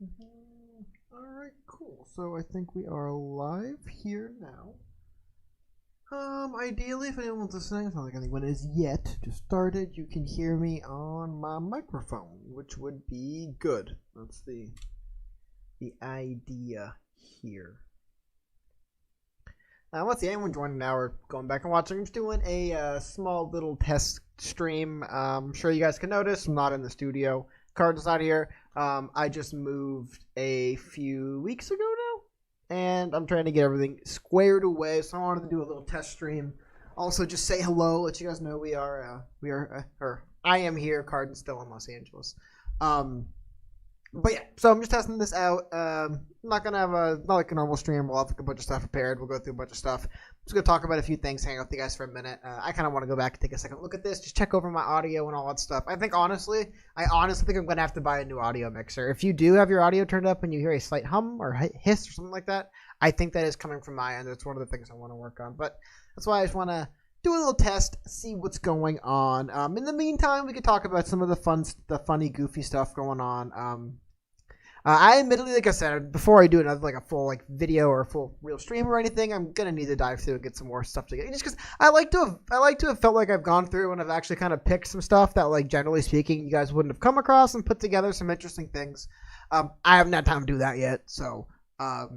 Alright, cool. So I think we are live here now. Ideally, if anyone's listening, it's not like anyone is yet, just started, you can hear me on my microphone, which would be good. That's the idea here. Let's see, anyone joining now or going back and watching, I'm just doing a small little test stream. I'm sure you guys can notice I'm not in the studio. Card's not here. I just moved a few weeks ago now, and I'm trying to get everything squared away. So I wanted to do a little test stream. Also, just say hello, let you guys know I am here. Card's still in Los Angeles. But yeah, so I'm just testing this out. I'm not gonna have not like a normal stream. We'll have a bunch of stuff prepared. We'll go through a bunch of stuff. I'm just gonna talk about a few things, hang out with you guys for a minute. I kind of want to go back and take a second look at this, just check over my audio and all that stuff. I honestly think I'm gonna have to buy a new audio mixer. If you do have your audio turned up and you hear a slight hum or hiss or something like that, I think that is coming from my end. It's one of the things I want to work on. But that's why I just want to do a little test, see what's going on. In the meantime, we could talk about some of the funny, goofy stuff going on. I admittedly, like I said, before I do another like a full video or a full real stream or anything, I'm gonna need to dive through and get some more stuff together. Just because I like to have felt like I've gone through and I've actually kind of picked some stuff that, like, generally speaking, you guys wouldn't have come across and put together some interesting things. I haven't had time to do that yet, so I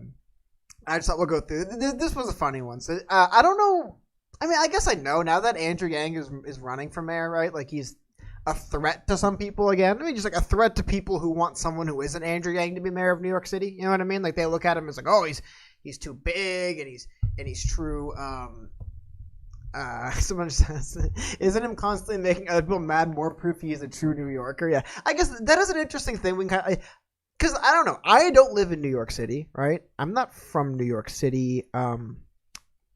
just thought we'll go through. This was a funny one. So I don't know. I mean, I guess I know now that Andrew Yang is running for mayor, right? Like, he's a threat to some people again. I mean, just like a threat to people who want someone who isn't Andrew Yang to be mayor of New York City. You know what I mean? Like, they look at him as like, oh, he's too big and he's true. Someone says, isn't him constantly making other people mad more proof he's a true New Yorker? Yeah, I guess that is an interesting thing. We can kind of, because I don't know. I don't live in New York City, right? I'm not from New York City.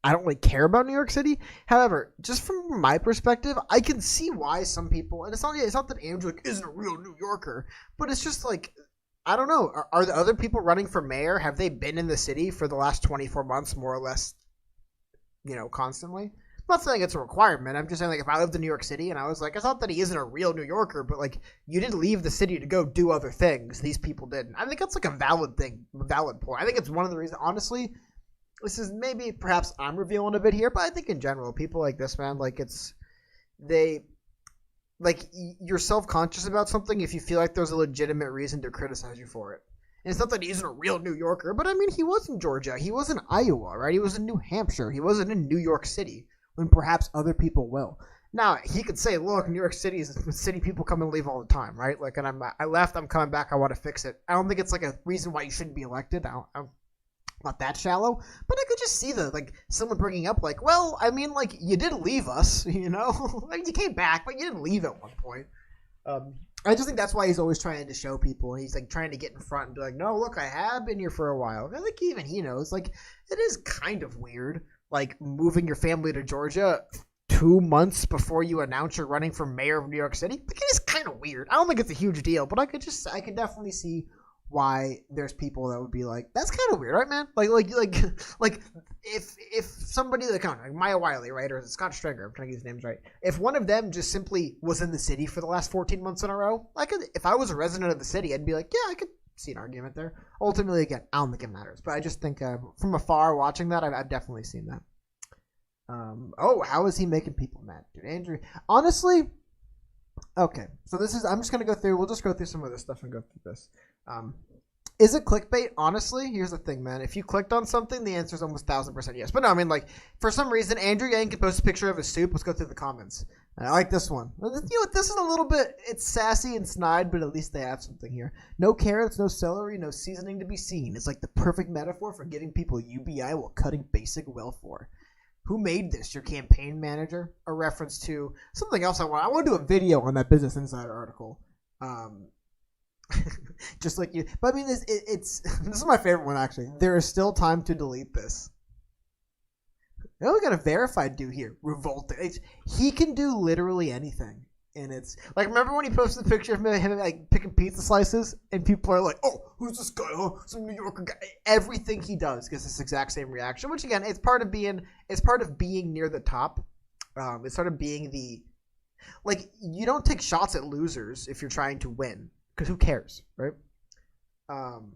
I don't really care about New York City. However, just from my perspective, I can see why some people, and it's not that Andrew isn't a real New Yorker, but it's just like, I don't know. Are the other people running for mayor, have they been in the city for the last 24 months, more or less, constantly? I'm not saying it's a requirement. I'm just saying, like, if I lived in New York City and I was like, it's not that he isn't a real New Yorker, but, like, you didn't leave the city to go do other things. These people didn't. I think that's, like, a valid point. I think it's one of the reasons, honestly. This is maybe perhaps I'm revealing a bit here, but I think in general, people like this, man, like, you're self-conscious about something if you feel like there's a legitimate reason to criticize you for it. And it's not that he isn't a real New Yorker, but I mean, he was in Georgia. He was in Iowa, right? He was in New Hampshire. He wasn't in New York City when perhaps other people will. Now, he could say, look, New York City is a city people come and leave all the time, right? Like, and I left, I'm coming back, I want to fix it. I don't think it's like a reason why you shouldn't be elected. I'm not that shallow, but I could just see someone bringing up, like, well, I mean, like, you did leave us, like, you came back, but you didn't leave at one point. I just think that's why he's always trying to show people. He's like trying to get in front and be like, no, look, I have been here for a while. I think even he knows, like, it is kind of weird, like, moving your family to Georgia 2 months before you announce you're running for mayor of New York City. Like, it is kind of weird. I don't think it's a huge deal, but I could definitely see why there's people that would be like, that's kind of weird, right, man? Like if somebody like Maya Wiley, right, or Scott Stringer, I'm trying to get his names right. If one of them just simply was in the city for the last 14 months in a row, if I was a resident of the city, I'd be like, yeah, I could see an argument there. Ultimately, again, I don't think it matters, but I just think from afar watching that, I've definitely seen that. How is he making people mad, dude? Andrew, honestly. Okay, so I'm just going to go through, we'll just go through some of this stuff and go through this. Is it clickbait? Honestly, here's the thing, man. If you clicked on something, the answer is almost 1,000% yes. But no, I mean, like, for some reason, Andrew Yang can post a picture of his soup. Let's go through the comments. I like this one. This is a little bit, it's sassy and snide, but at least they have something here. No carrots, no celery, no seasoning to be seen. It's like the perfect metaphor for giving people UBI while cutting basic welfare. Who made this? Your campaign manager? A reference to something else I want to do a video on that Business Insider article. Just like you. But I mean, it's this is my favorite one, actually. There is still time to delete this. Now we got a verified dude here. Revolting. He can do literally anything. And it's like, remember when he posted a picture of him like picking pizza slices, and people are like, "Oh, who's this guy? Oh, some New Yorker guy." Everything he does gets this exact same reaction. Which again, it's part of being near the top. It's sort of being you don't take shots at losers if you're trying to win, because who cares, right? Um,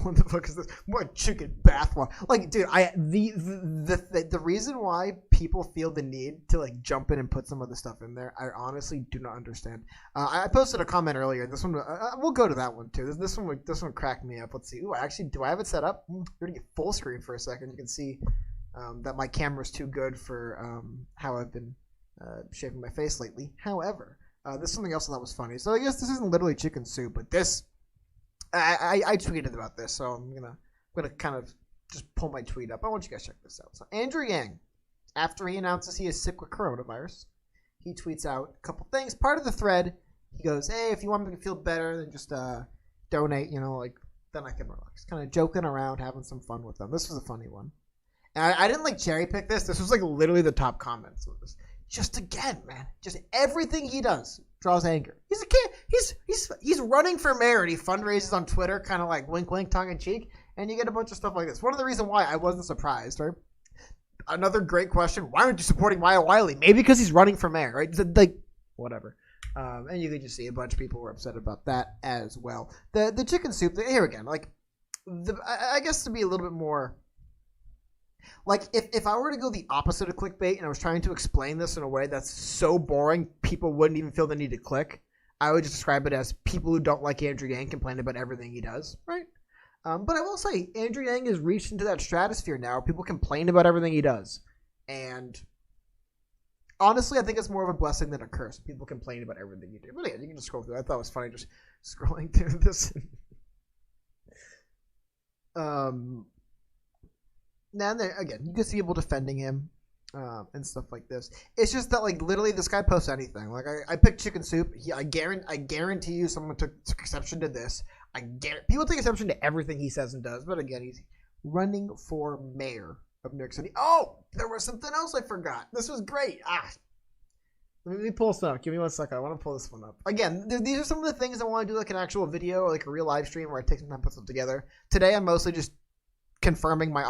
what the fuck is this? What chicken bathwater? Like, dude, the reason why people feel the need to like jump in and put some of the stuff in there, I honestly do not understand. I posted a comment earlier. This one, we'll go to that one too. This one cracked me up. Let's see. Ooh, actually, do I have it set up? We're gonna get full screen for a second. You can see that my camera's too good for how I've been shaving my face lately. However, there's something else that was funny. So I guess this isn't literally chicken soup, but this. I tweeted about this, so I'm gonna kind of just pull my tweet up. I want you guys to check this out. So Andrew Yang, after he announces he is sick with coronavirus, he tweets out a couple things. Part of the thread, he goes, "Hey, if you want me to feel better, then just donate. Like then I can relax." Kind of joking around, having some fun with them. This was a funny one, and I didn't like cherry pick this. This was like literally the top comments with this. Just again, man, just everything he does draws anger. He's a kid. He's running for mayor and he fundraises on Twitter, kind of like wink, wink, tongue in cheek, and you get a bunch of stuff like this. One of the reasons why I wasn't surprised, right? Another great question: why aren't you supporting Maya Wiley? Maybe because he's running for mayor, right? Like whatever. And you could just see a bunch of people were upset about that as well. The chicken soup. Here again, like I guess to be a little bit more. Like, if I were to go the opposite of clickbait and I was trying to explain this in a way that's so boring, people wouldn't even feel the need to click, I would just describe it as people who don't like Andrew Yang complain about everything he does, right? But I will say, Andrew Yang has reached into that stratosphere now where people complain about everything he does. And honestly, I think it's more of a blessing than a curse. People complain about everything you do. But yeah, you can just scroll through. I thought it was funny just scrolling through this. Now and there, again, you can see people defending him and stuff like this. It's just that, like, literally this guy posts anything. Like, I picked chicken soup. I guarantee you someone took exception to this. People take exception to everything he says and does. But again, he's running for mayor of New York City. Oh, there was something else I forgot. This was great. Let me pull some up. Give me 1 second. I want to pull this one up. Again, these are some of the things I want to do, like an actual video or like a real live stream where I take some time to put them together. Today, I'm mostly just confirming my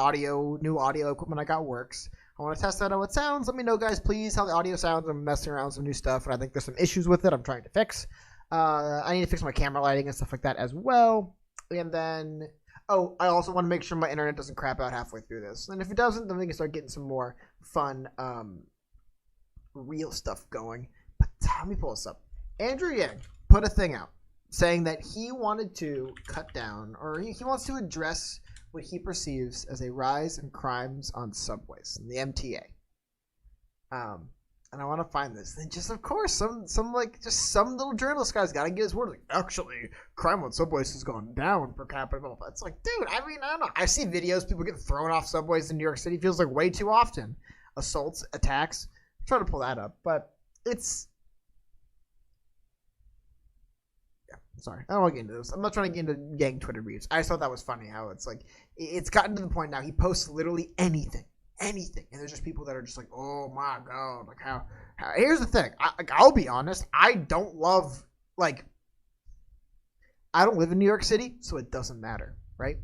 new audio equipment I got works. I want to test out how it sounds. Let me know, guys, please, how the audio sounds. I'm messing around with some new stuff, and I think there's some issues with it I'm trying to fix. I need to fix my camera lighting and stuff like that as well. And then, I also want to make sure my internet doesn't crap out halfway through this. And if it doesn't, then we can start getting some more fun, real stuff going. But let me pull this up. Andrew Yang put a thing out saying that he wanted to cut down, or he wants to address what he perceives as a rise in crimes on subways, in the MTA. And I want to find this. And just, of course, some little journalist guy's got to get his word. Like, actually, crime on subways has gone down per capita. It's like, dude, I mean, I don't know. I see videos, people get thrown off subways in New York City. It feels like way too often. Assaults, attacks. I'm trying to pull that up, but it's... Sorry, I don't want to get into this. I'm not trying to get into Yang Twitter beefs. I just thought that was funny how it's like, it's gotten to the point now he posts literally anything. And there's just people that are just like, oh my God, like how here's the thing. I'll be honest. I don't live in New York City, so it doesn't matter, right?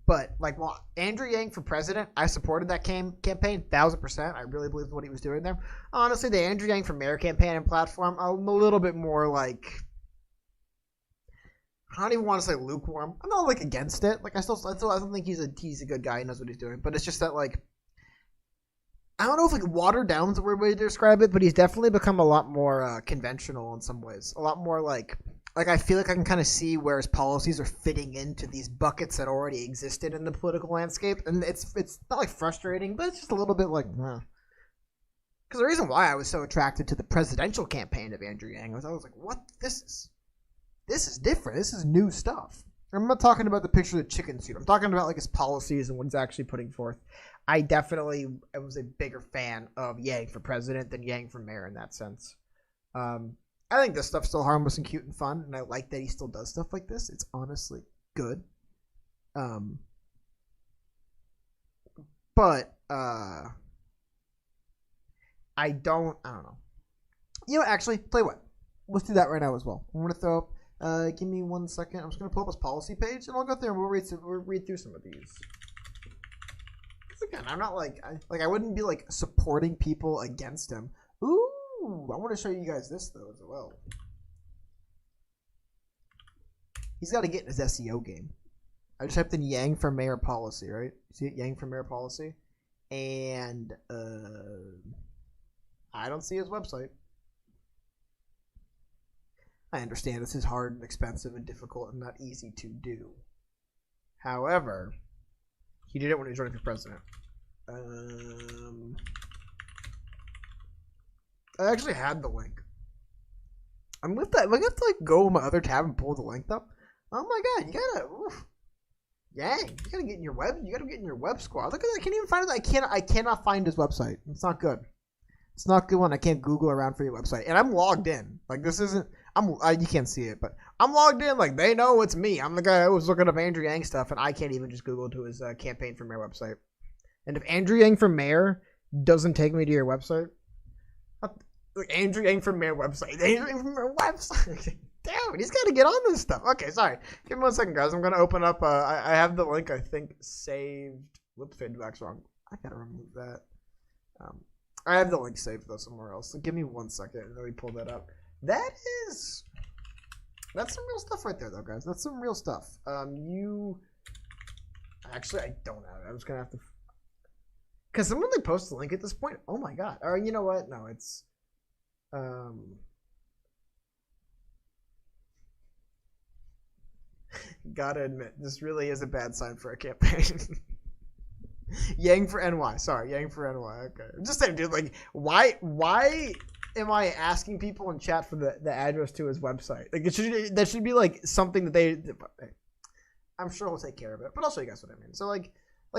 But like, well, Andrew Yang for president, I supported that campaign 1,000%. I really believed what he was doing there. Honestly, the Andrew Yang for mayor campaign and platform, I'm a little bit more like, I don't even want to say lukewarm. I'm not like against it. Like I don't think he's a good guy. He knows what he's doing. But it's just that like, I don't know if like watered down is a weird way to describe it, but he's definitely become a lot more conventional in some ways. A lot more like I feel like I can kind of see where his policies are fitting into these buckets that already existed in the political landscape, and it's not like frustrating, but it's just a little bit like, nah. Because the reason why I was so attracted to the presidential campaign of Andrew Yang was I was like, what? This is different. This is new stuff. I'm not talking about the picture of the chicken suit. I'm talking about like his policies and what he's actually putting forth. I was a bigger fan of Yang for president than Yang for mayor in that sense. I think this stuff's still harmless and cute and fun, and I like that he still does stuff like this. It's honestly good. But I don't know. You know, actually, tell you what. Let's do that right now as well. I'm going to throw up, give me 1 second. I'm just going to pull up his policy page, and I'll go through and we'll read through some of these. Because again, I'm not like I wouldn't be like supporting people against him. Ooh, I want to show you guys this though as well. He's got to get in his SEO game. I just typed in Yang for mayor policy, right? See it, Yang for mayor policy, and I don't see his website. I understand this is hard and expensive and difficult and not easy to do. However, he did it when he was running for president. I actually had the link. I'm with that. I have to like go on my other tab and pull the link up. Oh my god, you gotta. Oof. Yang, you gotta get in your web. You gotta get in your web squad. Look at that. I can't even find it. I cannot find his website. It's not good. It's not good when I can't Google around for your website. And I'm logged in. Like this isn't. You can't see it, but I'm logged in. Like they know it's me. I'm the guy who was looking up Andrew Yang stuff, and I can't even just Google to his campaign for mayor website. And if Andrew Yang for mayor doesn't take me to your website, like Andrew Yang for mayor website, Andrew Yang for mayor website. Damn it, he's got to get on this stuff. Okay, sorry. Give me 1 second, guys. I'm gonna open up. I have the link. I think saved. Whoops, feedback's wrong. I gotta remove that. I have the link saved though somewhere else. So give me 1 second. Let me pull that up. That's some real stuff right there, though, guys. That's some real stuff. Actually, I don't have it. I'm just gonna have to. Because someone they post the link at this point. Oh my god. Or you know what? No, it's. Gotta admit, this really is a bad sign for a campaign. Yang for NY. Sorry, Yang for NY. Okay. I'm just saying, dude, like, why am I asking people in chat for the address to his website? Like, that should be, like, something that I'm sure he'll take care of it. But I'll show you guys what I mean. So, like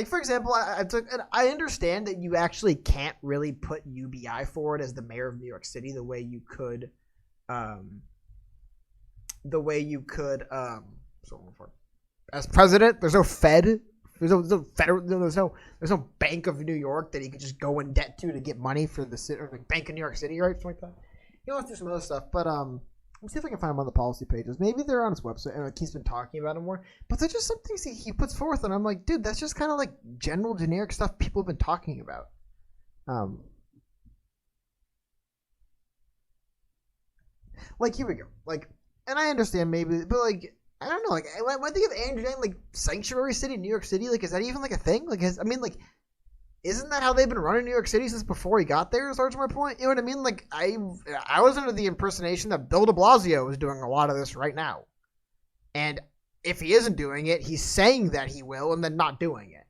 for example, I understand that you actually can't really put UBI forward as the mayor of New York City the way you could, as president. There's no Fed. There's no Bank of New York that he could just go in debt to get money for the city, or like Bank of New York City, right? Something like that. He wants to do some other stuff, but let me see if I can find him on the policy pages. Maybe they're on his website, and like he's been talking about it more. But they're just some things he puts forth, and I'm like, dude, that's just kind of like general generic stuff people have been talking about. Like here we go. Like, and I understand maybe, but like. I don't know, like, when I think of Andrew Yang, like, Sanctuary City, New York City, like, is that even, like, a thing? Like, isn't that how they've been running New York City since before he got there, is largely my point? You know what I mean? Like, I was under the impersonation that Bill de Blasio was doing a lot of this right now. And if he isn't doing it, he's saying that he will and then not doing it.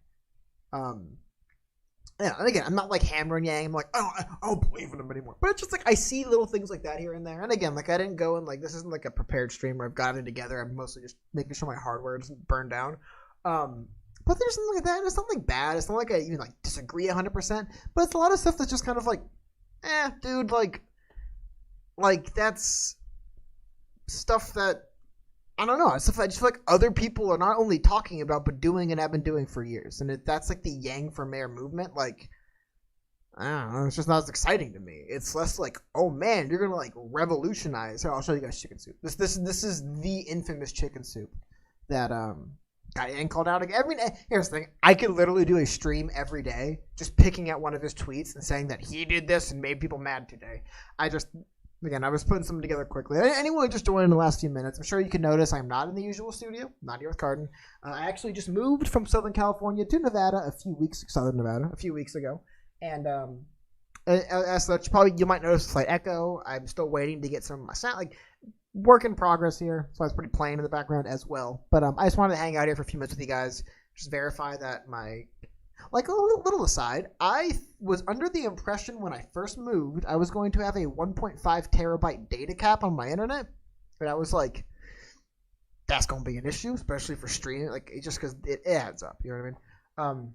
Yeah, and again, I'm not like hammering Yang. I'm like, I don't believe in him anymore. But it's just like I see little things like that here and there. And again, like I didn't go and like this isn't like a prepared stream where I've got it together. I'm mostly just making sure my hardware doesn't burn down. But there's something like that. It's not like bad. It's not like I even like disagree 100%. But it's a lot of stuff that's just kind of like, dude, like that's stuff that I don't know. It's stuff I just feel like other people are not only talking about, but doing and have been doing for years. And that's like the Yang for mayor movement. Like, I don't know. It's just not as exciting to me. It's less like, oh man, you're going to like revolutionize. Here, I'll show you guys chicken soup. This is the infamous chicken soup that got Yang called out. Here's the thing. I could literally do a stream every day just picking out one of his tweets and saying that he did this and made people mad today. Again, I was putting something together quickly. Anyone who just joined in the last few minutes, I'm sure you can notice I'm not in the usual studio. Not here with Carden. I actually just moved from Southern California to Nevada a few weeks ago. And as such, you might notice a slight echo. I'm still waiting to get some of my sound, like work in progress here. So I was pretty playing in the background as well. But I just wanted to hang out here for a few minutes with you guys, just verify that like a little aside, I was under the impression when I first moved, I was going to have a 1.5 terabyte data cap on my internet. And I was like, that's going to be an issue, especially for streaming, like just because it adds up. You know what I mean?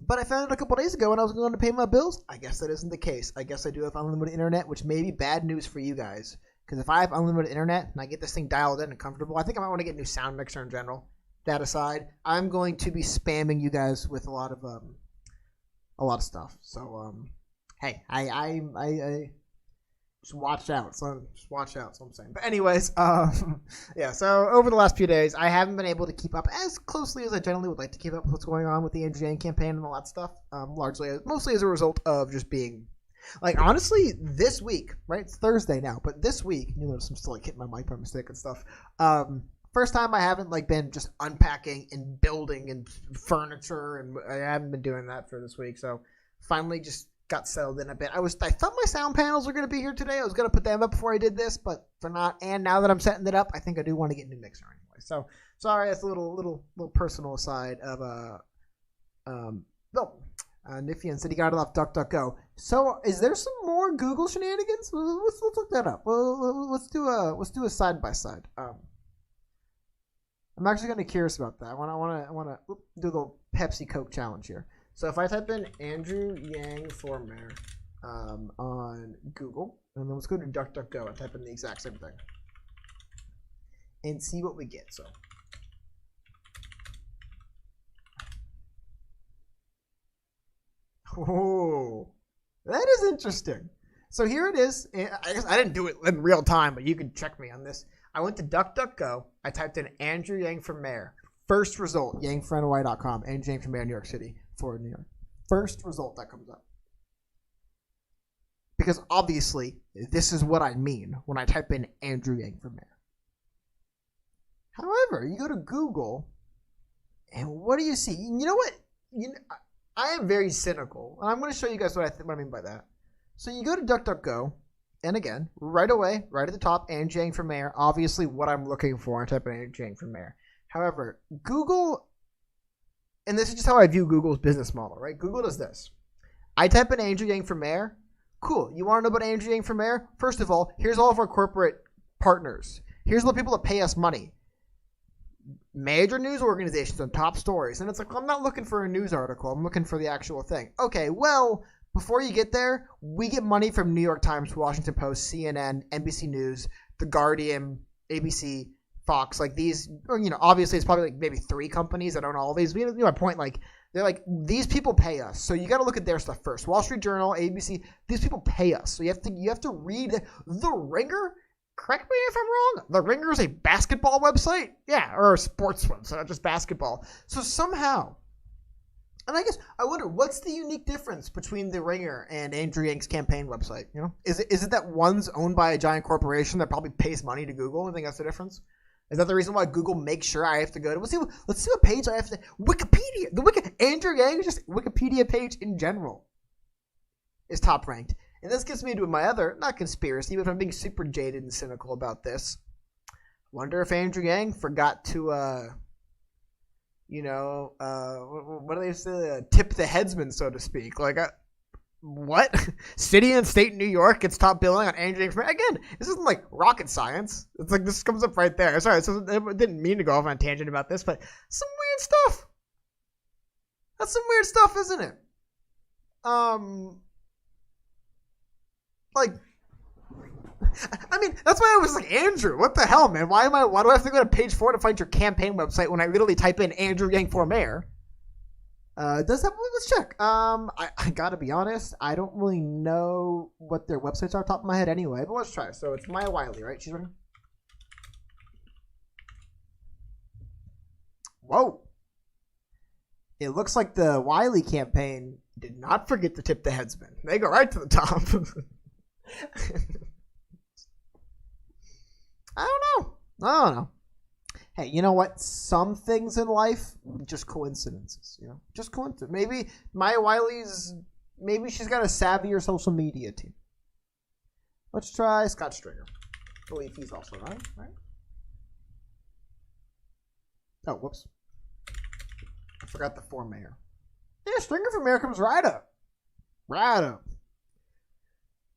But I found it a couple days ago when I was going to pay my bills. I guess that isn't the case. I guess I do have unlimited internet, which may be bad news for you guys. Because if I have unlimited internet and I get this thing dialed in and comfortable, I think I might want to get a new sound mixer in general. That aside, I'm going to be spamming you guys with a lot of stuff. So hey, I just watch out. So just watch out. That's what I'm saying. But anyways, yeah. So over the last few days, I haven't been able to keep up as closely as I generally would like to keep up with what's going on with the Andrew Yang campaign and all that stuff. Mostly as a result of just being. Like, honestly, this week, right? It's Thursday now, but this week, you notice I'm still, like, hitting my mic by mistake and stuff. First time I haven't like been just unpacking and building and furniture, and I haven't been doing that for this week. So finally just got settled in a bit. I thought my sound panels were going to be here today. I was going to put them up before I did this, but they're not. And now that I'm setting it up, I think I do want to get a new mixer anyway. So sorry, that's a little personal aside of Nifian said he got it off DuckDuckGo. So is there some more Google shenanigans? Let's look that up. Let's do a side by side. I'm actually kind of curious about that. I want to do the Pepsi Coke challenge here. So if I type in Andrew Yang for mayor on Google, and then let's go to DuckDuckGo and type in the exact same thing and see what we get. So oh, that is interesting. So here it is. I guess I didn't do it in real time, but you can check me on this. I went to DuckDuckGo. I typed in Andrew Yang for mayor. First result, yangforny.com. Andrew Yang for mayor, New York City, for New York. First result that comes up. Because obviously, this is what I mean when I type in Andrew Yang for mayor. However, you go to Google, and what do you see? You know what? I am very cynical, and I'm going to show you guys what I mean by that. So you go to DuckDuckGo, and again, right away, right at the top, Andrew Yang for mayor. Obviously, what I'm looking for, I type in Andrew Yang for mayor. However, Google, and this is just how I view Google's business model, right? Google does this. I type in Andrew Yang for mayor. Cool. You want to know about Andrew Yang for mayor? First of all, here's all of our corporate partners. Here's the people that pay us money. Major news organizations on top stories. And it's like, well, I'm not looking for a news article. I'm looking for the actual thing. Okay, well, before you get there, we get money from New York Times, Washington Post, CNN, NBC News, The Guardian, ABC, Fox. Like these, obviously it's probably like maybe 3 companies that own all these. You know my point? Like, they're like, these people pay us. So you got to look at their stuff first. Wall Street Journal, ABC, these people pay us. So you have to read The Ringer. Correct me if I'm wrong. The Ringer is a basketball website? Yeah, or a sports website, not just basketball. So somehow, and I guess I wonder, what's the unique difference between The Ringer and Andrew Yang's campaign website? Is it that one's owned by a giant corporation that probably pays money to Google? I think that's the difference. Is that the reason why Google makes sure I have to go to? Let's see what page I have to. Wikipedia. Andrew Yang, just Wikipedia page in general is top ranked. And this gets me to my other, not conspiracy, but if I'm being super jaded and cynical about this, wonder if Andrew Yang forgot to, what do they say? Tip the headsman, so to speak. Like, what? City and state New York gets top billing on Andrew Yang. Again, this isn't like rocket science. It's like this comes up right there. Sorry, so I didn't mean to go off on a tangent about this, but some weird stuff. That's some weird stuff, isn't it? Like, I mean, that's why I was like, Andrew, what the hell, man? Why do I have to go to page 4 to find your campaign website when I literally type in Andrew Yang for mayor? Let's check. I gotta be honest, I don't really know what their websites are off the top of my head anyway, but let's try. So it's Maya Wiley, right? She's running. Whoa. It looks like the Wiley campaign did not forget to tip the headsman. They go right to the top. I don't know. Hey, you know what? Some things in life, just coincidences, Just coincidence. Maybe Maya Wiley's, maybe she's got a savvier social media team. Let's try Scott Stringer. I believe he's also right? Oh, whoops. I forgot the for mayor. Yeah, Stringer for mayor comes right up. Right up.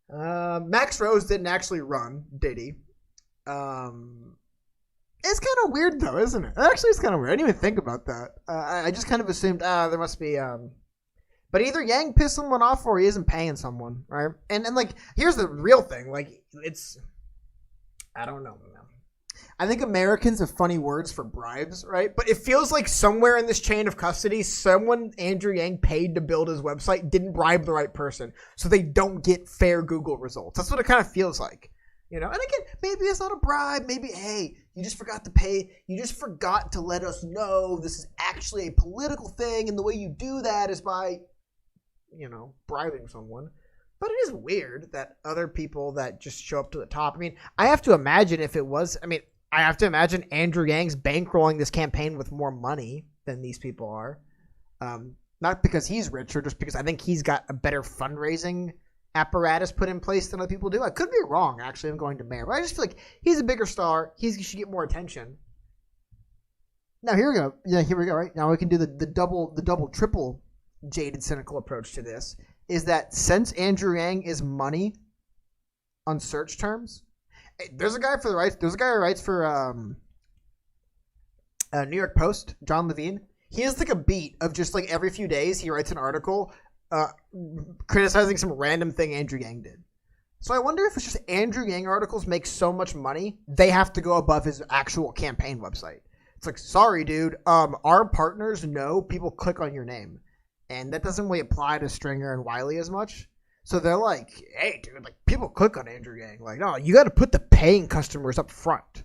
Max Rose didn't actually run, did he? It's kind of weird though, isn't it? Actually, it's kind of weird. I didn't even think about that. I just kind of assumed, there must be, but either Yang pissed someone off or he isn't paying someone, right? And like, here's the real thing. Like, I don't know. I think Americans have funny words for bribes, right? But it feels like somewhere in this chain of custody, someone Andrew Yang paid to build his website didn't bribe the right person, so they don't get fair Google results. That's what it kind of feels like, And again, maybe it's not a bribe. Maybe, hey, you just forgot to pay. You just forgot to let us know this is actually a political thing, and the way you do that is by, bribing someone. But it is weird that other people that just show up to the top. I mean, I have to imagine if it was. I mean, I have to imagine Andrew Yang's bankrolling this campaign with more money than these people are. Not because he's richer, just because I think he's got a better fundraising apparatus put in place than other people do. I could be wrong, actually. I'm going to mayor, but I just feel like he's a bigger star. He should get more attention. Now here we go. Yeah, here we go. Right now we can do the double, triple jaded, cynical approach to this. Is that since Andrew Yang is money on search terms, there's a guy for the rights. There's a guy who writes for New York Post, John Levine. He has like a beat of just like every few days he writes an article criticizing some random thing Andrew Yang did. So I wonder if it's just Andrew Yang articles make so much money they have to go above his actual campaign website. It's like, sorry, dude. Our partners know people click on your name, and that doesn't really apply to Stringer and Wiley as much. So they're like, hey, dude, like people click on Andrew Yang. Like, no, you got to put the paying customers up front.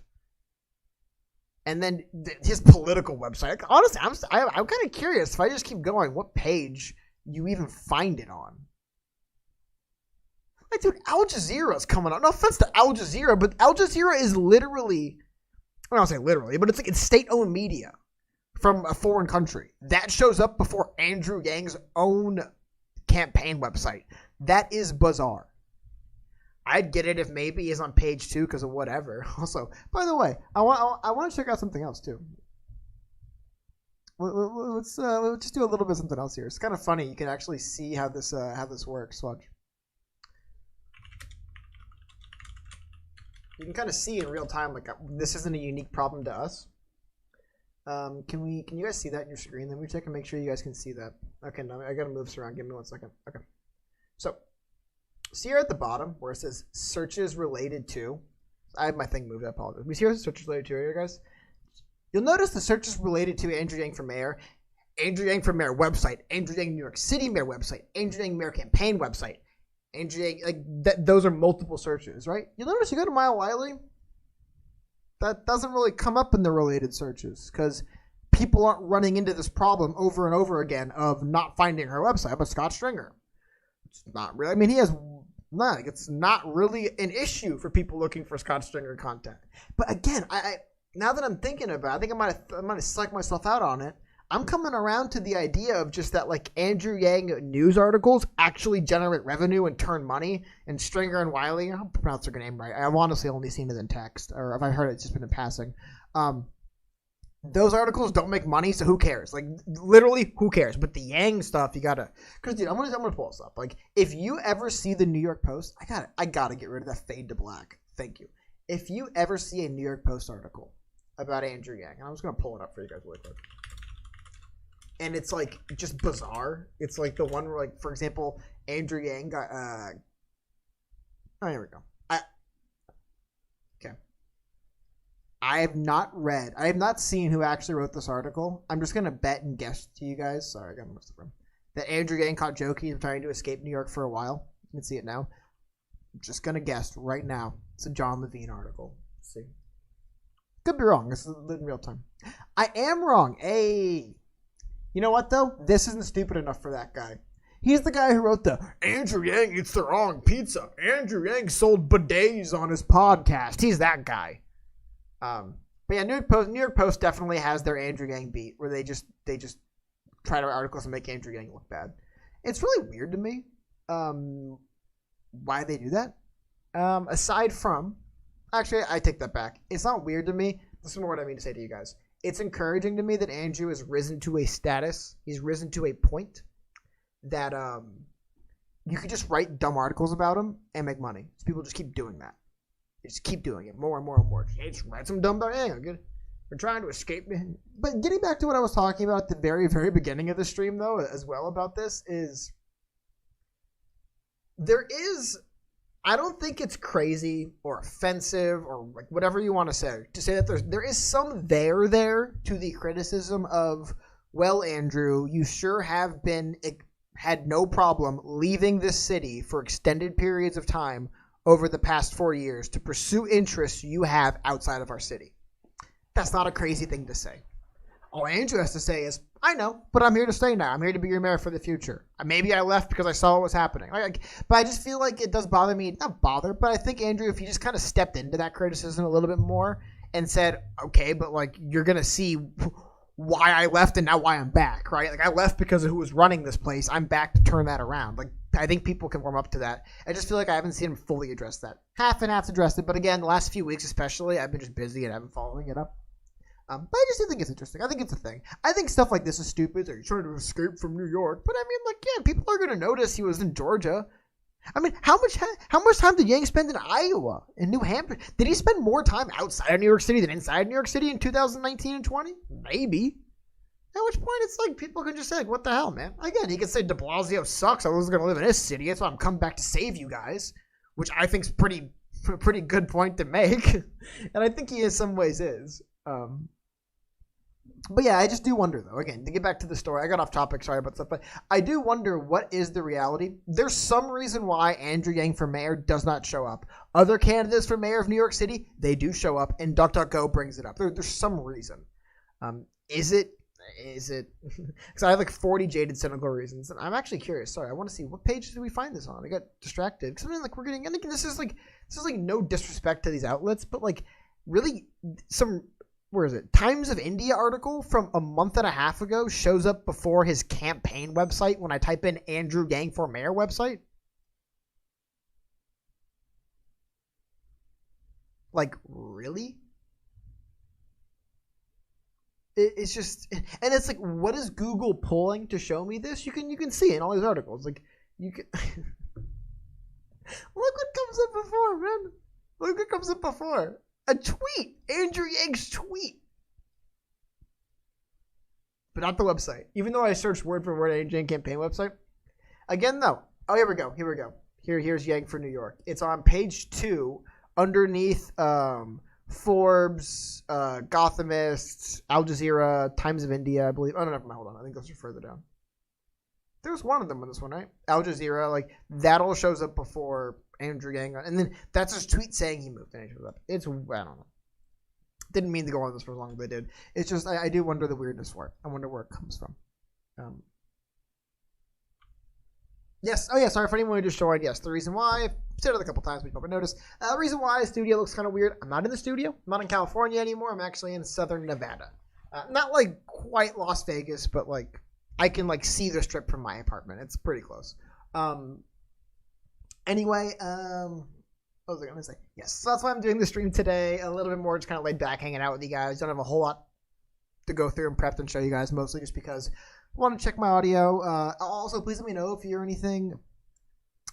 And then his political website. Like, honestly, I'm kind of curious if I just keep going, what page you even find it on. Like, dude, Al Jazeera's coming on. No offense to Al Jazeera, but Al Jazeera is literally, I don't say literally, but it's like it's state-owned media from a foreign country. That shows up before Andrew Yang's own campaign website. That is bizarre. I'd get it if maybe he's on page 2 because of whatever. Also, by the way, I want to check out something else too. Let's just do a little bit of something else here. It's kind of funny. You can actually see how this works. Watch. You can kind of see in real time, like, this isn't a unique problem to us. Can you guys see that in your screen? Let me check and make sure you guys can see that. Okay, no, I gotta move this around. Give me 1 second. Okay. So, see here at the bottom where it says searches related to. I have my thing moved. I apologize. We see here searches related to here, guys. You'll notice the searches related to Andrew Yang for mayor, Andrew Yang for mayor website, Andrew Yang New York City mayor website, Andrew Yang mayor campaign website, Andrew Yang, like those are multiple searches, right? You'll notice you go to Maya Wiley, that doesn't really come up in the related searches because people aren't running into this problem over and over again of not finding her website. But Scott Stringer, it's not really. I mean, it's not really an issue for people looking for Scott Stringer content. But again, I now that I'm thinking about it, I think I might have psyched myself out on it. I'm coming around to the idea of just that, like, Andrew Yang news articles actually generate revenue and turn money, and Stringer and Wiley, I don't pronounce their name right. I've honestly only seen it in text, or if I heard it, it's just been in passing. Those articles don't make money, so who cares? Like, literally, who cares? But the Yang stuff, you gotta, because dude, I'm gonna pull this up. Like, if you ever see the New York Post, I gotta get rid of that fade to black. Thank you. If you ever see a New York Post article about Andrew Yang, and I'm just gonna pull it up for you guys really quick. And it's like just bizarre. It's like the one where, like, for example, Andrew Yang got oh, here we go. Okay. I have not seen who actually wrote this article. I'm just gonna bet and guess to you guys. Sorry, I got most of them. That Andrew Yang caught Jokey trying to escape New York for a while. You can see it now. I'm just gonna guess right now. It's a John Levine article. Let's see. Could be wrong. This is in real time. I am wrong. Hey. You know what, though? This isn't stupid enough for that guy. He's the guy who wrote the Andrew Yang eats the wrong pizza. Andrew Yang sold bidets on his podcast. He's that guy. But yeah, New York Post definitely has their Andrew Yang beat where they just try to write articles and make Andrew Yang look bad. It's really weird to me why they do that. Aside from, actually, I take that back. It's not weird to me. This is more what I mean to say to you guys. It's encouraging to me that Andrew has risen to a status. He's risen to a point that you could just write dumb articles about him and make money. So people just keep doing that. They just keep doing it more and more and more. Hey, just write some dumb stuff. Hey, we're trying to escape. But getting back to what I was talking about at the very, very beginning of the stream, though, as well about this is I don't think it's crazy or offensive or like whatever you want to say that there is some there to the criticism of, well, Andrew, you sure have had no problem leaving this city for extended periods of time over the past 4 years to pursue interests you have outside of our city. That's not a crazy thing to say. All Andrew has to say is, I know, but I'm here to stay now. I'm here to be your mayor for the future. Maybe I left because I saw what was happening. But I just feel like it does bother me. Not bother, but I think, Andrew, if you just kind of stepped into that criticism a little bit more and said, okay, but like you're gonna see why I left and now why I'm back, right? Like I left because of who was running this place. I'm back to turn that around. Like I think people can warm up to that. I just feel like I haven't seen him fully address that. Half and half addressed it, but again, the last few weeks especially, I've been just busy and I haven't been following it up. But I just do think it's interesting. I think it's a thing. I think stuff like this is stupid. Are you trying to escape from New York? But I mean, like, yeah, people are gonna notice he was in Georgia. I mean, how much time did Yang spend in Iowa, in New Hampshire? Did he spend more time outside of New York City than inside New York City in 2019 and 20? Maybe. At which point it's like people can just say, like, what the hell, man? Again, he can say de Blasio sucks. I wasn't going to live in his city. That's why I'm coming back to save you guys, which I think is a pretty good point to make. And I think he in some ways is. But yeah, I just do wonder, though. Again, to get back to the story, I got off topic, sorry about stuff, but I do wonder what is the reality. There's some reason why Andrew Yang for mayor does not show up. Other candidates for mayor of New York City, they do show up, and DuckDuckGo brings it up. There's some reason. Is it? Because I have like 40 jaded cynical reasons, and I'm actually curious. Sorry, I want to see what page did we find this on. I got distracted because I mean, like we're getting. I think this is like no disrespect to these outlets, but like really some. Where is it? Times of India article from a month and a half ago shows up before his campaign website when I type in Andrew Yang for mayor website. Like, really? It's just, and it's like, what is Google pulling to show me this? You can see in all these articles. Like, you can look what comes up before, man. Look what comes up before. A tweet. Andrew Yang's tweet. But not the website. Even though I searched word for word Andrew Yang campaign website. Again, though. Oh, here we go. Here's Yang for New York. It's on page 2 underneath Forbes, Gothamist, Al Jazeera, Times of India, I believe. Oh, no, never mind. Hold on. I think those are further down. There's one of them on this one, right? Al Jazeera, like, that all shows up before Andrew Yang. And then that's his tweet saying he moved and it shows up. It's, I don't know. Didn't mean to go on this for as long as I did. It's just, I do wonder the weirdness for it. I wonder where it comes from. Yes. Oh, yeah. Sorry for anyone who just joined. Yes. The reason why, I've said it a couple times, but you probably noticed. The reason why the studio looks kind of weird. I'm not in the studio. I'm not in California anymore. I'm actually in southern Nevada. Not like quite Las Vegas, but like I can like see the strip from my apartment. It's pretty close. Anyway, what was I going to say? Yes. So that's why I'm doing the stream today. A little bit more just kind of laid back, hanging out with you guys. Don't have a whole lot to go through and prep and show you guys, mostly just because I want to check my audio. Also, please let me know if you hear anything.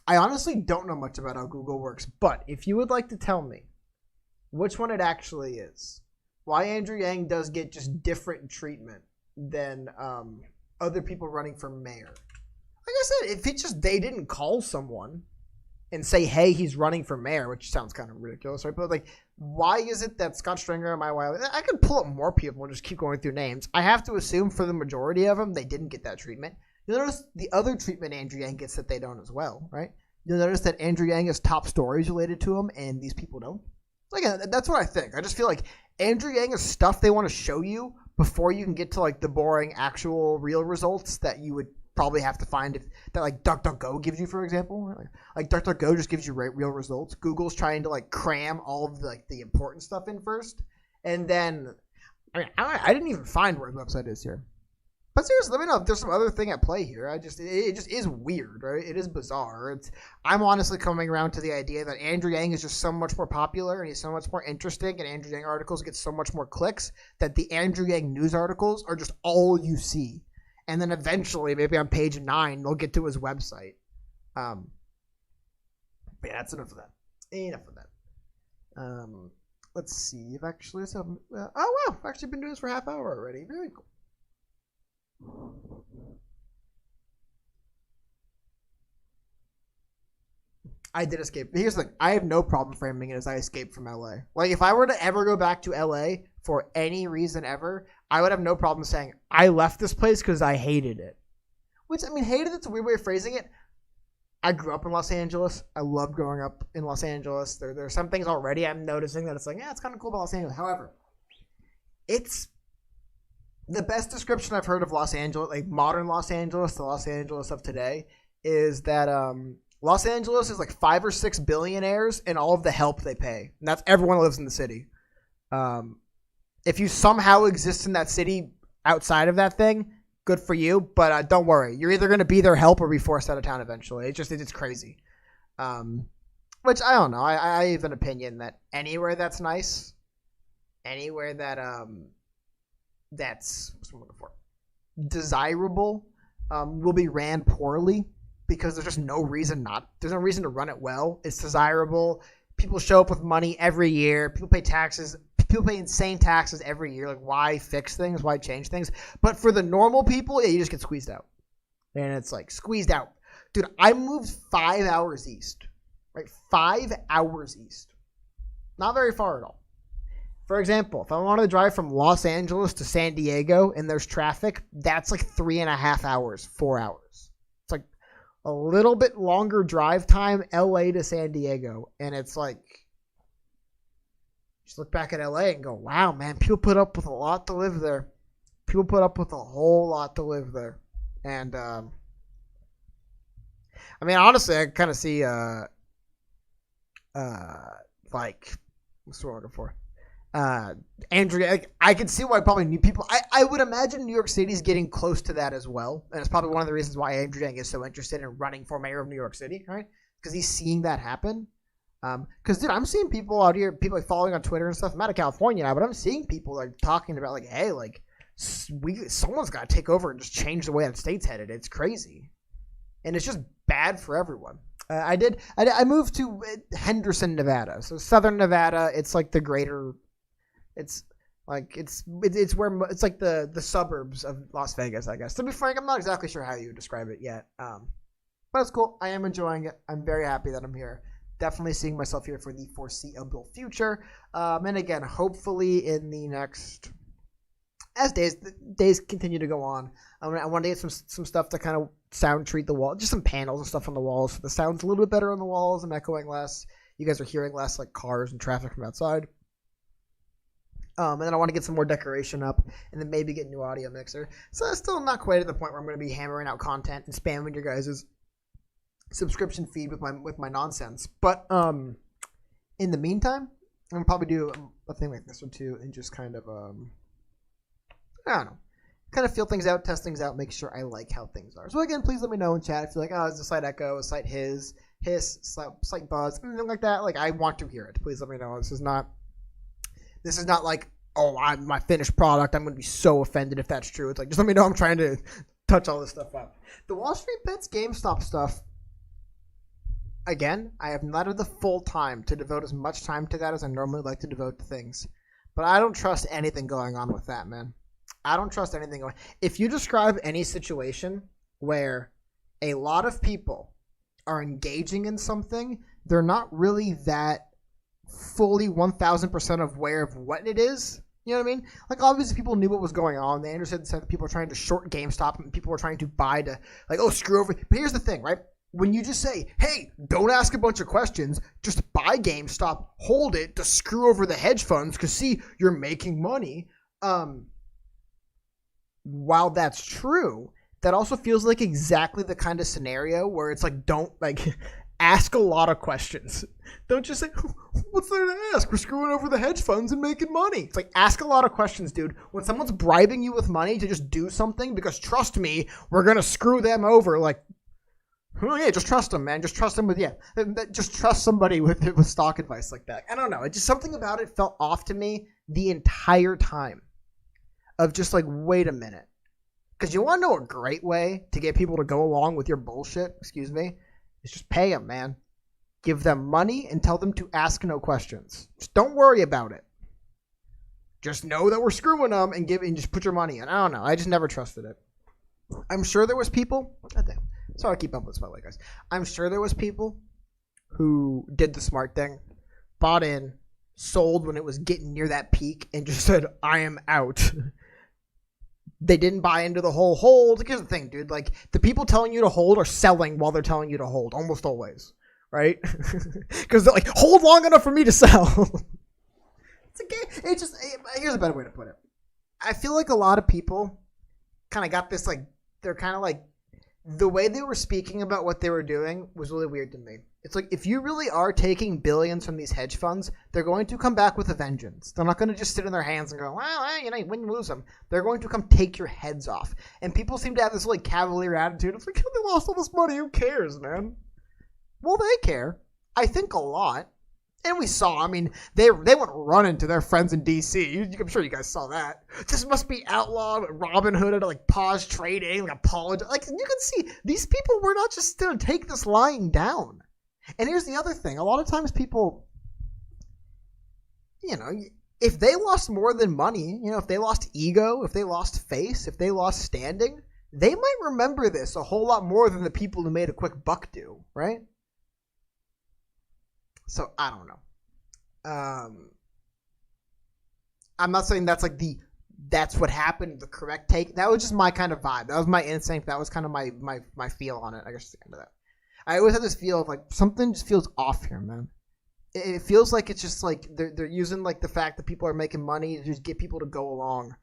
I honestly don't know much about how Google works, but if you would like to tell me which one it actually is, why Andrew Yang does get just different treatment than other people running for mayor. Like I said, if it's just they didn't call someone and say, hey, he's running for mayor, which sounds kind of ridiculous, right? But like, why is it that Scott Stringer and I could pull up more people and just keep going through names. I have to assume for the majority of them, they didn't get that treatment. You'll notice the other treatment Andrew Yang gets that they don't as well, right? You'll notice that Andrew Yang has top stories related to him and these people don't. So again, that's what I think. I just feel like Andrew Yang is stuff they want to show you before you can get to like the boring actual real results that you would probably have to find if that like DuckDuckGo gives you, for example. Like DuckDuckGo just gives you real results. Google's trying to like cram all of the important stuff in first, and then I didn't even find where the website is here. But seriously, let me know if there's some other thing at play here. It just is weird, right? It is bizarre. I'm honestly coming around to the idea that Andrew Yang is just so much more popular and he's so much more interesting, and Andrew Yang articles get so much more clicks that the Andrew Yang news articles are just all you see. And then eventually, maybe on page 9, they'll get to his website. But yeah, that's enough of that. Let's see. I've actually oh wow, I've actually been doing this for a half hour already. Very cool. I did escape. Here's the thing. I have no problem framing it as I escaped from LA. Like, if I were to ever go back to LA for any reason ever, I would have no problem saying I left this place because I hated it. Which, I mean, hated it's a weird way of phrasing it. I grew up in Los Angeles. I loved growing up in Los Angeles. There are some things already I'm noticing that it's like, yeah, it's kind of cool about Los Angeles. However, it's the best description I've heard of Los Angeles, like modern Los Angeles, the Los Angeles of today, is that Los Angeles is like 5 or 6 billionaires and all of the help they pay. And that's everyone lives in the city. If you somehow exist in that city outside of that thing, good for you. But don't worry, you're either going to be their help or be forced out of town eventually. It's crazy. Which I don't know. I have an opinion that anywhere that's nice, anywhere that that's what's what I'm looking for, desirable, will be ran poorly because there's just no reason there's no reason to run it well. It's desirable. People show up with money every year. People pay taxes. People pay insane taxes every year. Like, why fix things? Why change things? But for the normal people, yeah, you just get squeezed out. And it's like, squeezed out. Dude, I moved 5 hours east. Right? 5 hours east. Not very far at all. For example, if I wanted to drive from Los Angeles to San Diego and there's traffic, that's like 3.5 hours, 4 hours. It's like a little bit longer drive time, LA to San Diego. And it's like, just look back at LA and go, wow, man, people put up with a lot to live there. People put up with a whole lot to live there. And, I mean, honestly, I kind of see, like, what's the word I'm looking for? Andrew, like, I can see why probably new people. I would imagine New York City's getting close to that as well, and it's probably one of the reasons why Andrew Yang is so interested in running for mayor of New York City, right? Because he's seeing that happen. Because dude, I'm seeing people out here, people like following on Twitter and stuff. I'm out of California now, but I'm seeing people like talking about like, hey, like someone's got to take over and just change the way that state's headed. It's crazy, and it's just bad for everyone. I moved to Henderson, Nevada, so Southern Nevada. It's like the greater. It's like it's where it's like the suburbs of Las Vegas, I guess. To be frank, I'm not exactly sure how you would describe it yet. But it's cool. I am enjoying it. I'm very happy that I'm here. Definitely seeing myself here for the foreseeable future. And again, hopefully in the next, as days continue to go on, I want to get some stuff to kind of sound treat the wall, just some panels and stuff on the walls. So the sound's a little bit better on the walls. I'm echoing less. You guys are hearing less like cars and traffic from outside. And then I want to get some more decoration up and then maybe get a new audio mixer. So that's still not quite at the point where I'm going to be hammering out content and spamming your guys' subscription feed with my nonsense. But in the meantime, I'm going to probably do a thing like this or two and just kind of, I don't know, kind of feel things out, test things out, make sure I like how things are. So again, please let me know in chat if you're like, oh, is a slight echo, a slight hiss, slight buzz, anything like that. Like, I want to hear it. Please let me know. This is not like, oh, I'm my finished product. I'm going to be so offended if that's true. It's like, just let me know I'm trying to touch all this stuff up. The Wall Street Bets GameStop stuff, again, I have not had the full time to devote as much time to that as I normally like to devote to things. But I don't trust anything going on with that, man. I don't trust anything going on. If you describe any situation where a lot of people are engaging in something, they're not really that fully 1,000% aware of what it is. You know what I mean? Like, obviously people knew what was going on. They understood that people were trying to short GameStop and people were trying to buy to, like, oh, screw over. But here's the thing, right? When you just say, hey, don't ask a bunch of questions, just buy GameStop, hold it to screw over the hedge funds because, see, you're making money. While that's true, that also feels like exactly the kind of scenario where it's like, don't, like, ask a lot of questions. Don't just say, what's there to ask? We're screwing over the hedge funds and making money. It's like, ask a lot of questions, dude. When someone's bribing you with money to just do something because, trust me, we're going to screw them over, like, oh, yeah, just trust them, man. Just trust them with, just trust somebody with stock advice like that. I don't know. It just, something about it felt off to me the entire time of just like, wait a minute. Because you want to know a great way to get people to go along with your bullshit, excuse me, is just pay them, man. Give them money and tell them to ask no questions. Just don't worry about it. Just know that we're screwing them and just put your money in. I don't know. I just never trusted it. I'm sure there was people. God damn. Sorry, I keep up with this, by the way, guys. I'm sure there was people who did the smart thing, bought in, sold when it was getting near that peak, and just said, I am out. They didn't buy into the whole hold. Here's the thing, dude. Like, the people telling you to hold are selling while they're telling you to hold, almost always, right? Because they're like, hold long enough for me to sell. It's a game. It's just, here's a better way to put it. I feel like a lot of people kind of got this, like, they're kind of like, the way they were speaking about what they were doing was really weird to me. It's like, if you really are taking billions from these hedge funds, they're going to come back with a vengeance. They're not going to just sit in their hands and go, well, you win, you lose them. They're going to come take your heads off. And people seem to have this like cavalier attitude. It's like, they lost all this money. Who cares, man? Well, they care. I think a lot. And we saw, I mean, they went running to their friends in D.C. I'm sure you guys saw that. This must be outlawed. Robin Hood had to like pause trading, like apologize. Like, you can see, these people were not just going to take this lying down. And here's the other thing. A lot of times people, if they lost more than money, if they lost ego, if they lost face, if they lost standing, they might remember this a whole lot more than the people who made a quick buck do, right? So, I don't know. I'm not saying that's like that's what happened, the correct take. That was just my kind of vibe. That was my instinct. That was kind of my feel on it. I guess the end of that. I always have this feel of like something just feels off here, man. It feels like it's just like they're using like the fact that people are making money to just get people to go along.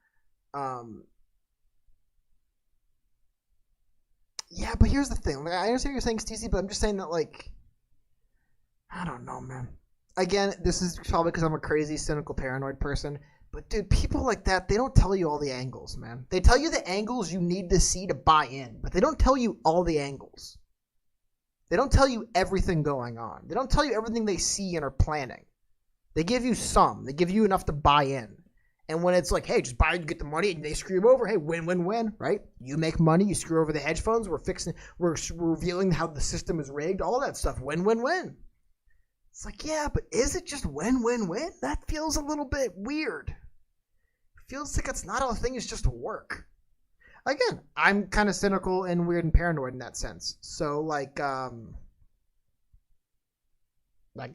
Yeah, but here's the thing. Like, I understand what you're saying, Stacey, but I'm just saying that like, I don't know, man. Again, this is probably because I'm a crazy, cynical, paranoid person. But dude, people like that, they don't tell you all the angles, man. They tell you the angles you need to see to buy in, but they don't tell you all the angles. They don't tell you everything going on. They don't tell you everything they see and are planning. They give you some. They give you enough to buy in. And when it's like, hey, just buy and get the money, and they screw you over, hey, win, win, win, right? You make money, you screw over the hedge funds, we're revealing how the system is rigged, all that stuff, win, win, win. It's like, yeah, but is it just win, win, win? That feels a little bit weird. It feels like it's not all things just work. Again, I'm kind of cynical and weird and paranoid in that sense. So, like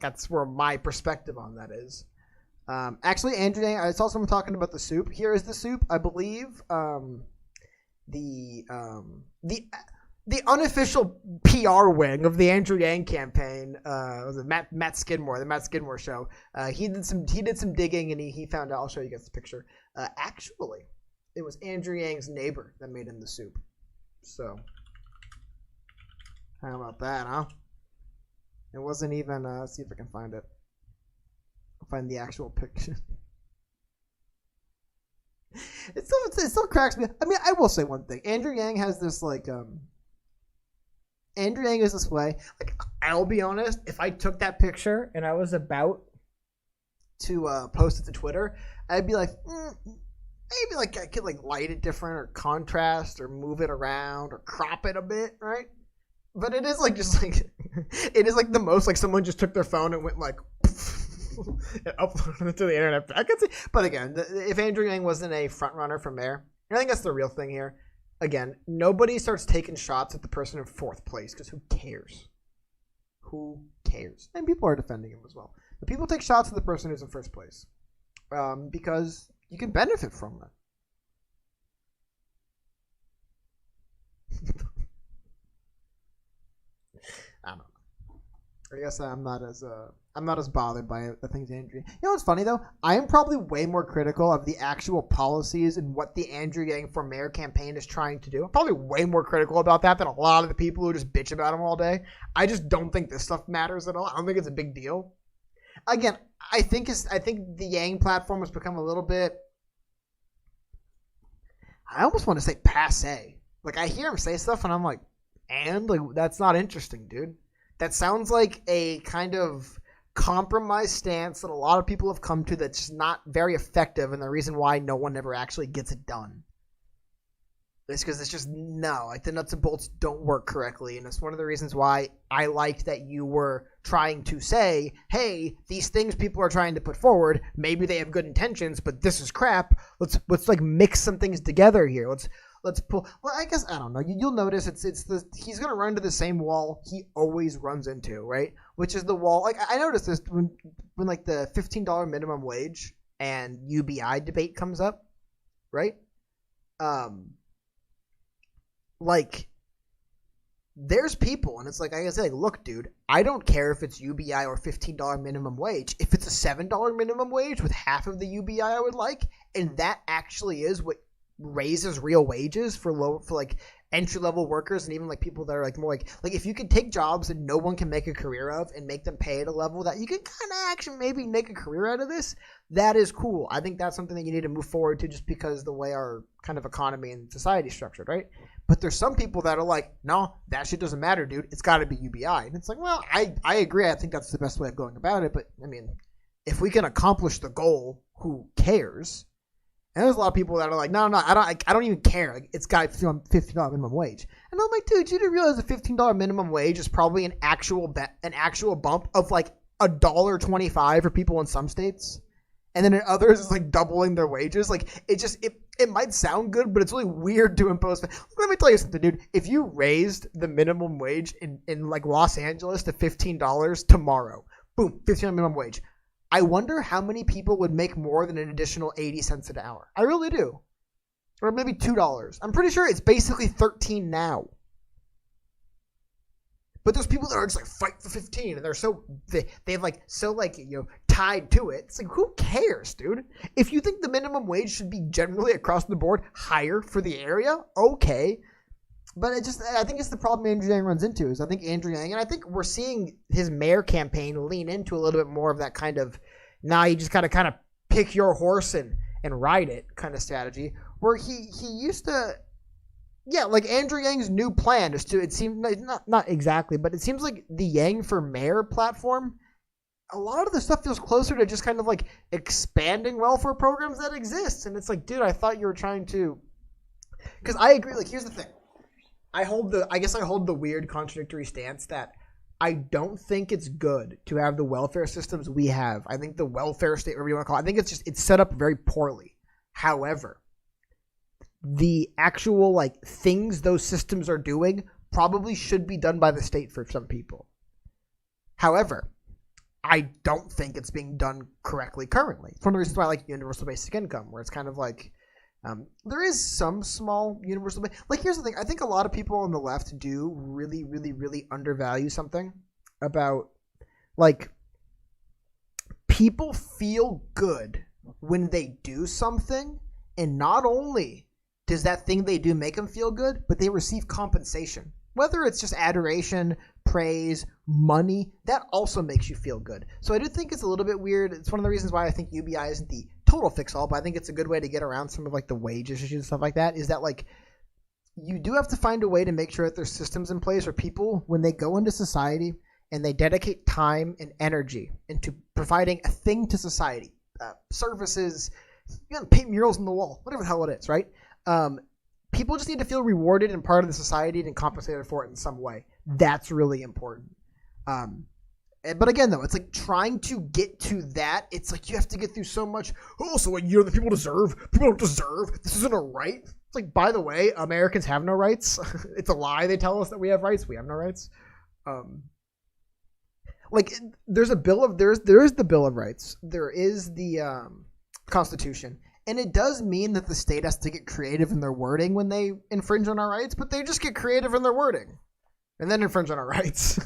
that's where my perspective on that is. Actually, Andrew, I saw someone talking about the soup. Here is the soup. I believe the unofficial PR wing of the Andrew Yang campaign was it Matt Skidmore, the Matt Skidmore show. He did some digging and he found out. I'll show you guys the picture. Actually, it was Andrew Yang's neighbor that made him the soup. So, how about that, huh? It wasn't even, let's see if I can find it. I'll find the actual picture. It still cracks me. I mean, I will say one thing. Andrew Yang has this, like, Andrew Yang is this way. Like, I'll be honest, if I took that picture and I was about to post it to Twitter, I'd be like, maybe like I could like light it different or contrast or move it around or crop it a bit, right? But it is like just like it is like the most like someone just took their phone and went like and uploaded it to the internet. I could see, but again, if Andrew Yang wasn't a front runner for mayor, I think that's the real thing here. Again, nobody starts taking shots at the person in fourth place because who cares? Who cares? And people are defending him as well. But people take shots at the person who's in first place because you can benefit from that. I don't know. I guess I'm not as bothered by the things Andrew. You know what's funny though? I am probably way more critical of the actual policies and what the Andrew Yang for Mayor campaign is trying to do. I'm probably way more critical about that than a lot of the people who just bitch about him all day. I just don't think this stuff matters at all. I don't think it's a big deal. Again, I think the Yang platform has become a little bit. I almost want to say passe. Like I hear him say stuff and I'm like, and like that's not interesting, dude. That sounds like a kind of compromise stance that a lot of people have come to that's just not very effective, and the reason why no one ever actually gets it done is because it's just like the nuts and bolts don't work correctly, and it's one of the reasons why I liked that you were trying to say, hey, these things people are trying to put forward, maybe they have good intentions, but this is crap. Let's like mix some things together here. Let's pull. Well, I guess I don't know. You'll notice he's gonna run to the same wall he always runs into, right? Which is the wall. Like I noticed this when like the $15 minimum wage and UBI debate comes up, right? Like there's people, and it's like I say, like, look, dude, I don't care if it's UBI or $15 minimum wage. If it's a $7 minimum wage with half of the UBI I would like, and that actually is what raises real wages for like entry level workers and even like people that are like more like if you could take jobs that no one can make a career of and make them pay at a level that you can kind of actually maybe make a career out of this, that is cool. I think that's something that you need to move forward to just because the way our kind of economy and society is structured, right? But there's some people that are like, no, that shit doesn't matter, dude. It's got to be UBI. And it's like, well, I agree. I think that's the best way of going about it. But I mean, if we can accomplish the goal, who cares? And there's a lot of people that are like, no, I don't even care. Like, it's got $15 minimum wage. And I'm like, dude, you didn't realize a $15 minimum wage is probably an actual bump of like $1.25 for people in some states, and then in others it's like doubling their wages. Like it might sound good, but it's really weird to impose. Let me tell you something, dude. If you raised the minimum wage in like Los Angeles to $15 tomorrow, boom, $15 minimum wage. I wonder how many people would make more than an additional 80 cents an hour. I really do. Or maybe $2. I'm pretty sure it's basically 13 now. But there's people that are just like fight for 15 and they've like so like, you know, tied to it. It's like, who cares, dude? If you think the minimum wage should be generally across the board higher for the area, okay. But I think it's the problem Andrew Yang runs into is I think Andrew Yang, and I think we're seeing his mayor campaign lean into a little bit more of that kind of, you just gotta kind of pick your horse and ride it kind of strategy, where he used to, like Andrew Yang's new plan is to, it seems like, not exactly, but it seems like the Yang for Mayor platform, a lot of the stuff feels closer to just kind of like expanding welfare programs that exist. And it's like, dude, I thought you were trying to, because I agree, like here's the thing. I guess I hold the weird contradictory stance that I don't think it's good to have the welfare systems we have. I think the welfare state, whatever you want to call it, I think it's set up very poorly. However, the actual like things those systems are doing probably should be done by the state for some people. However, I don't think it's being done correctly currently. It's one of the reasons why I like universal basic income, where it's kind of like, there is some small universal, like here's the thing. I think a lot of people on the left do really, really, really undervalue something about like people feel good when they do something, and not only does that thing they do make them feel good, but they receive compensation. Whether it's just adoration, praise, money, that also makes you feel good. So I do think it's a little bit weird. It's one of the reasons why I think UBI isn't the total fix-all, but I think it's a good way to get around some of like the wage issues and stuff like that, is that like you do have to find a way to make sure that there's systems in place where people, when they go into society and they dedicate time and energy into providing a thing to society, services, paint murals on the wall, whatever the hell it is, right? People just need to feel rewarded and part of the society and compensated for it in some way. That's really important. But again, though, it's like trying to get to that. It's like you have to get through so much. Oh, so like, the people deserve. People don't deserve. This isn't a right. It's like, by the way, Americans have no rights. It's a lie. They tell us that we have rights. We have no rights. Like there is the Bill of Rights. There is the Constitution. And it does mean that the state has to get creative in their wording when they infringe on our rights, but they just get creative in their wording and then infringe on our rights.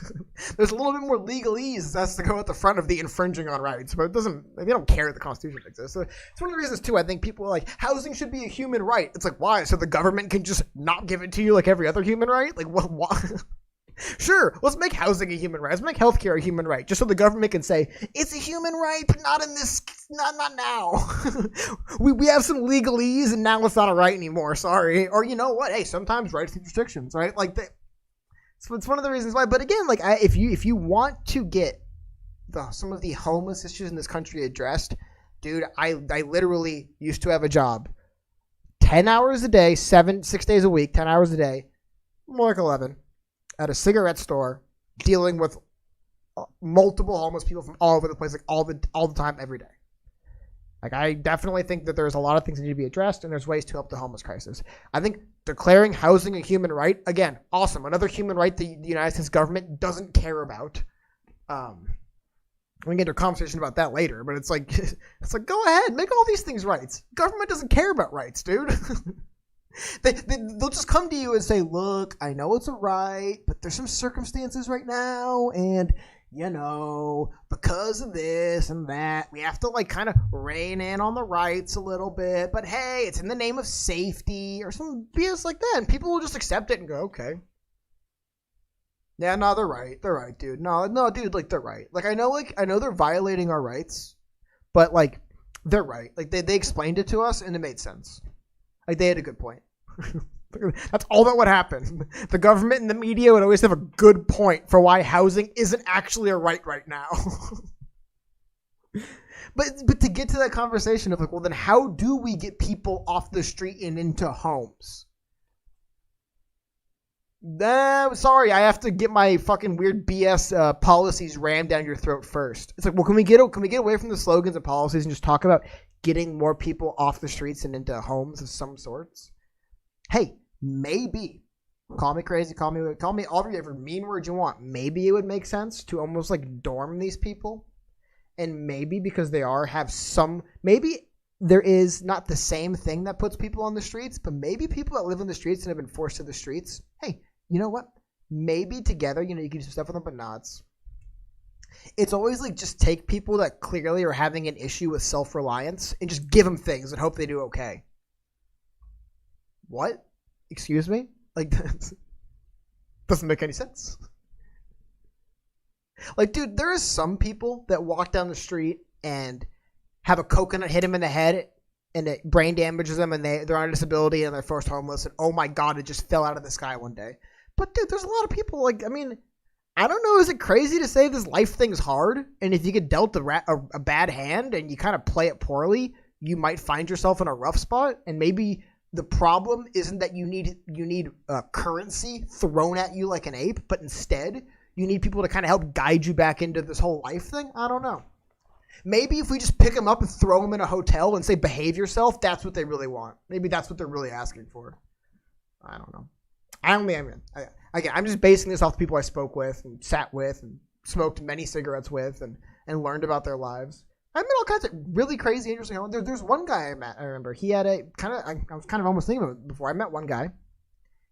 There's a little bit more legalese that has to go at the front of the infringing on rights, but they don't care that the Constitution exists. So it's one of the reasons, too, I think people are like, housing should be a human right. It's like, why? So the government can just not give it to you like every other human right? Like, what? Why? Sure, let's make housing a human right. Let's make healthcare a human right, just so the government can say it's a human right, but not in this, not now. we have some legalese, and now it's not a right anymore. Sorry, or you know what? Hey, sometimes rights need restrictions, right? Like so it's one of the reasons why. But again, like if you want to get some of the homeless issues in this country addressed, dude, I literally used to have a job, 10 hours a day, 6 days a week, 10 hours a day, more like 11. At a cigarette store, dealing with multiple homeless people from all over the place, like all the time, every day. Like I definitely think that there's a lot of things that need to be addressed, and there's ways to help the homeless crisis. I think declaring housing a human right, again, awesome. Another human right the United States government doesn't care about. We can get into a conversation about that later, but it's like go ahead, make all these things rights. Government doesn't care about rights, dude. They'll just come to you and say, look, I know it's a right, but there's some circumstances right now, and because of this and that, we have to like kind of rein in on the rights a little bit. But hey, it's in the name of safety or some BS like that. And people will just accept it and go, okay. Yeah, no, they're right. They're right, dude. No, dude, like they're right. Like I know they're violating our rights, but like they're right. Like they explained it to us and it made sense. Like they had a good point. That's all that would happen. The government and the media would always have a good point for why housing isn't actually a right now. But to get to that conversation of like, well, then how do we get people off the street and into homes? Sorry, I have to get my fucking weird BS policies rammed down your throat first. It's like, well, can we get away from the slogans and policies and just talk about getting more people off the streets and into homes of some sorts? Hey, maybe, call me crazy, call me all every mean word you want. Maybe it would make sense to almost like dorm these people, and maybe because maybe there is not the same thing that puts people on the streets, but maybe people that live on the streets and have been forced to the streets. Hey, you know what? Maybe together, you can do some stuff with them, but nots. It's always like just take people that clearly are having an issue with self-reliance and just give them things and hope they do okay. What? Excuse me? Like, that doesn't make any sense. Like, dude, there are some people that walk down the street and have a coconut hit them in the head and it brain damages them and they're on a disability and they're forced homeless and oh my god, it just fell out of the sky one day. But dude, there's a lot of people like, I mean, I don't know, is it crazy to say this life thing's hard? And if you get dealt a bad hand and you kind of play it poorly, you might find yourself in a rough spot, and maybe the problem isn't that you need currency thrown at you like an ape, but instead you need people to kind of help guide you back into this whole life thing. I don't know. Maybe if we just pick them up and throw them in a hotel and say behave yourself, that's what they really want. Maybe that's what they're really asking for. I don't know. I'm just basing this off the people I spoke with and sat with and smoked many cigarettes with and learned about their lives. I met all kinds of really crazy, interesting. There's one guy I met. I remember he had I was kind of almost thinking of it before. I met one guy.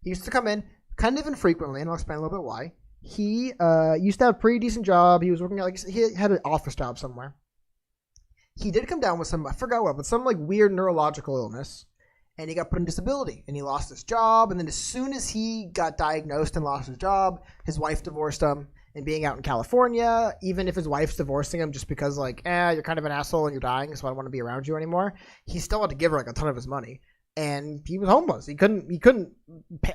He used to come in kind of infrequently, and I'll explain a little bit why. He used to have a pretty decent job. He was working at he had an office job somewhere. He did come down with I forgot what, but some like weird neurological illness, and he got put on disability, and he lost his job. And then as soon as he got diagnosed and lost his job, his wife divorced him. And being out in California, even if his wife's divorcing him just because like, you're kind of an asshole and you're dying, so I don't want to be around you anymore, he still had to give her like a ton of his money. And he was homeless. He couldn't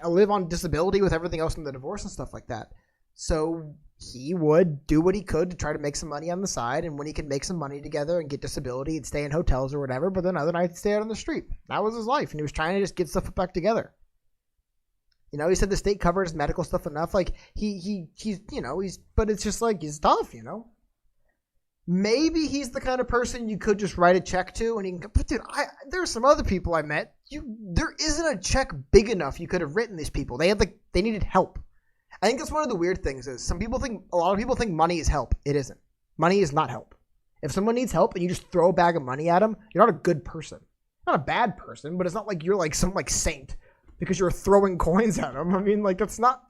live on disability with everything else in the divorce and stuff like that. So he would do what he could to try to make some money on the side. And when he could make some money together and get disability, he'd stay in hotels or whatever. But then other nights he'd stay out on the street. That was his life. And he was trying to just get stuff back together. He said the state covered his medical stuff enough. Like he's but it's just like, he's tough, Maybe he's the kind of person you could just write a check to and he can go, but dude, there's some other people I met. There isn't a check big enough you could have written these people. They needed help. I think that's one of the weird things is a lot of people think money is help. It isn't. Money is not help. If someone needs help and you just throw a bag of money at them, you're not a good person. Not a bad person, but it's not like you're like some like saint because you're throwing coins at them. I mean, like, that's not...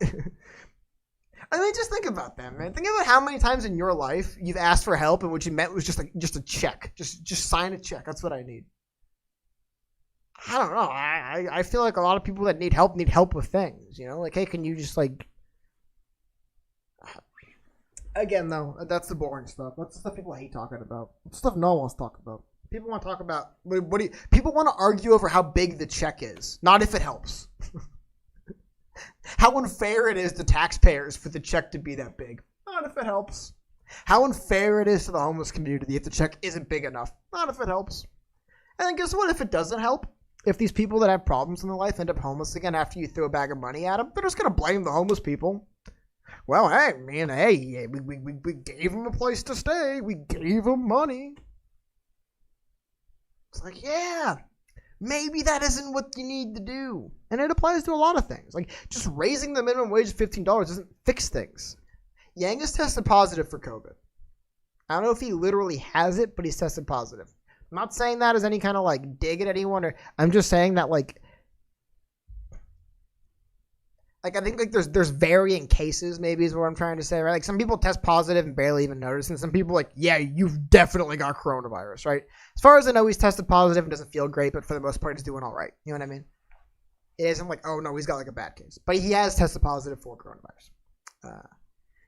I mean, just think about that, man. Think about how many times in your life you've asked for help and what you meant was just a check. Just sign a check. That's what I need. I don't know. I feel like a lot of people that need help with things, Like, hey, can you just, like... Again, though, that's the boring stuff. That's the stuff people hate talking about. That's stuff no one wants to talk about. People want to talk about people want to argue over how big the check is, not if it helps. How unfair it is to taxpayers for the check to be that big, not if it helps. How unfair it is to the homeless community if the check isn't big enough, not if it helps. And then guess what? If it doesn't help, if these people that have problems in their life end up homeless again after you throw a bag of money at them, they're just gonna blame the homeless people. Well, hey, man, we gave them a place to stay. We gave them money. It's like, yeah, maybe that isn't what you need to do. And it applies to a lot of things. Like, just raising the minimum wage to $15 doesn't fix things. Yang has tested positive for COVID. I don't know if he literally has it, but he's tested positive. I'm not saying that as any kind of, like, dig at anyone. I'm just saying that, like, Like, I think, like, there's varying cases, maybe, is what I'm trying to say, right? Like, some people test positive and barely even notice, and some people, like, yeah, you've definitely got coronavirus, right? As far as I know, he's tested positive and doesn't feel great, but for the most part, he's doing all right. You know what I mean? It isn't like, oh, no, he's got, like, a bad case. But he has tested positive for coronavirus.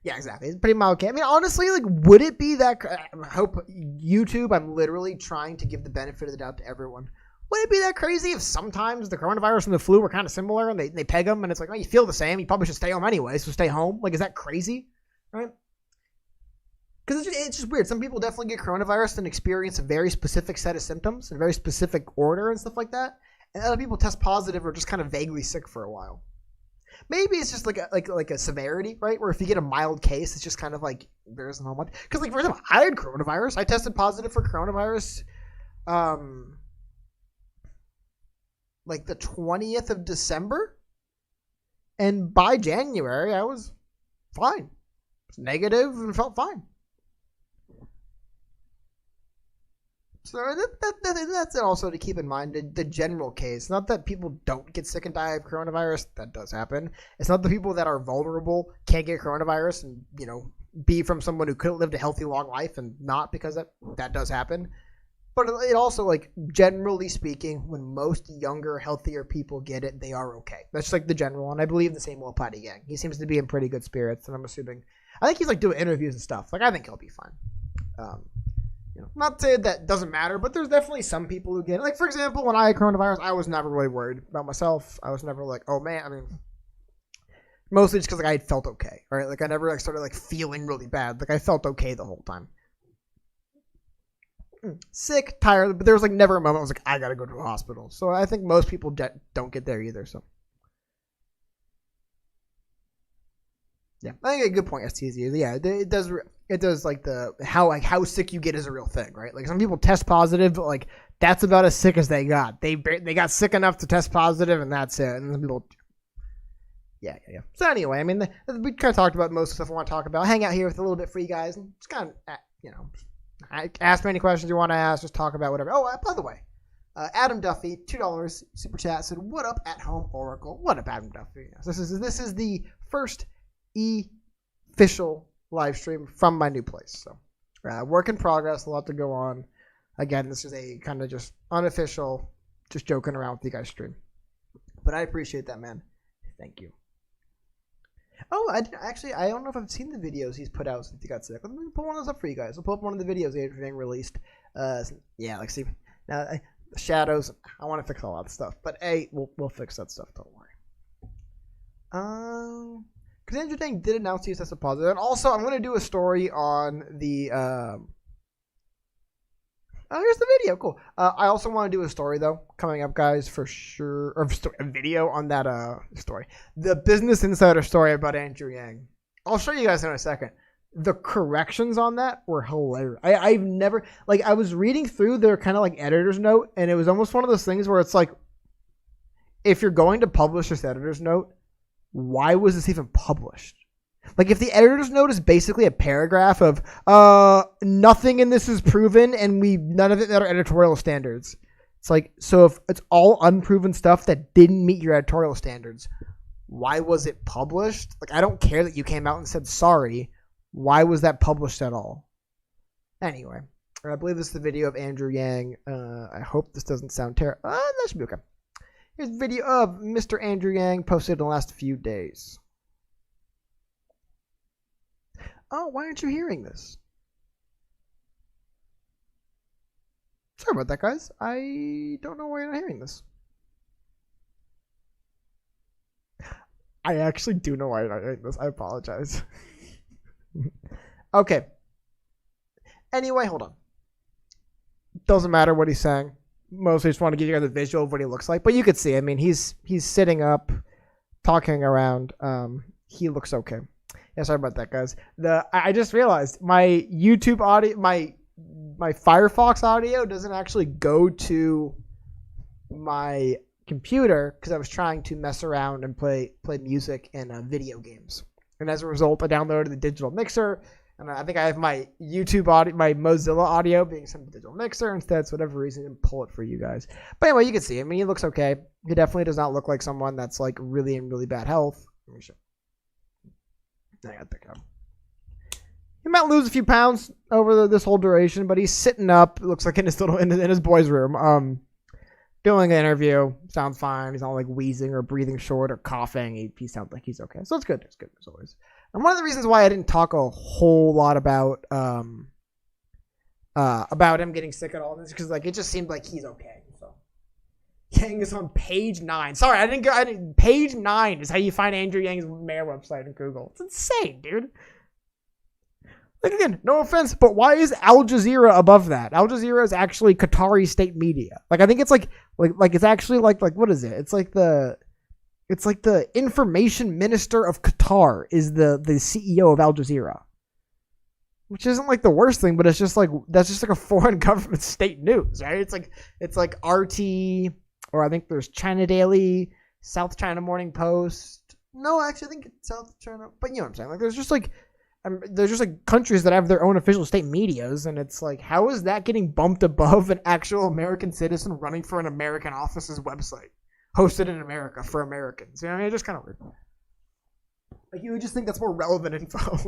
Yeah, exactly. It's pretty mild case. I mean, honestly, like, would it be that... I hope YouTube, I'm literally trying to give the benefit of the doubt to everyone. Would it be that crazy if sometimes the coronavirus and the flu were kind of similar and they peg them and it's like, oh, you feel the same. You probably should stay home anyway, so stay home. Like, is that crazy? Right? Because it's just weird. Some people definitely get coronavirus and experience a very specific set of symptoms and a very specific order and stuff like that. And other people test positive or just kind of vaguely sick for a while. Maybe it's just like a severity, right? Where if you get a mild case, it's just kind of like there isn't how much. Because, like, for example, I had coronavirus. I tested positive for coronavirus. Like the 20th of December, and by January I was fine. It was negative and felt fine. So that's it also to keep in mind, the general case. Not that people don't get sick and die of coronavirus. That does happen. It's not the people that are vulnerable can't get coronavirus and, you know, be from someone who could have lived a healthy, long life and not, because that does happen. But it also, like, generally speaking, when most younger, healthier people get it, they are okay. That's just, like, the general, and I believe the same will apply to Yang. He seems to be in pretty good spirits, and I'm assuming... I think he's, like, doing interviews and stuff. Like, I think he'll be fine. You know, not to say that doesn't matter, but there's definitely some people who get it. Like, for example, when I had coronavirus, I was never really worried about myself. I was never like, oh, man, I mean... Mostly just because, like, I had felt okay, right? Like, I never, like, started, like, feeling really bad. Like, I felt okay the whole time. Sick, tired, but there was like never a moment I was like, I gotta go to a hospital. So I think most people don't get there either. So yeah, I think a good point, STZ. Yeah, it does like the how sick you get is a real thing, right? Like, some people test positive, but like that's about as sick as they got. They got sick enough to test positive, and that's it. And some people, yeah. So anyway, I mean, we kind of talked about most of the stuff I want to talk about. Hang out here with a little bit for you guys, and just kind of, you know. Ask me any questions you want to ask. Just talk about whatever. Oh, by the way, Adam Duffy, $2 super chat, said, "What up at home, Oracle? What up, Adam Duffy?" Yes, this is the first official live stream from my new place. So, work in progress. A lot to go on. Again, this is a kind of just unofficial, just joking around with you guys stream. But I appreciate that, man. Thank you. Oh, I don't know if I've seen the videos he's put out since he got sick. Let me pull one of those up for you guys. I'll pull up one of the videos being released. Yeah, like, see, now the shadows. I want to fix all that stuff, but hey, we'll fix that stuff. Don't worry. Because Andrew Yang did announce he tested positive, and also I'm going to do a story on the. Oh, here's the video. Cool. I also want to do a story, though, coming up, guys, for sure. Or a video on that story. The Business Insider story about Andrew Yang. I'll show you guys in a second. The corrections on that were hilarious. I've never... Like, I was reading through their kind of, like, editor's note, and it was almost one of those things where it's like, if you're going to publish this editor's note, why was this even published? Like, if the editor's note is basically a paragraph of nothing in this is proven and none of it met our editorial standards. It's like, so if it's all unproven stuff that didn't meet your editorial standards, why was it published? Like, I don't care that you came out and said sorry. Why was that published at all? Anyway, I believe this is the video of Andrew Yang. I hope this doesn't sound terrible. That should be okay. Here's a video of Mr. Andrew Yang posted in the last few days. Oh, why aren't you hearing this? Sorry about that, guys. I don't know why you're not hearing this. I actually do know why you're not hearing this. I apologize. Okay. Anyway, hold on. Doesn't matter what he's saying. Mostly just want to give you guys a visual of what he looks like. But you could see, I mean, he's sitting up, talking around. He looks okay. Yeah, sorry about that, guys. I just realized my YouTube audio, my Firefox audio doesn't actually go to my computer because I was trying to mess around and play music and video games. And as a result, I downloaded the digital mixer, and I think I have my YouTube audio, my Mozilla audio being sent to the digital mixer instead. So whatever reason, I didn't pull it for you guys. But anyway, you can see. I mean, he looks okay. He definitely does not look like someone that's like really in really bad health. Let me show. I got the cow. He might lose a few pounds over this whole duration, but he's sitting up. It looks like in his boys' room. Doing an interview. Sounds fine. He's not like wheezing or breathing short or coughing. He sounds like he's okay. So it's good. It's good as always. And one of the reasons why I didn't talk a whole lot about him getting sick at all is because like it just seemed like he's okay. So Yang is on page 9. Sorry, I didn't. Page 9 is how you find Andrew Yang's mayor website in Google. It's insane, dude. Like again, no offense, but why is Al Jazeera above that? Al Jazeera is actually Qatari state media. Like I think it's like it's actually like what is it? It's like the information minister of Qatar is the CEO of Al Jazeera. Which isn't like the worst thing, but it's just like that's just like a foreign government state news, right? It's like RT, or I think there's China Daily, South China Morning Post. No, actually I think it's South China, but you know what I'm saying? Like there's just like countries that have their own official state medias, and it's like, how is that getting bumped above an actual American citizen running for an American office's website, hosted in America for Americans? You know what I mean? It's just kind of weird. Like you would just think that's more relevant info.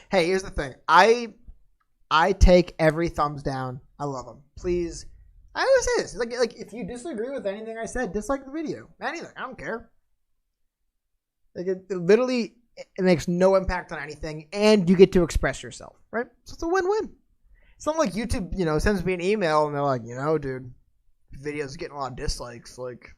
Hey, here's the thing. I take every thumbs down. I love them. Please. I always say this. Like if you disagree with anything I said, dislike the video. Anything. I don't care. Like it literally. It makes no impact on anything, and you get to express yourself, right? So it's a win-win. It's not like YouTube, sends me an email, and they're like, dude, video's getting a lot of dislikes. Like,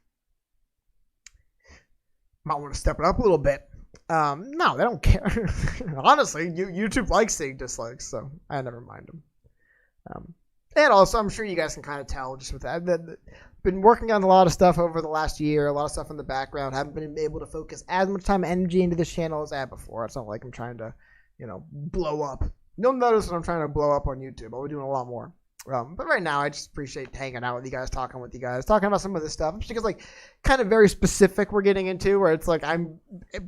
might want to step it up a little bit. No, they don't care. Honestly, YouTube likes seeing dislikes, so I never mind them. And also, I'm sure you guys can kind of tell just with that. Been working on a lot of stuff over the last year, a lot of stuff in the background. Haven't been able to focus as much time and energy into this channel as I had before. It's not like I'm trying to, blow up. You'll notice that I'm trying to blow up on YouTube. I'll be doing a lot more. But right now, I just appreciate hanging out with you guys, talking with you guys, talking about some of this stuff. Just because, like, kind of very specific we're getting into, where it's like I'm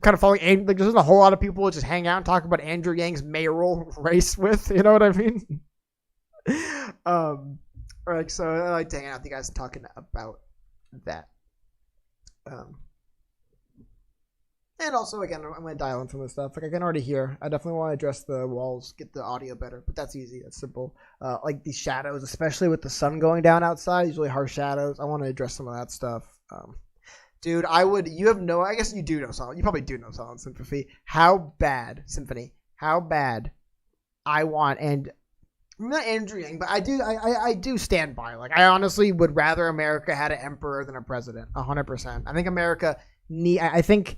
kind of following, like, there's a whole lot of people that just hang out and talk about Andrew Yang's mayoral race with, you know what I mean? So I like hanging out with you guys and talking about that. And also, again, I'm going to dial in some of the stuff. Like, I can already hear. I definitely want to address the walls, get the audio better. But that's easy. That's simple. Like these shadows, especially with the sun going down outside, these really harsh shadows. I want to address some of that stuff. Dude, I guess you do know Silent. You probably do know Silent Symphony. How bad I want, and I'm not Andrew Yang, but I do stand by. Like, I honestly would rather America had an emperor than a president. 100%. I think America I think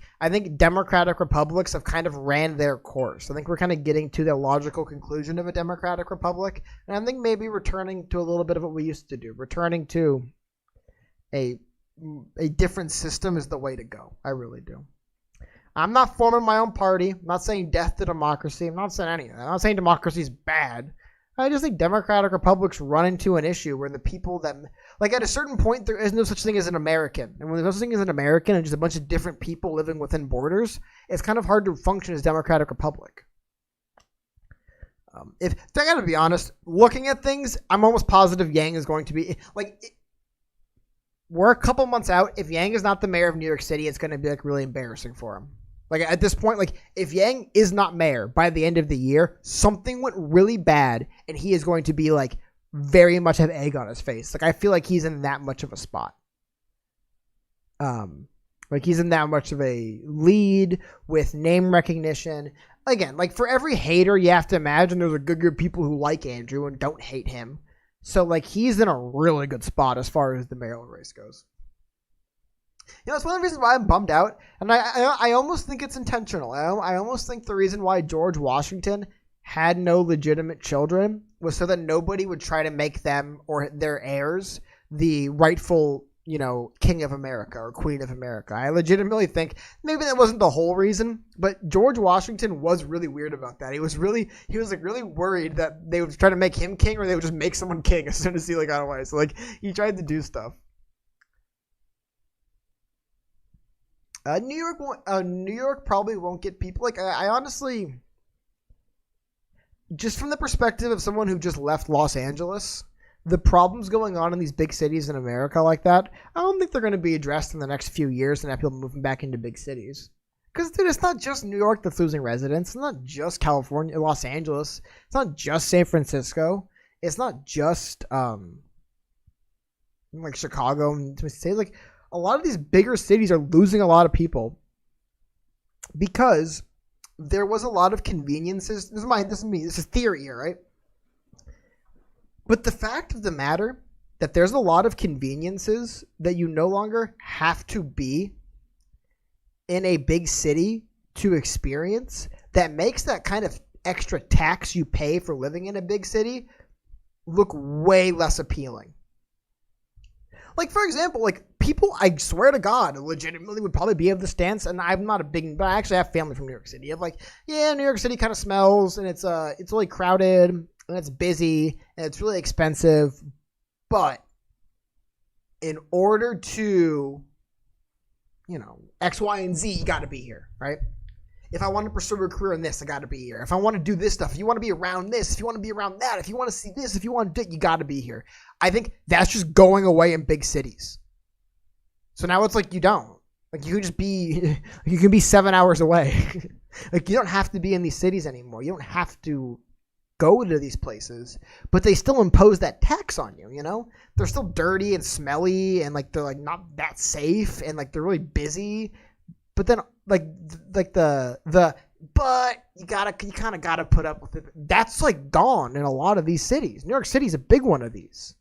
democratic republics have kind of ran their course. I think we're kind of getting to the logical conclusion of a democratic republic, and I think maybe returning to a little bit of what we used to do, returning to a different system is the way to go. I really do. I'm not forming my own party. I'm not saying death to democracy. I'm not saying anything. I'm not saying democracy is bad. I just think democratic republics run into an issue where the people that, like, at a certain point, there is no such thing as an American. And when there's no such thing as an American and just a bunch of different people living within borders, it's kind of hard to function as democratic republic. If I gotta be honest, looking at things, I'm almost positive Yang is going to be, we're a couple months out. If Yang is not the mayor of New York City, it's going to be, like, really embarrassing for him. Like, at this point, like, if Yang is not mayor by the end of the year, something went really bad, and he is going to be, like, very much have egg on his face. Like, I feel like he's in that much of a spot. Like, he's in that much of a lead with name recognition. Again, like, for every hater, you have to imagine there's a good group of people who like Andrew and don't hate him. So, like, he's in a really good spot as far as the mayoral race goes. It's one of the reasons why I'm bummed out, and I almost think it's intentional. I almost think the reason why George Washington had no legitimate children was so that nobody would try to make them or their heirs the rightful, king of America or queen of America. I legitimately think maybe that wasn't the whole reason, but George Washington was really weird about that. He was really worried that they would try to make him king or they would just make someone king as soon as he got away. So he tried to do stuff. New York probably won't get people. I honestly, just from the perspective of someone who just left Los Angeles, the problems going on in these big cities in America like that, I don't think they're going to be addressed in the next few years and have people moving back into big cities. Because, dude, it's not just New York that's losing residents. It's not just California, Los Angeles. It's not just San Francisco. It's not just, like, Chicago and states. Like, a lot of these bigger cities are losing a lot of people because there was a lot of conveniences. This is theory here, right? But the fact of the matter that there's a lot of conveniences that you no longer have to be in a big city to experience, that makes that kind of extra tax you pay for living in a big city look way less appealing. Like, for example, like, people, I swear to God, legitimately would probably be of the stance, and I'm not a big, but I actually have family from New York City. I'm like, yeah, New York City kind of smells, and it's really crowded, and it's busy, and it's really expensive, but in order to, you know, X, Y, and Z, you got to be here, right? If I want to pursue a career in this, I got to be here. If I want to do this stuff, if you want to be around this, if you want to be around that, if you want to see this, if you want to do it, you got to be here. I think that's just going away in big cities. So now it's like you don't. Like, you can just be, you can be 7 hours away. Like, you don't have to be in these cities anymore. You don't have to go to these places, but they still impose that tax on you, you know? They're still dirty and smelly, and like they're like not that safe, and like they're really busy. But then like the but you kind of gotta put up with it. That's like gone in a lot of these cities. New York City's a big one of these.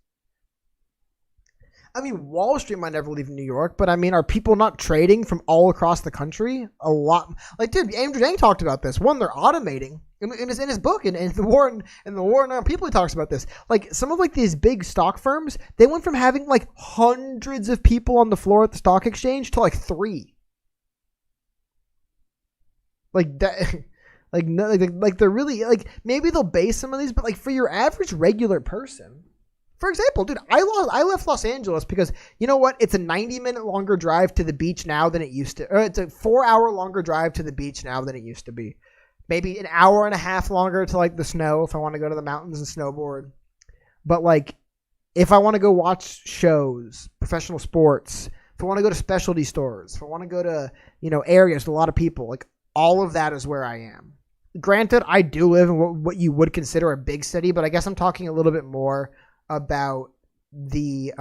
I mean, Wall Street might never leave New York, but I mean, are people not trading from all across the country? A lot. Like, dude, Andrew Yang talked about this. One, they're automating in his book, and the war on people. He talks about this. Like, some of like these big stock firms, they went from having like hundreds of people on the floor at the stock exchange to like 3. Like that. Like they're really like, maybe they'll base some of these, but like for your average regular person. For example, dude, I left Los Angeles because, you know what? It's a 90-minute longer drive to the beach now than it used to. Or it's a 4-hour longer drive to the beach now than it used to be. Maybe an hour and a half longer to like the snow if I want to go to the mountains and snowboard. But like, if I want to go watch shows, professional sports, if I want to go to specialty stores, if I want to go to, you know, areas with a lot of people, like all of that is where I am. Granted, I do live in what you would consider a big city, but I guess I'm talking a little bit more about the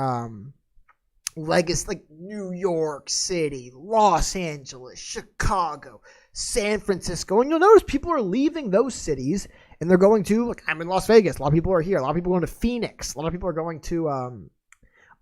legacy, like New York City, Los Angeles, Chicago, San Francisco. And you'll notice people are leaving those cities and they're going to, like, I'm in Las Vegas. A lot of people are here. A lot of people are going to Phoenix. A lot of people are going to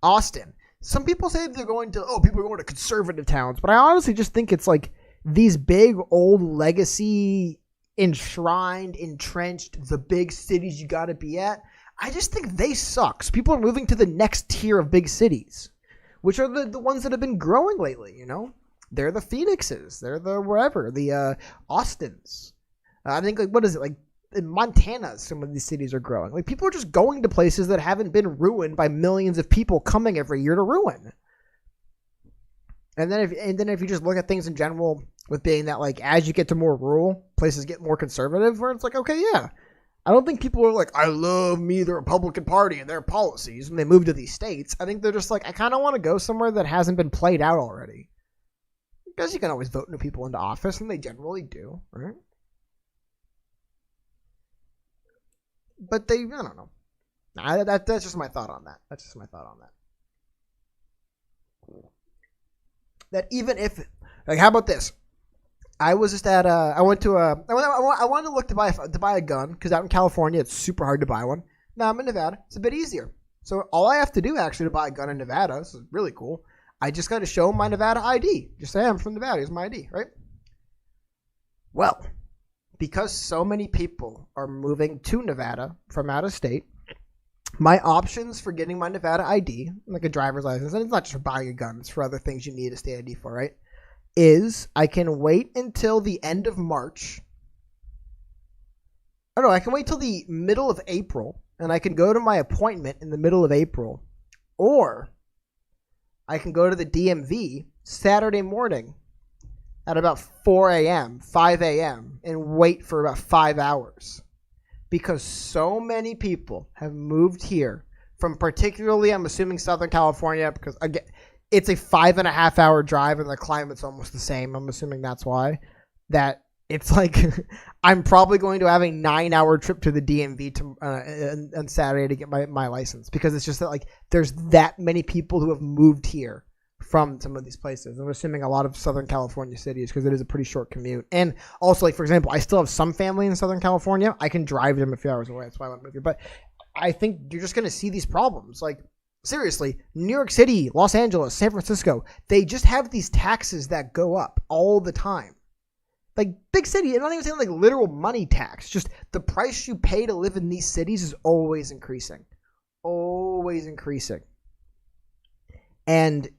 Austin. Some people say they're going to, people are going to conservative towns. But I honestly just think it's like these big old legacy enshrined, entrenched, the big cities you got to be at. I just think they suck. So people are moving to the next tier of big cities, which are the ones that have been growing lately, you know? They're the Phoenixes. They're the wherever. The Austins. I think, like, what is it? Like, in Montana, some of these cities are growing. Like, people are just going to places that haven't been ruined by millions of people coming every year to ruin. And then if you just look at things in general with being that, like, as you get to more rural, places get more conservative, where it's like, okay, yeah. I don't think people are like, I love the Republican Party and their policies when they move to these states. I think they're just like, I kind of want to go somewhere that hasn't been played out already. Because you can always vote new people into office, and they generally do, right? But I don't know. That's just my thought on that. That even if, like, how about this? I was just at I wanted to look to buy a gun, because out in California it's super hard to buy one. Now I'm in Nevada, it's a bit easier. So all I have to do actually to buy a gun in Nevada, this is really cool. I just got to show my Nevada ID. Just say I'm from Nevada. Here's my ID, right? Well, because so many people are moving to Nevada from out of state, my options for getting my Nevada ID, like a driver's license, and it's not just for buying a gun, it's for other things you need a state ID for, right? Is I can wait until the end of March. Oh no, I can wait till the middle of April, and I can go to my appointment in the middle of April. Or I can go to the DMV Saturday morning at about 4 a.m., 5 a.m., and wait for about 5 hours. Because so many people have moved here from particularly, I'm assuming Southern California, because again, it's a 5.5 hour drive and the climate's almost the same. I'm assuming that's why. That it's like I'm probably going to have a 9-hour trip to the DMV on Saturday to get my license, because it's just that like there's that many people who have moved here from some of these places. I'm assuming a lot of Southern California cities, because it is a pretty short commute. And also, like, for example, I still have some family in Southern California. I can drive them a few hours away. That's why I want to move here. But I think you're just going to see these problems. Like, seriously, New York City, Los Angeles, San Francisco, they just have these taxes that go up all the time. Like, big city, I'm not even saying like literal money tax. Just the price you pay to live in these cities is always increasing. Always increasing. And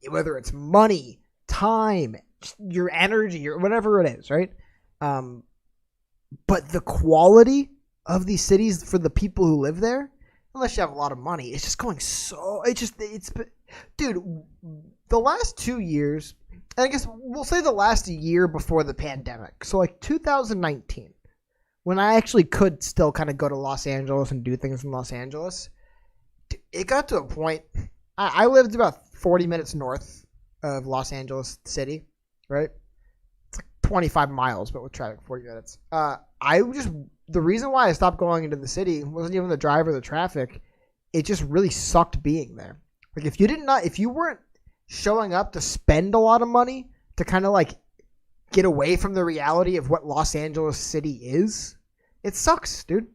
whether it's money, time, your energy, or whatever it is, right? But the quality of these cities for the people who live there, unless you have a lot of money, it's just going so... Dude, the last 2 years, and I guess we'll say the last year before the pandemic, so like 2019, when I actually could still kind of go to Los Angeles and do things in Los Angeles, it got to a point... I lived about 40 minutes north of Los Angeles City, right? It's like 25 miles, but with traffic, 40 minutes. The reason why I stopped going into the city wasn't even the drive or the traffic. It just really sucked being there. Like if you weren't showing up to spend a lot of money to kind of like get away from the reality of what Los Angeles City is, it sucks, dude.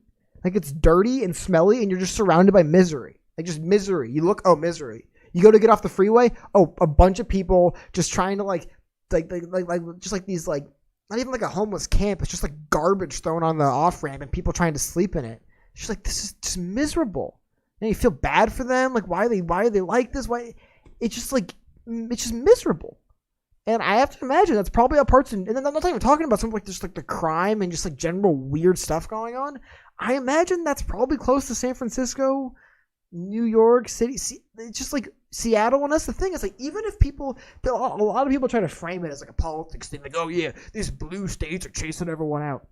Like it's dirty and smelly and you're just surrounded by misery. Like just misery. You look, misery. You go to get off the freeway, a bunch of people just trying to like just like these like, not even like a homeless camp. It's just like garbage thrown on the off ramp and people trying to sleep in it. It's just like, this is just miserable. And you feel bad for them. Like why are they like this? Why? It's just like, it's just miserable. And I have to imagine that's probably a parts, and I'm not even talking about something like just like the crime and just like general weird stuff going on. I imagine that's probably close to San Francisco, New York City. It's just like Seattle. And that's the thing. It's like, even if a lot of people try to frame it as like a politics thing, like, oh yeah, these blue states are chasing everyone out.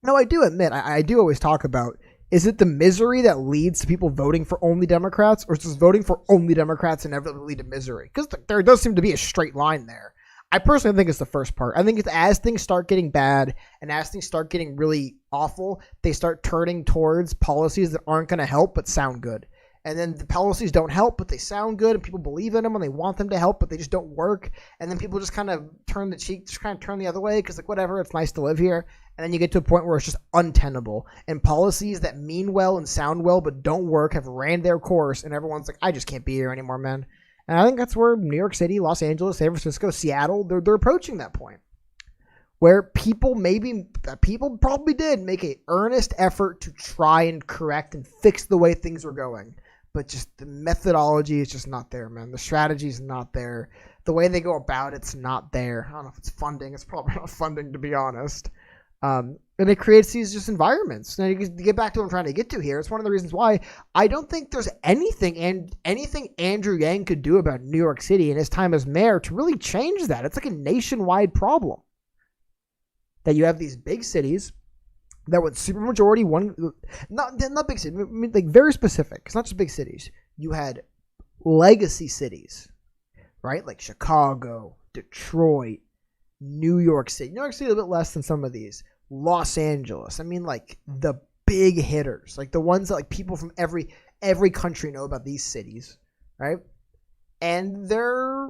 No, I do admit, I do always talk about, is it the misery that leads to people voting for only Democrats, or is just voting for only Democrats inevitably lead to misery? Because there does seem to be a straight line there. I personally think it's the first part. I think it's as things start getting bad and as things start getting really awful, they start turning towards policies that aren't going to help but sound good. And then the policies don't help, but they sound good, and people believe in them, and they want them to help, but they just don't work. And then people just kind of turn the other way because, like, whatever, it's nice to live here. And then you get to a point where it's just untenable. And policies that mean well and sound well but don't work have ran their course, and everyone's like, I just can't be here anymore, man. And I think that's where New York City, Los Angeles, San Francisco, Seattle, they're approaching that point. Where people probably did make an earnest effort to try and correct and fix the way things were going. But just the methodology is just not there, man. The strategy is not there. The way they go about it's not there. I don't know if it's funding. It's probably not funding, to be honest. And it creates these just environments. Now, to get back to what I'm trying to get to here, it's one of the reasons why I don't think there's anything Andrew Yang could do about New York City in his time as mayor to really change that. It's like a nationwide problem. That you have these big cities that with supermajority, not big cities, like very specific. It's not just big cities. You had legacy cities, right? Like Chicago, Detroit, New York City. New York City a little bit less than some of these. Los Angeles. I mean, like the big hitters, like the ones that like people from every country know about these cities, right? And they're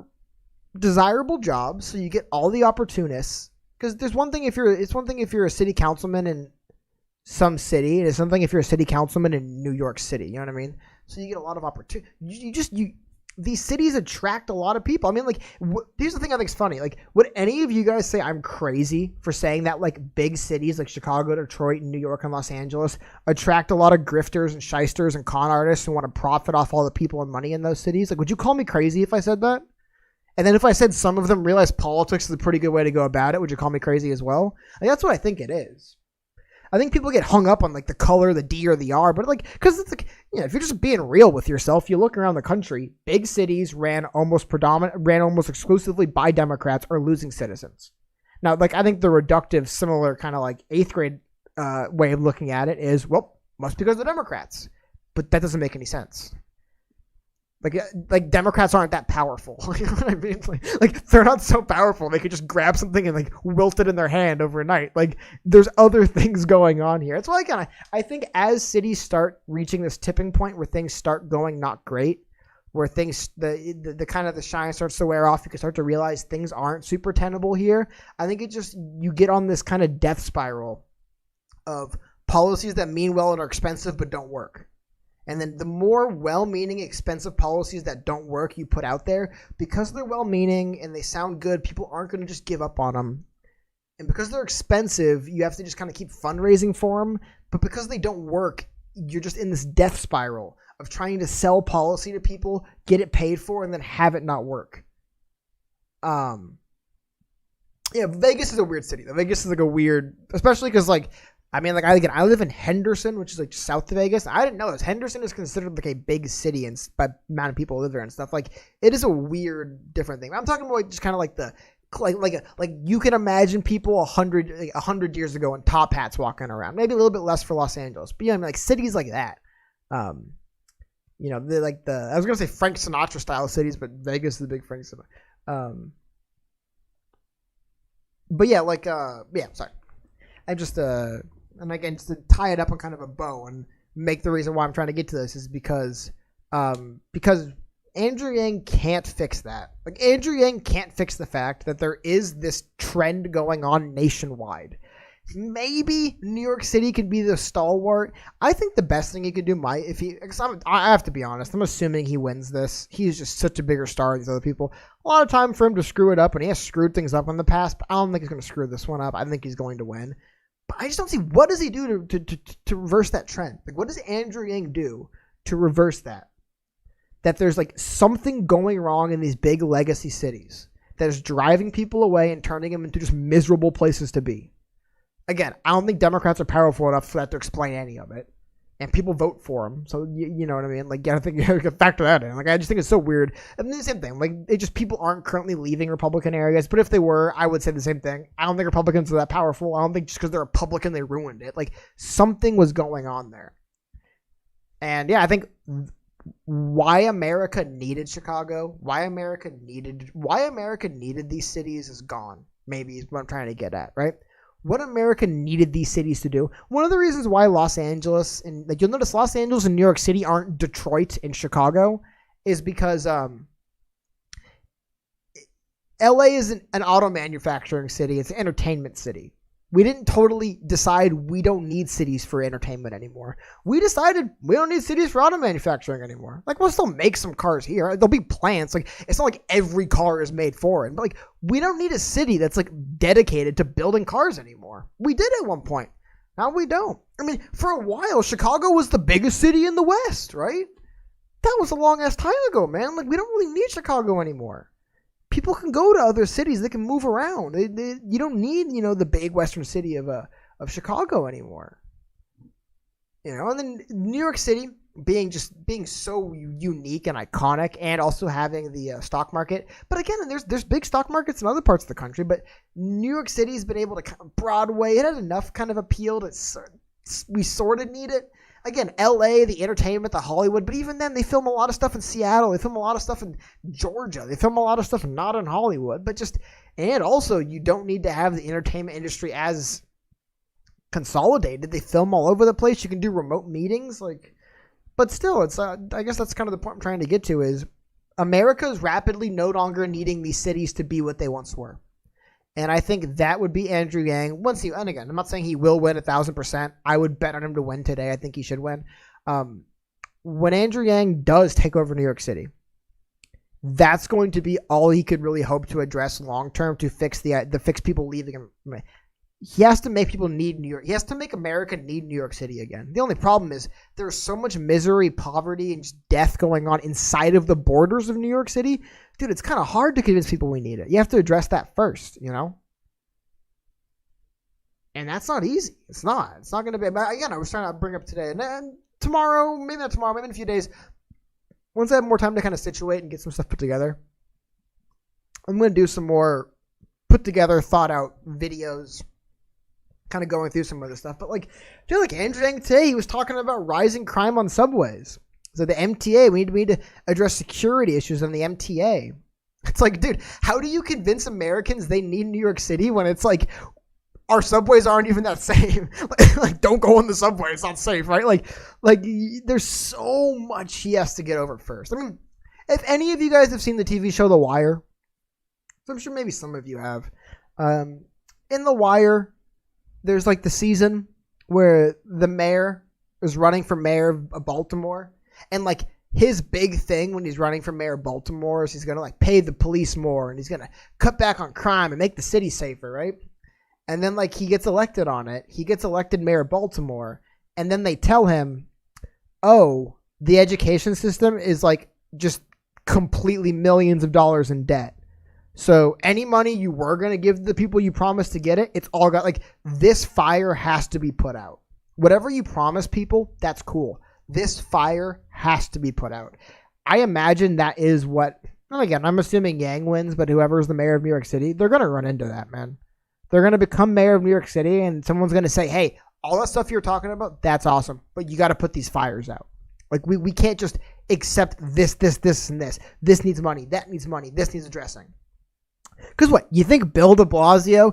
desirable jobs, so you get all the opportunists. Because it's one thing if you're a city councilman in some city, and it's something if you're a city councilman in New York City. You know what I mean? So you get a lot of opportunity. These cities attract a lot of people. I mean, like, here's the thing I think is funny. Like, would any of you guys say I'm crazy for saying that like big cities like Chicago, Detroit, and New York, and Los Angeles attract a lot of grifters and shysters and con artists who want to profit off all the people and money in those cities? Like, would you call me crazy if I said that? And then if I said some of them realize politics is a pretty good way to go about it, would you call me crazy as well? Like, that's what I think it is. I think people get hung up on like the color, the D or the R, but like, because it's like, you know, if you're just being real with yourself, you look around the country, big cities ran almost exclusively by Democrats or losing citizens. Now, like, I think the reductive, similar kind of like eighth grade way of looking at it is, well, must be because of the Democrats. but that doesn't make any sense. Like Democrats aren't that powerful. You know what I mean? Like they're not so powerful. They could just grab something and like wilt it in their hand overnight. Like there's other things going on here. That's why I think as cities start reaching this tipping point where things start going not great, where things the kind of the shine starts to wear off, you can start to realize things aren't super tenable here. I think it just you get on this kind of death spiral of policies that mean well and are expensive but don't work. And then the more well-meaning, expensive policies that don't work you put out there, because they're well-meaning and they sound good, people aren't going to just give up on them. And because they're expensive, you have to just kind of keep fundraising for them. But because they don't work, you're just in this death spiral of trying to sell policy to people, get it paid for, and then have it not work. Yeah, Vegas is a weird city. Vegas is like a weird, especially because like, I mean, like, I live in Henderson, which is like south of Vegas. I didn't know this. Henderson is considered like a big city and by amount of people who live there and stuff. Like, it is a weird, different thing. I'm talking about like, just kind of like the like you can imagine people 100 years ago in top hats walking around. Maybe a little bit less for Los Angeles, but yeah, I mean, like cities like that. You know, they're like I was gonna say Frank Sinatra style cities, but Vegas is the big Frank Sinatra. But yeah, like yeah, sorry. I just and again, just to tie it up on kind of a bow and make the reason why I'm trying to get to this is because Andrew Yang can't fix that. Like Andrew Yang can't fix the fact that there is this trend going on nationwide. Maybe New York City could be the stalwart. I think the best thing he could do I have to be honest, I'm assuming he wins this. He's just such a bigger star than these other people. A lot of time for him to screw it up, and he has screwed things up in the past, but I don't think he's going to screw this one up. I think he's going to win. But I just don't see, what does he do to reverse that trend? Like, what does Andrew Yang do to reverse that? That there's like something going wrong in these big legacy cities that is driving people away and turning them into just miserable places to be. Again, I don't think Democrats are powerful enough for that to explain any of it. And people vote for him. So, you know what I mean? Like, I think you have to factor that in. Like, I just think it's so weird. And the same thing. Like, it just, people aren't currently leaving Republican areas. But if they were, I would say the same thing. I don't think Republicans are that powerful. I don't think just because they're Republican, they ruined it. Like, something was going on there. And, yeah, I think why America needed Chicago, why America needed these cities is gone. Maybe is what I'm trying to get at, right? What America needed these cities to do. One of the reasons why Los Angeles and like you'll notice Los Angeles and New York City aren't Detroit and Chicago is because LA isn't an auto manufacturing city. It's an entertainment city. We didn't totally decide we don't need cities for entertainment anymore. We decided we don't need cities for auto manufacturing anymore. Like, we'll still make some cars here. There'll be plants. Like, it's not like every car is made foreign. But, like, we don't need a city that's, like, dedicated to building cars anymore. We did at one point. Now we don't. I mean, for a while, Chicago was the biggest city in the West, right? That was a long-ass time ago, man. Like, we don't really need Chicago anymore. People can go to other cities. They can move around. You don't need, you know, the big western city of Chicago anymore. You know, and then New York City being so unique and iconic, and also having the stock market. But again, there's big stock markets in other parts of the country. But New York City's been able to kind of Broadway. It had enough kind of appeal that we sort of need it. Again, LA, the entertainment, the Hollywood, but even then they film a lot of stuff in Seattle. They film a lot of stuff in Georgia. They film a lot of stuff not in Hollywood, and also you don't need to have the entertainment industry as consolidated. They film all over the place. You can do remote meetings, but still, it's I guess that's kind of the point I'm trying to get to is America is rapidly no longer needing these cities to be what they once were. And I think that would be Andrew Yang. And again, I'm not saying he will win 1,000%. I would bet on him to win today. I think he should win. When Andrew Yang does take over New York City, that's going to be all he could really hope to address long term to fix fix people leaving him. He has to make people need New York. He has to make America need New York City again. The only problem is there's so much misery, poverty, and just death going on inside of the borders of New York City. Dude, it's kind of hard to convince people we need it. You have to address that first, you know? And that's not easy. It's not. It's not going to be. But again, I was trying to bring up today. And then tomorrow, maybe not tomorrow, maybe in a few days, once I have more time to kind of situate and get some stuff put together, I'm going to do some more put together, thought out videos kind of going through some of this stuff. But like, dude, like Andrew Yang today, he was talking about rising crime on subways. So the MTA, we need to address security issues on the MTA. It's like, dude, how do you convince Americans they need New York City when it's like our subways aren't even that safe? Like, don't go on the subway; it's not safe, right? Like, there's so much he has to get over first. I mean, if any of you guys have seen the TV show The Wire, so I'm sure maybe some of you have. In The Wire, there's like the season where the mayor is running for mayor of Baltimore, and like his big thing when he's running for mayor of Baltimore is he's going to like pay the police more and he's going to cut back on crime and make the city safer, right? And then like he gets elected on it. He gets elected mayor of Baltimore, and then they tell him, oh, the education system is like just completely millions of dollars in debt. So any money you were going to give the people you promised to get it, it's all got like this fire has to be put out. Whatever you promise people, that's cool. This fire has to be put out. I imagine that is what, and again, I'm assuming Yang wins, but whoever's the mayor of New York City, they're going to run into that, man. They're going to become mayor of New York City and someone's going to say, hey, all that stuff you're talking about, that's awesome, but you got to put these fires out. Like we can't just accept this, and this. This needs money. That needs money. This needs addressing. Because what? You think Bill de Blasio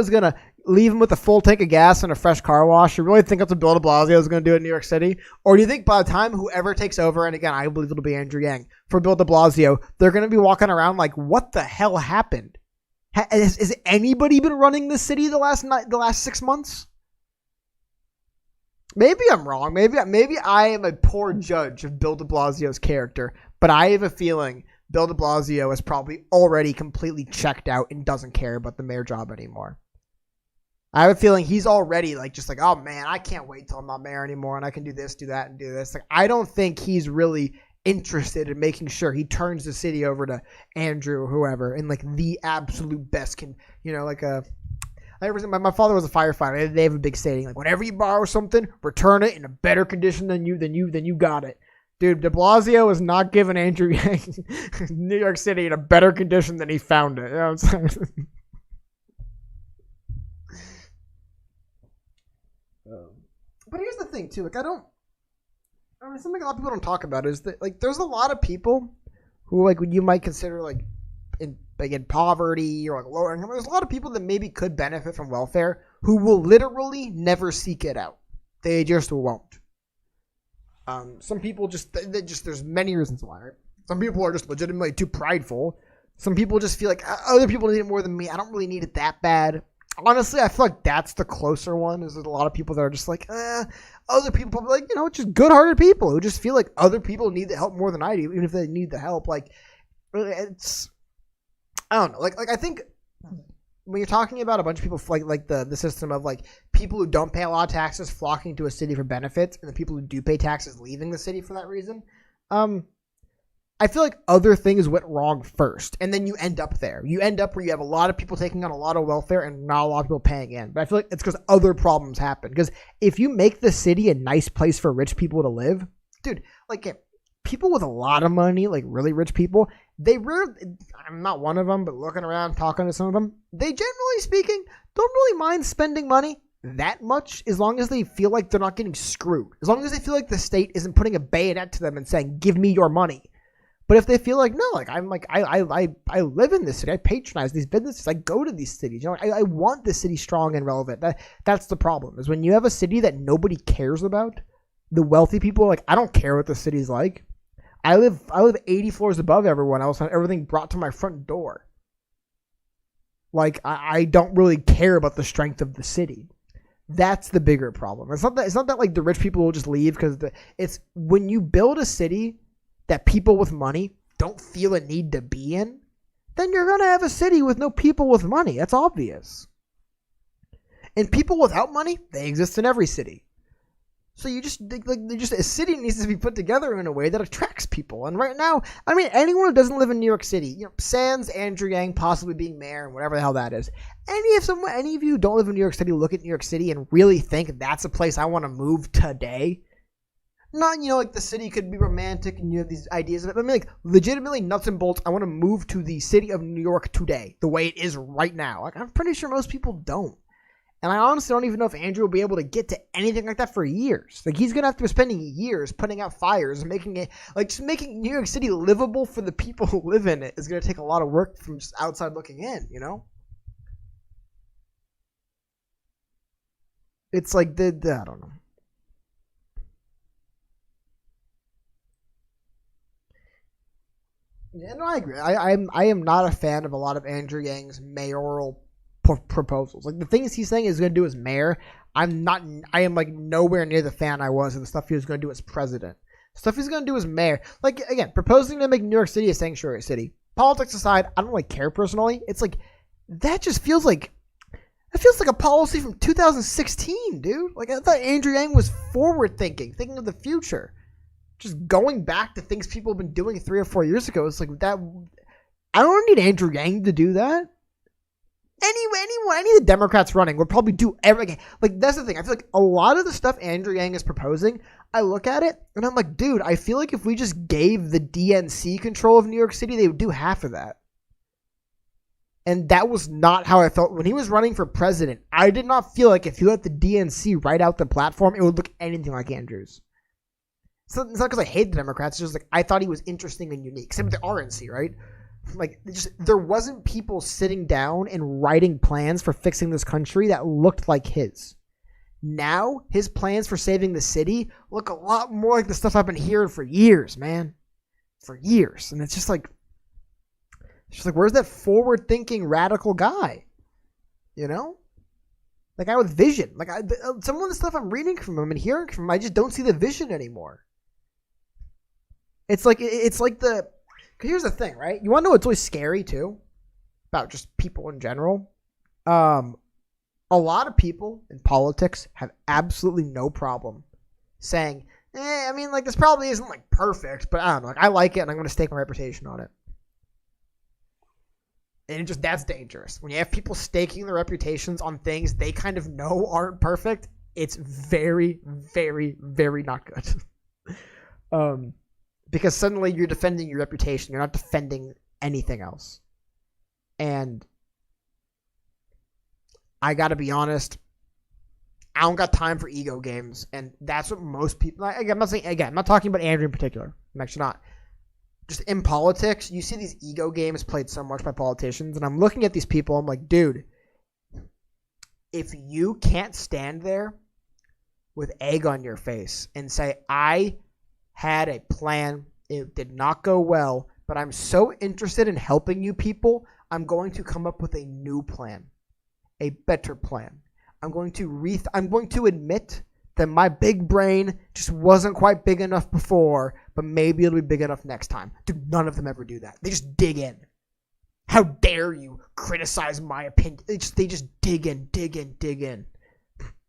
is going to leave him with a full tank of gas and a fresh car wash? You really think that's what Bill de Blasio is going to do in New York City? Or do you think by the time whoever takes over, and again, I believe it'll be Andrew Yang, for Bill de Blasio, they're going to be walking around like, what the hell happened? Has anybody been running this city the last 6 months? Maybe I'm wrong. Maybe I am a poor judge of Bill de Blasio's character, but I have a feeling Bill de Blasio is probably already completely checked out and doesn't care about the mayor job anymore. I have a feeling he's already like, just like, oh man, I can't wait till I'm not mayor anymore and I can do this, do that, and do this. Like, I don't think he's really interested in making sure he turns the city over to Andrew or whoever in like the absolute best my father was a firefighter. They have a big saying like, whenever you borrow something, return it in a better condition than you got it. Dude, de Blasio is not giving Andrew Yang New York City in a better condition than he found it. You know what I'm saying? But here's the thing too, like something a lot of people don't talk about is that like there's a lot of people who like you might consider like in poverty or like lower income. There's a lot of people that maybe could benefit from welfare who will literally never seek it out. They just won't. Some people there's many reasons why, right? Some people are just legitimately too prideful. Some people just feel like other people need it more than me. I don't really need it that bad. Honestly, I feel like that's the closer one. Is there's a lot of people that are just like, other people probably like, just good-hearted people who just feel like other people need the help more than I do, even if they need the help. Like, it's, I don't know. Like I think when you're talking about a bunch of people like the system of like people who don't pay a lot of taxes flocking to a city for benefits, and the people who do pay taxes leaving the city for that reason, I feel like other things went wrong first, and then you end up there. You end up where you have a lot of people taking on a lot of welfare and not a lot of people paying in. But I feel like it's because other problems happen. Because if you make the city a nice place for rich people to live, dude, like people with a lot of money, like really rich people, I'm not one of them, but looking around, talking to some of them, they generally speaking don't really mind spending money that much as long as they feel like they're not getting screwed. As long as they feel like the state isn't putting a bayonet to them and saying, give me your money. But if they feel like, no, like I'm like, I live in this city, I patronize these businesses, I go to these cities, I want this city strong and relevant. That's the problem, is when you have a city that nobody cares about, the wealthy people are like, I don't care what the city's like. I live 80 floors above everyone else and everything brought to my front door. Like, I don't really care about the strength of the city. That's the bigger problem. It's not that like the rich people will just leave, because it's when you build a city that people with money don't feel a need to be in, then you're going to have a city with no people with money. That's obvious. And people without money, they exist in every city. So you just a city needs to be put together in a way that attracts people. And right now, I mean, anyone who doesn't live in New York City, sans Andrew Yang possibly being mayor and whatever the hell that is, any of you who don't live in New York City look at New York City and really think that's a place I want to move today. Not, like the city could be romantic and you have these ideas of it. But I mean, like, legitimately nuts and bolts, I want to move to the city of New York today, the way it is right now. Like, I'm pretty sure most people don't. And I honestly don't even know if Andrew will be able to get to anything like that for years. Like, he's going to have to be spending years putting out fires and making it, like, just making New York City livable for the people who live in it is going to take a lot of work from just outside looking in, you know? It's like I don't know. Yeah, no, I agree. I am not a fan of a lot of Andrew Yang's mayoral proposals. Like, the things he's saying he's going to do as mayor, I am like nowhere near the fan I was of the stuff he was going to do as president. Stuff he's going to do as mayor. Like, again, proposing to make New York City a sanctuary city. Politics aside, I don't really care personally. It's like, that just feels like, it feels like a policy from 2016, dude. Like, I thought Andrew Yang was forward thinking of the future. Just going back to things people have been doing 3 or 4 years ago. It's like that. I don't need Andrew Yang to do that. Any of the Democrats running would probably do everything. Like, that's the thing. I feel like a lot of the stuff Andrew Yang is proposing, I look at it and I'm like, dude, I feel like if we just gave the DNC control of New York City, they would do half of that. And that was not how I felt when he was running for president. I did not feel like if you let the DNC write out the platform, it would look anything like Andrew's. It's not because I hate the Democrats. It's just like I thought he was interesting and unique. Same with the RNC, right? Like, there wasn't people sitting down and writing plans for fixing this country that looked like his. Now, his plans for saving the city look a lot more like the stuff I've been hearing for years, man. For years. And it's just like, where's that forward-thinking radical guy? You know? The guy with vision. Like, some of the stuff I'm reading from him and hearing from him, I just don't see the vision anymore. It's like the... Here's the thing, right? You want to know what's always scary, too? About just people in general? A lot of people in politics have absolutely no problem saying, I mean, like, this probably isn't, like, perfect, but I don't know. Like, I like it, and I'm going to stake my reputation on it. And that's dangerous. When you have people staking their reputations on things they kind of know aren't perfect, it's very, very, very not good. Because suddenly you're defending your reputation. You're not defending anything else. And I got to be honest, I don't got time for ego games. And that's what most people... I'm not talking about Andrew in particular. I'm actually not. Just in politics, you see these ego games played so much by politicians, and I'm looking at these people, I'm like, dude, if you can't stand there with egg on your face and say, I had a plan, it did not go well, but I'm so interested in helping you people, I'm going to come up with a new plan, a better plan. I'm going to admit that my big brain just wasn't quite big enough before, but maybe it'll be big enough next time. Dude, none of them ever do that. They just dig in. How dare you criticize my opinion? They just dig in.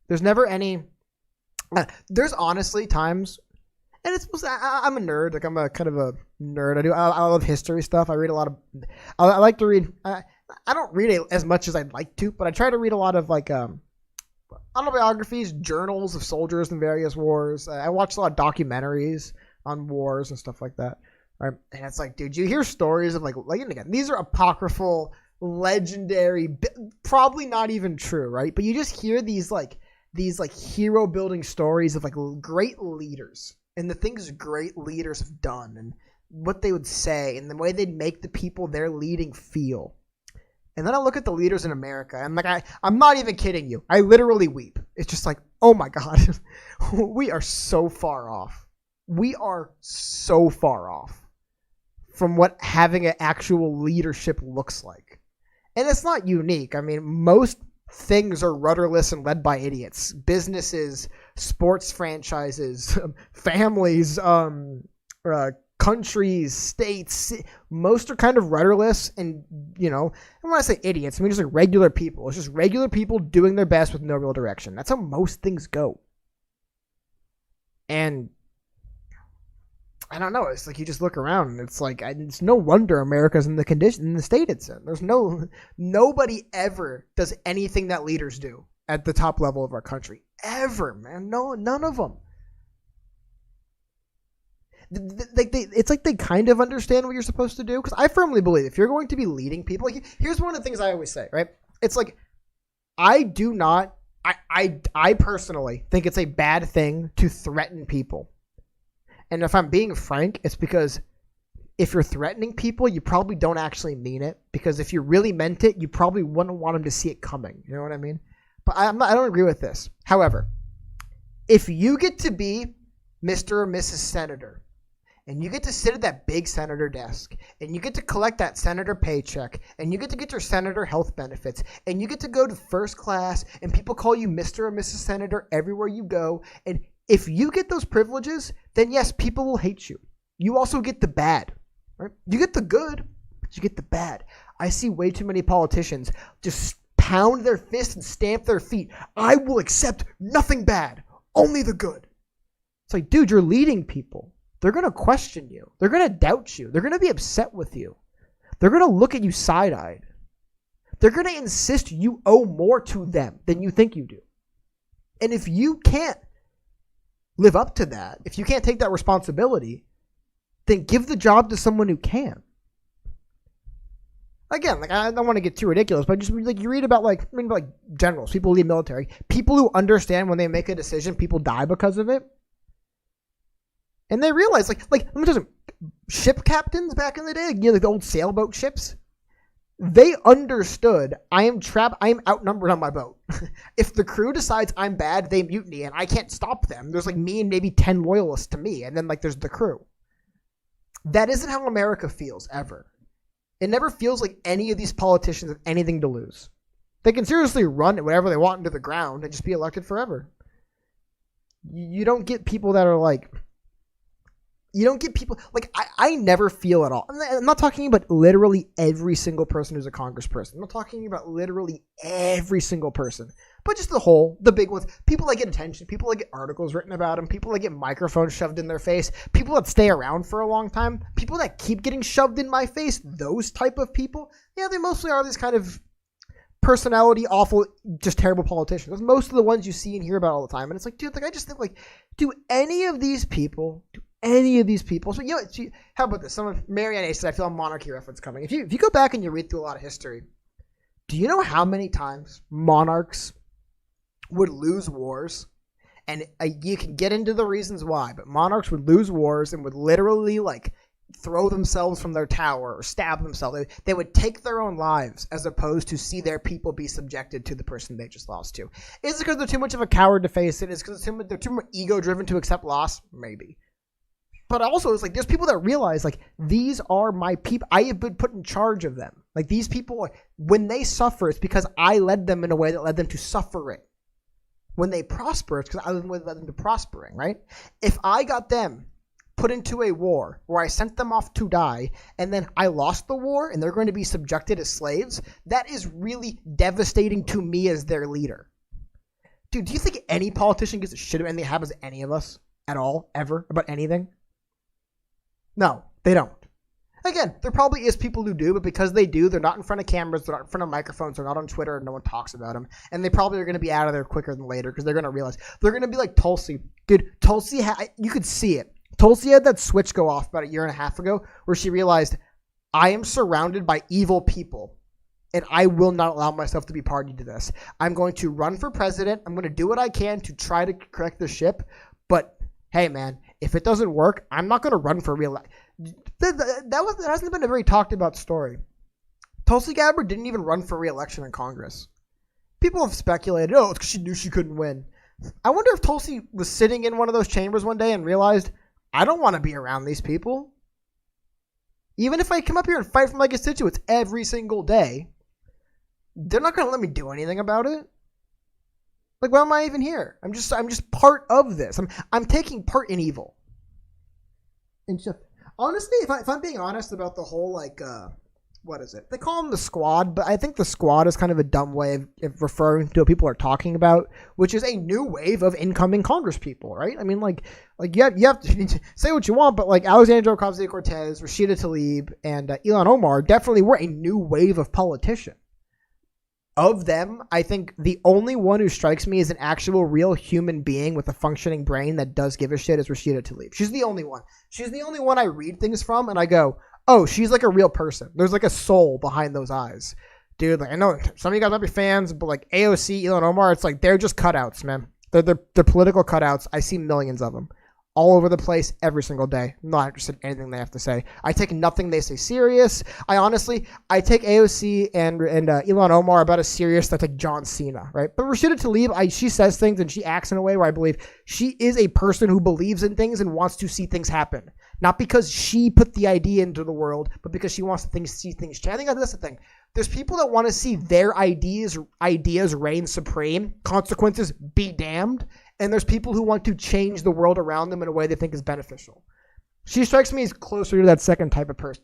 There's never any... there's honestly times... And I'm a nerd. Like, I'm a kind of a nerd. I love history stuff. I read a lot of... I like to read... I don't read as much as I'd like to, but I try to read a lot of, like... autobiographies, journals of soldiers in various wars. I watch a lot of documentaries on wars and stuff like that. Right? And it's like, dude, you hear stories of like again, these are apocryphal, legendary, probably not even true, right? But you just hear these hero building stories of like great leaders and the things great leaders have done and what they would say and the way they'd make the people they're leading feel. And then I look at the leaders in America, and like I'm not even kidding you. I literally weep. It's just like, oh my God, we are so far off. We are so far off from what having an actual leadership looks like. And it's not unique. I mean, most things are rudderless and led by idiots. Businesses, sports franchises, families, countries, states, most are kind of rudderless and, you know, and when I say idiots, I mean just like regular people. It's just regular people doing their best with no real direction. That's how most things go. And I don't know, it's like you just look around and it's like, it's no wonder America's in the state it's in. There's nobody ever does anything that leaders do at the top level of our country. Ever, man. No, none of them. It's like they kind of understand what you're supposed to do, because I firmly believe if you're going to be leading people, like, here's one of the things I always say, right? It's like, I do not I personally think it's a bad thing to threaten people. And if I'm being frank, it's because if you're threatening people, you probably don't actually mean it. Because if you really meant it, you probably wouldn't want them to see it coming. You know what I mean? But I don't agree with this. However, if you get to be Mr. or Mrs. Senator, and you get to sit at that big senator desk, and you get to collect that senator paycheck, and you get your senator health benefits, and you get to go to first class, and people call you Mr. or Mrs. Senator everywhere you go, and if you get those privileges, then yes, people will hate you. You also get the bad, right? You get the good, but you get the bad. I see way too many politicians just pound their fists and stamp their feet. I will accept nothing bad, only the good. It's like, dude, you're leading people. They're going to question you. They're going to doubt you. They're going to be upset with you. They're going to look at you side-eyed. They're going to insist you owe more to them than you think you do. And if you can't live up to that, if you can't take that responsibility, then give the job to someone who can. Again, like, I don't want to get too ridiculous, but just like you read about like generals, people who lead military, people who understand when they make a decision, people die because of it. And they realize, like let me tell you, ship captains back in the day, like the old sailboat ships, they understood I am outnumbered on my boat. If the crew decides I'm bad, they mutiny, and I can't stop them. There's like me and maybe 10 loyalists to me, and then like there's the crew. That isn't how America feels, ever. It never feels like any of these politicians have anything to lose. They can seriously run whatever they want into the ground and just be elected forever. You don't get people that are like... You don't get people like I never feel at all. I'm not talking about literally every single person who's a congressperson. I'm not talking about literally every single person, but just the big ones. People that get attention, people that get articles written about them, people that get microphones shoved in their face, people that stay around for a long time, people that keep getting shoved in my face. Those type of people, yeah, they mostly are these kind of personality, awful, just terrible politicians. That's most of the ones you see and hear about all the time. And it's like, dude, like I just think like, do any of these people? So, you know, how about this? Someone, Marianne said, I feel a monarchy reference coming. If you go back and you read through a lot of history, do you know how many times monarchs would lose wars? And you can get into the reasons why, but monarchs would lose wars and would literally like throw themselves from their tower or stab themselves. They would take their own lives as opposed to see their people be subjected to the person they just lost to. Is it because they're too much of a coward to face it? Is it because they're too much ego-driven to accept loss? Maybe. But also, it's like there's people that realize, like, these are my people. I have been put in charge of them. Like, these people, when they suffer, it's because I led them in a way that led them to suffer it. When they prosper, it's because I led them to prospering, right? If I got them put into a war where I sent them off to die, and then I lost the war, and they're going to be subjected as slaves, that is really devastating to me as their leader. Dude, do you think any politician gives a shit about anything that happens to any of us at all, ever, about anything? No, they don't. Again, there probably is people who do, but because they do, they're not in front of cameras, they're not in front of microphones, they're not on Twitter, and no one talks about them. And they probably are going to be out of there quicker than later because they're going to realize. They're going to be like Tulsi. Dude, Tulsi, you could see it. Tulsi had that switch go off about a year and a half ago where she realized, I am surrounded by evil people, and I will not allow myself to be party to this. I'm going to run for president. I'm going to do what I can to try to correct the ship, but hey, man, if it doesn't work, I'm not going to run for reelection. That hasn't been a very talked about story. Tulsi Gabbard didn't even run for reelection in Congress. People have speculated, it's because she knew she couldn't win. I wonder if Tulsi was sitting in one of those chambers one day and realized, I don't want to be around these people. Even if I come up here and fight for my constituents every single day, they're not going to let me do anything about it. Like, why am I even here? I'm just part of this. I'm taking part in evil. And just, honestly, if I'm being honest about the whole, like, what is it? They call them the squad, but I think the squad is kind of a dumb way of referring to what people are talking about, which is a new wave of incoming Congress people, right? I mean, like you have to say what you want, but like Alexandria Ocasio-Cortez, Rashida Tlaib, and Ilhan Omar definitely were a new wave of politician. Of them, I think the only one who strikes me as an actual real human being with a functioning brain that does give a shit is Rashida Tlaib. She's the only one. She's the only one I read things from and I go, oh, she's like a real person. There's like a soul behind those eyes. dude, like I know some of you guys might be fans, but like AOC, Elon Omar, it's like they're just cutouts, man. They're political cutouts. I see millions of them all over the place every single day. I'm not interested in anything they have to say. I take nothing they say serious. I take AOC and Elon Omar about as serious as I take John Cena, right? But Rashida Tlaib, she says things and she acts in a way where I believe she is a person who believes in things and wants to see things happen. Not because she put the idea into the world, but because she wants to see things change. I think that's the thing. There's people that want to see their ideas reign supreme, consequences be damned, and there's people who want to change the world around them in a way they think is beneficial. She strikes me as closer to that second type of person.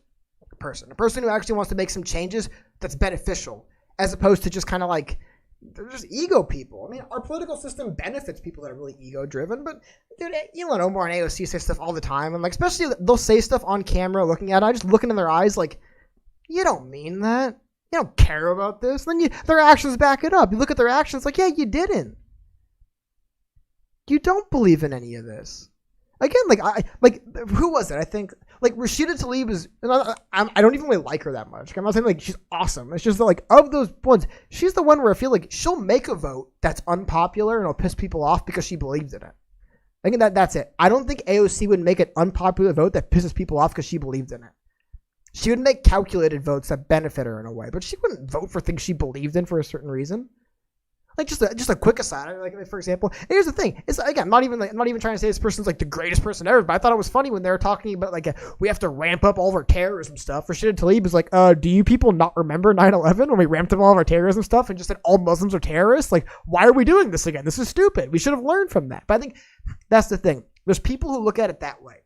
A person who actually wants to make some changes that's beneficial, as opposed to just kind of like, they're just ego people. I mean, our political system benefits people that are really ego-driven, but dude, Elon Omar and AOC say stuff all the time, and like, especially they'll say stuff on camera looking at it, I just looking in their eyes like, you don't mean that. You don't care about this. Then their actions back it up. You look at their actions like, yeah, you didn't. You don't believe in any of this. Again, who was it? I think like Rashida Tlaib is. I don't even really like her that much. Like, I'm not saying like she's awesome. It's just that, like, of those ones, she's the one where I feel like she'll make a vote that's unpopular and it'll piss people off because she believes in it. I think that's it. I don't think AOC would make an unpopular vote that pisses people off because she believed in it. She would make calculated votes that benefit her in a way, but she wouldn't vote for things she believed in for a certain reason. Like just a quick aside, like for example, here's the thing. It's again, I'm not even trying to say this person's like the greatest person ever, but I thought it was funny when they were talking about like we have to ramp up all of our terrorism stuff. Rashida Tlaib is like, do you people not remember 9/11 when we ramped up all of our terrorism stuff and just said all Muslims are terrorists? Like, why are we doing this again? This is stupid. We should have learned from that. But I think that's the thing. There's people who look at it that way.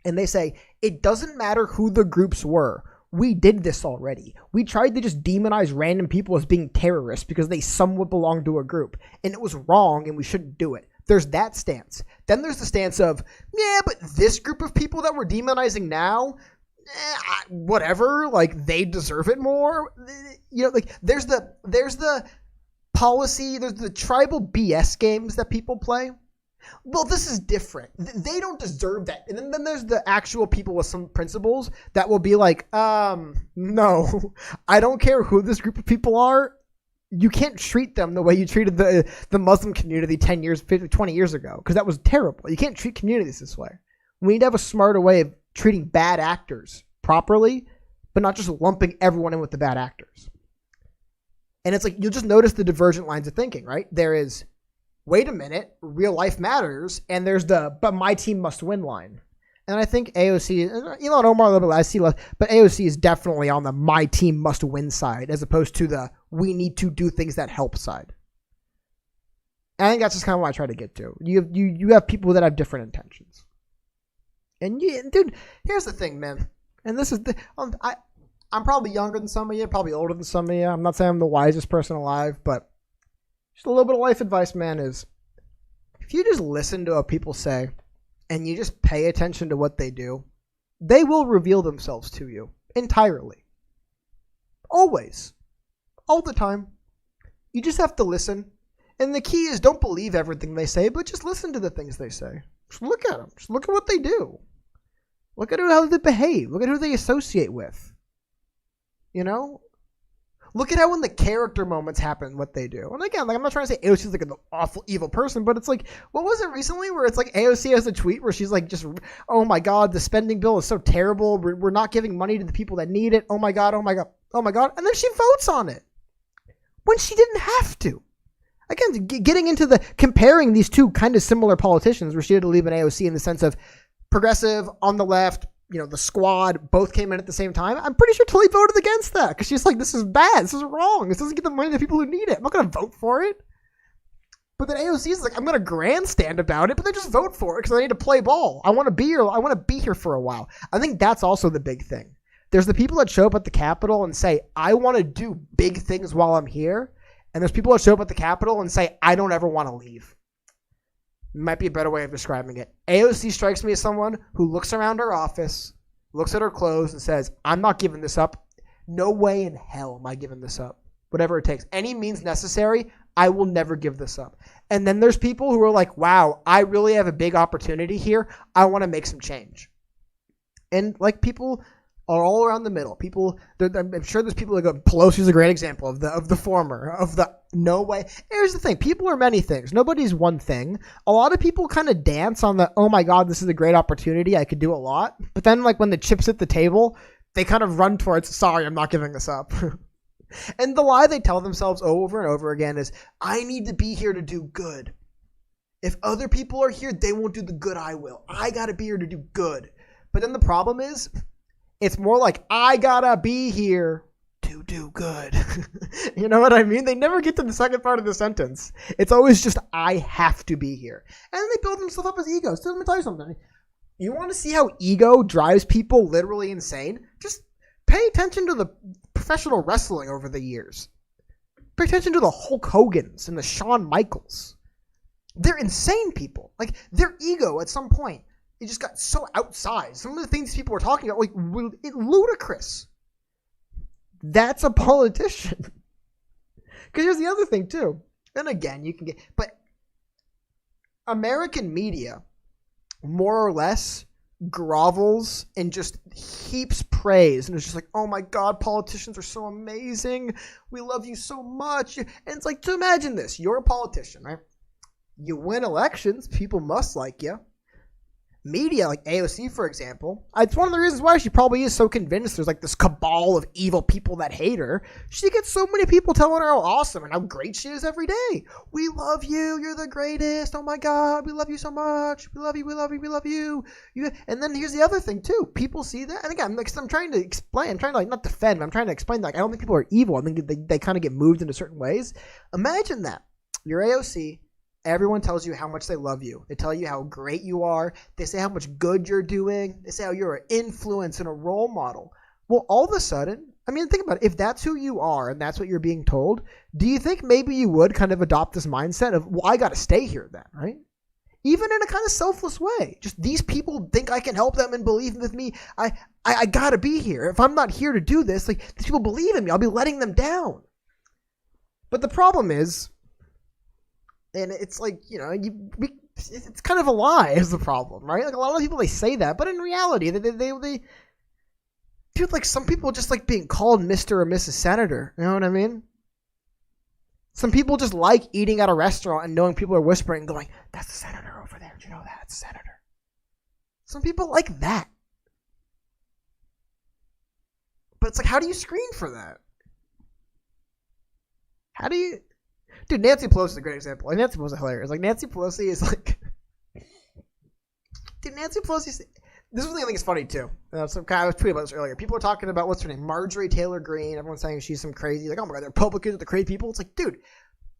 And they say, it doesn't matter who the groups were. We did this already. We tried to just demonize random people as being terrorists because they somewhat belong to a group. And it was wrong and we shouldn't do it. There's that stance. Then there's the stance of, yeah, but this group of people that we're demonizing now, whatever, like they deserve it more. You know, like there's the policy, there's the tribal BS games that people play. Well, this is different. They don't deserve that. And then there's the actual people with some principles that will be like, no, I don't care who this group of people are. You can't treat them the way you treated the Muslim community 10 years, 50, 20 years ago, because that was terrible. You can't treat communities this way. We need to have a smarter way of treating bad actors properly, but not just lumping everyone in with the bad actors. And it's like, you'll just notice the divergent lines of thinking, right? There is, wait a minute, real life matters, and there's the but my team must win line. And I think AOC, Elon Omar a little bit less, I see less, but AOC is definitely on the my team must win side as opposed to the we need to do things that help side. And I think that's just kind of what I try to get to. You have people that have different intentions. And dude, here's the thing, man. And this is I'm probably younger than some of you, probably older than some of you. I'm not saying I'm the wisest person alive, but just a little bit of life advice, man, is if you just listen to what people say and you just pay attention to what they do, they will reveal themselves to you entirely. Always. All the time. You just have to listen. And the key is don't believe everything they say, but just listen to the things they say. Just look at them. Just look at what they do. Look at how they behave. Look at who they associate with. You know? Look at how when the character moments happen, what they do. And again, like I'm not trying to say AOC is like an awful, evil person, but it's like, what was it recently where it's like AOC has a tweet where she's like just, oh my God, the spending bill is so terrible. We're not giving money to the people that need it. Oh my God, oh my God, oh my God. And then she votes on it when she didn't have to. Again, getting into the comparing these two kind of similar politicians, Rashida Tlaib and AOC, in the sense of progressive on the left, you know, the squad both came in at the same time. I'm pretty sure Tlaib voted against that because she's like, this is bad. This is wrong. This doesn't get the money to the people who need it. I'm not going to vote for it. But then AOC is like, I'm going to grandstand about it, but then just vote for it because I need to play ball. I want to be here. I want to be here for a while. I think that's also the big thing. There's the people that show up at the Capitol and say, I want to do big things while I'm here. And there's people that show up at the Capitol and say, I don't ever want to leave. Might be a better way of describing it. AOC strikes me as someone who looks around her office, looks at her clothes, and says, I'm not giving this up. No way in hell am I giving this up. Whatever it takes. Any means necessary, I will never give this up. And then there's people who are like, wow, I really have a big opportunity here. I want to make some change. And like people are all around the middle. People, I'm sure there's people that go, Pelosi's a great example of the former, of the no way. Here's the thing. People are many things. Nobody's one thing. A lot of people kind of dance on the, oh my God, this is a great opportunity. I could do a lot. But then like when the chips hit the table, they kind of run towards, sorry, I'm not giving this up. And the lie they tell themselves over and over again is, I need to be here to do good. If other people are here, they won't do the good I will. I got to be here to do good. But then the problem is, it's more like, I got to be here to do good. You know what I mean? They never get to the second part of the sentence. It's always just, I have to be here. And then they build themselves up as egos. So let me tell you something. You want to see how ego drives people literally insane? Just pay attention to the professional wrestling over the years. Pay attention to the Hulk Hogans and the Shawn Michaels. They're insane people. Like, their ego at some point, it just got so outsized. Some of the things people were talking about, like, ludicrous. That's a politician. Because here's the other thing, too. And again, you can get... But American media, more or less, grovels and just heaps praise. And it's just like, oh my God, politicians are so amazing. We love you so much. And it's like, to imagine this. You're a politician, right? You win elections, people must like you. Media, like AOC, for example, it's one of the reasons why she probably is so convinced there's like this cabal of evil people that hate her. She gets so many people telling her how awesome and how great she is every day. We love you. You're the greatest. Oh my God, we love you so much. We love you. We love you. We love you. And then here's the other thing too. People see that, and again, I'm trying to explain. I'm trying to like not defend, but I'm trying to explain that. Like, I don't think people are evil. I think they kind of get moved into certain ways. Imagine that you're AOC. Everyone tells you how much they love you. They tell you how great you are. They say how much good you're doing. They say how you're an influence and a role model. Well, all of a sudden, I mean, think about it. If that's who you are and that's what you're being told, do you think maybe you would kind of adopt this mindset of, well, I got to stay here then, right? Even in a kind of selfless way. Just these people think I can help them and believe with me. I got to be here. If I'm not here to do this, like, these people believe in me. I'll be letting them down. But the problem is, and it's like, you know, it's kind of a lie is the problem, right? Like, a lot of people, they say that, but in reality, they dude, like, some people just like being called Mr. or Mrs. Senator. You know what I mean? Some people just like eating at a restaurant and knowing people are whispering and going, that's the senator over there. Did you know that? It's the senator. Some people like that. But it's like, how do you screen for that? How do you... Dude, Nancy Pelosi is a great example. Like, Nancy Pelosi is hilarious. Like, Nancy Pelosi is like... Dude, Nancy Pelosi... This is the thing I think is funny, too. I was tweeting about this earlier. People are talking about, what's her name? Marjorie Taylor Greene. Everyone's saying she's some crazy... Like, oh my God, the Republicans are the crazy people. It's like, dude,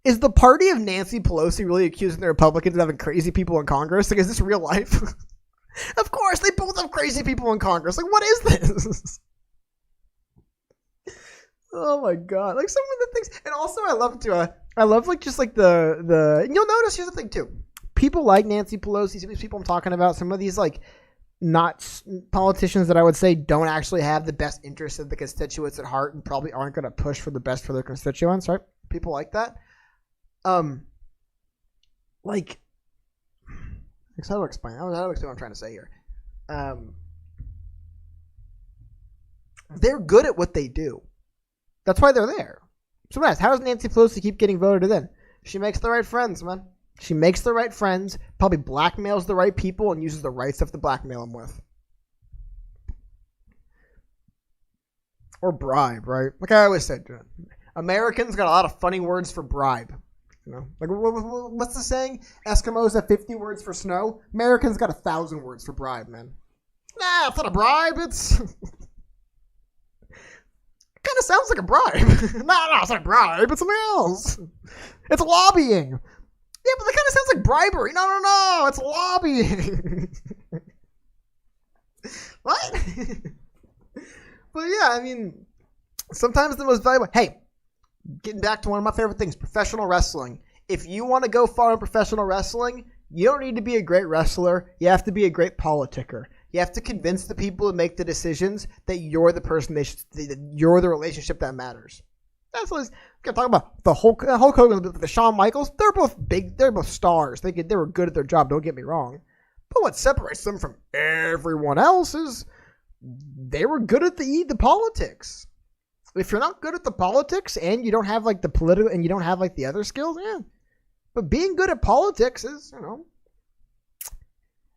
is the party of Nancy Pelosi really accusing the Republicans of having crazy people in Congress? Like, is this real life? Of course, they both have crazy people in Congress. Like, what is this? Oh my God. Like, some of the things... And also, I love like just like the you'll notice, here's the thing too. People like Nancy Pelosi, some of these people I'm talking about, some of these like not politicians that I would say don't actually have the best interests of the constituents at heart and probably aren't going to push for the best for their constituents, right? People like that. Like, how do I explain? How do I explain what I'm trying to say here? They're good at what they do. That's why they're there. So how does Nancy Pelosi keep getting voted in? She makes the right friends, man. She makes the right friends, probably blackmails the right people, and uses the right stuff to blackmail them with. Or bribe, right? Like I always said, Americans got a lot of funny words for bribe. You know, like what's the saying? Eskimos have 50 words for snow. Americans got 1,000 words for bribe, man. Nah, it's not a bribe. It's kind of sounds like a bribe. No, it's not a bribe. It's something else. It's lobbying. Yeah, but that kind of sounds like bribery. No. It's lobbying. What? But yeah, I mean, sometimes the most valuable... Hey, getting back to one of my favorite things, professional wrestling. If you want to go far in professional wrestling, you don't need to be a great wrestler. You have to be a great politicker. You have to convince the people who make the decisions that you're the person that you're the relationship that matters. That's what I'm talking about. The Hulk Hogan, the Shawn Michaels, they're both big. They're both stars. They were good at their job. Don't get me wrong. But what separates them from everyone else is they were good at the politics. If you're not good at the politics and you don't have like the political and you don't have like the other skills, yeah. But being good at politics is,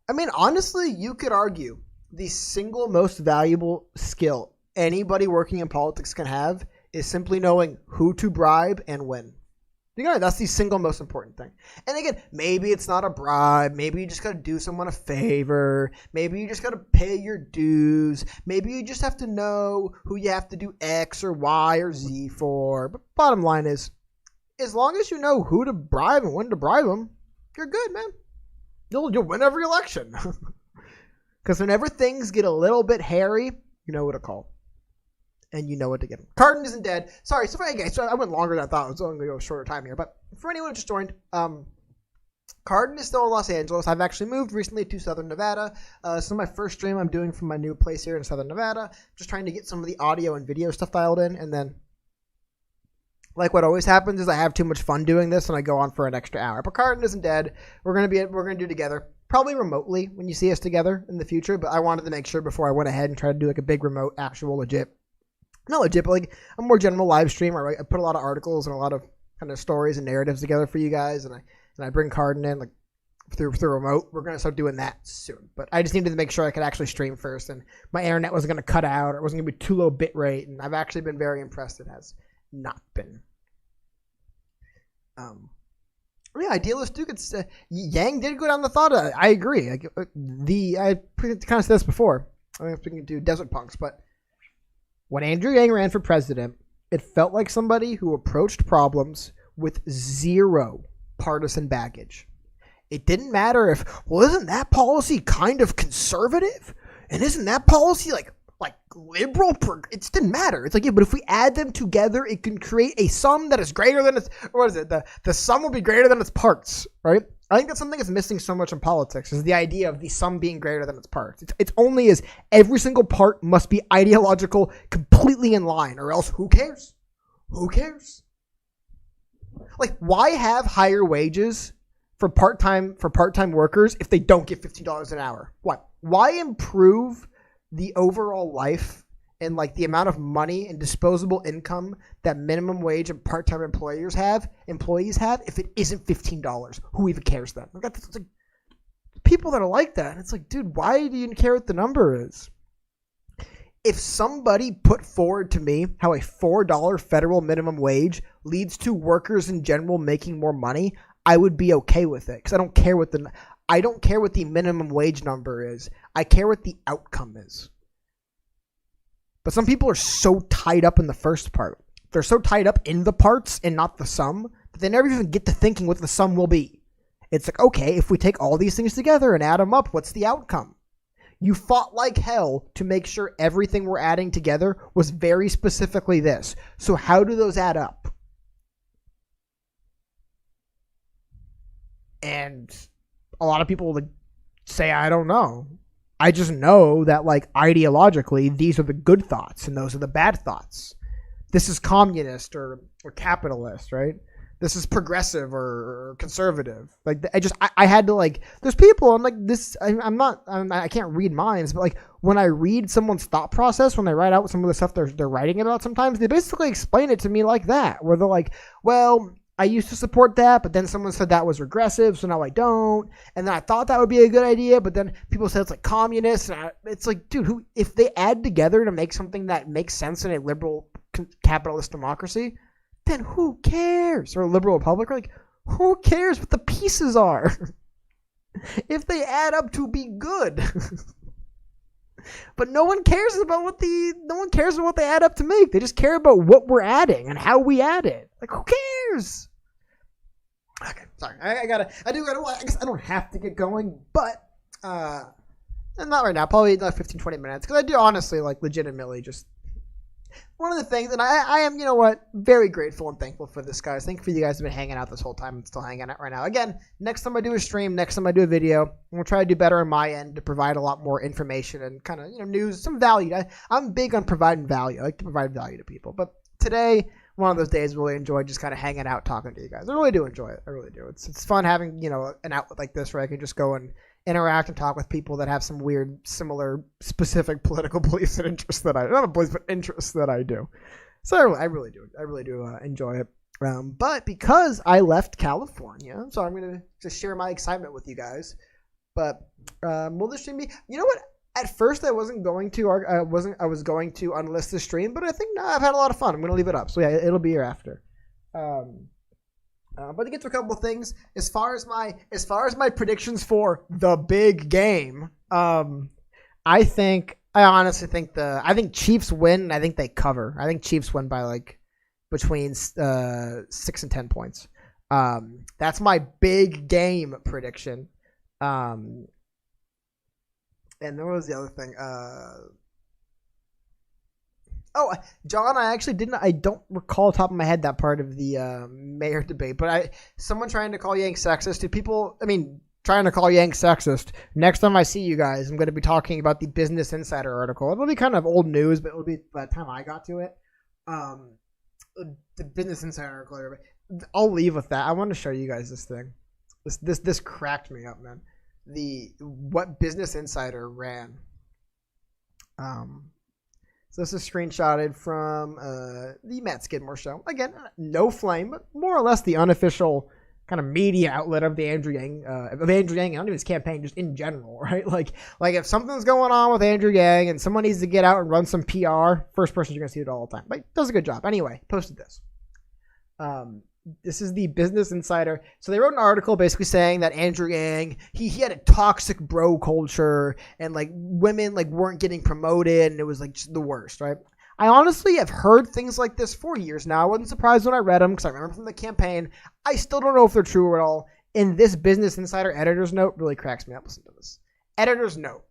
I mean, honestly, you could argue the single most valuable skill anybody working in politics can have is simply knowing who to bribe and when. That's the single most important thing. And again, maybe it's not a bribe. Maybe you just got to do someone a favor. Maybe you just got to pay your dues. Maybe you just have to know who you have to do X or Y or Z for. But bottom line is, as long as you know who to bribe and when to bribe them, you're good, man. You'll win every election. Because whenever things get a little bit hairy, you know what to call. And you know what to give him. Cardin isn't dead. Sorry, so I went longer than I thought. I was only going to go a shorter time here. But for anyone who just joined, Cardin is still in Los Angeles. I've actually moved recently to Southern Nevada. This is my first stream I'm doing from my new place here in Southern Nevada. Just trying to get some of the audio and video stuff dialed in. And then, like what always happens is I have too much fun doing this and I go on for an extra hour. But Cardin isn't dead. We're going to do together. Probably remotely when you see us together in the future. But I wanted to make sure before I went ahead and tried to do like a big remote, actual legit. Not legit, but like a more general live stream. I put a lot of articles and a lot of kind of stories and narratives together for you guys, and I bring Cardin in like through remote. We're gonna start doing that soon, but I just needed to make sure I could actually stream first, and my internet wasn't gonna cut out or it wasn't gonna be too low bit rate. And I've actually been very impressed. It has not been. Yeah, idealistic. It's Yang did go down the thought. I agree. I kind of said this before. I'm speaking to Desert Punks, but. When Andrew Yang ran for president, it felt like somebody who approached problems with zero partisan baggage. It didn't matter if, isn't that policy kind of conservative? And isn't that policy like liberal? It didn't matter. It's like, yeah, but if we add them together, it can create a sum that is greater than its, what is it? The sum will be greater than its parts, right? I think that's something that's missing so much in politics is the idea of the sum being greater than its parts. It's only as every single part must be ideological, completely in line, or else who cares? Who cares? Like, why have higher wages for part-time workers if they don't get $15 an hour? What? Why improve the overall life and like the amount of money and disposable income that minimum wage and part-time employees have if it isn't $15? Who even cares then? It's like people that are like that. It's like, dude, why do you care what the number is? If somebody put forward to me how a $4 federal minimum wage leads to workers in general making more money, I would be okay with it because I don't care what the minimum wage number is. I care what the outcome is. But some people are so tied up in the first part. They're so tied up in the parts and not the sum that they never even get to thinking what the sum will be. It's like, okay, if we take all these things together and add them up, what's the outcome? You fought like hell to make sure everything we're adding together was very specifically this. So how do those add up? And a lot of people would say, I don't know. I just know that, like, ideologically, these are the good thoughts and those are the bad thoughts. This is communist or capitalist, right? This is progressive or conservative. Like, I had to, like, there's people, I'm like, this, I can't read minds, but, like, when I read someone's thought process, when they write out some of the stuff they're writing about sometimes, they basically explain it to me like that, where they're like, well, I used to support that, but then someone said that was regressive, so now I don't. And then I thought that would be a good idea, but then people said it's like communist. And it's like, dude, if they add together to make something that makes sense in a liberal capitalist democracy, then who cares? Or a liberal republic, like, who cares what the pieces are? If they add up to be good. But no one cares about what they add up to make. They just care about what we're adding and how we add it. Like, who cares? Okay, sorry. I guess I don't have to get going, but not right now. Probably like 15, 20 minutes. Because I do honestly, like, legitimately just one of the things, and I am, you know what, very grateful and thankful for this, guys. Thank you for you guys who have been hanging out this whole time and still hanging out right now. Again, next time I do a stream, next time I do a video, I'm going to try to do better on my end to provide a lot more information and kind of, you know, news, some value. I'm big on providing value. I like to provide value to people. But today, one of those days, I really enjoy just kind of hanging out, talking to you guys. I really do enjoy it. I really do. It's fun having, you know, an outlet like this where I can just go and, interact and talk with people that have some weird, similar, specific political beliefs and interests that not beliefs, but interests that I do. So I really do enjoy it. But because I left California, so I'm gonna just share my excitement with you guys. But will this stream be? You know what? At first, I was going to unlist the stream, but I think I've had a lot of fun. I'm gonna leave it up. So yeah, it'll be here after. But to get to a couple of things, as far as my predictions for the big game, I honestly think Chiefs win, and I think they cover. I think Chiefs win by like between 6 and 10 points. That's my big game prediction. And there was the other thing. John, I don't recall off the top of my head that part of the mayor debate, but someone trying to call Yang sexist. Trying to call Yang sexist. Next time I see you guys, I'm going to be talking about the Business Insider article. It'll be kind of old news, but it'll be by the time I got to it. The Business Insider article. I'll leave with that. I want to show you guys this thing. This cracked me up, man. What Business Insider ran. So this is screenshotted from the Matt Skidmore show. Again, no flame, but more or less the unofficial kind of media outlet of the Andrew Yang, not even his campaign, just in general, right? Like if something's going on with Andrew Yang and someone needs to get out and run some PR, first person you're gonna see it all the time. Like, does a good job. Anyway, posted this. This is the Business Insider. So they wrote an article basically saying that Andrew Yang, he had a toxic bro culture and like women like weren't getting promoted and it was like just the worst, right? I honestly have heard things like this for years now. I wasn't surprised when I read them because I remember from the campaign. I still don't know if they're true at all. And this Business Insider editor's note really cracks me up. Listen to this. Editor's note.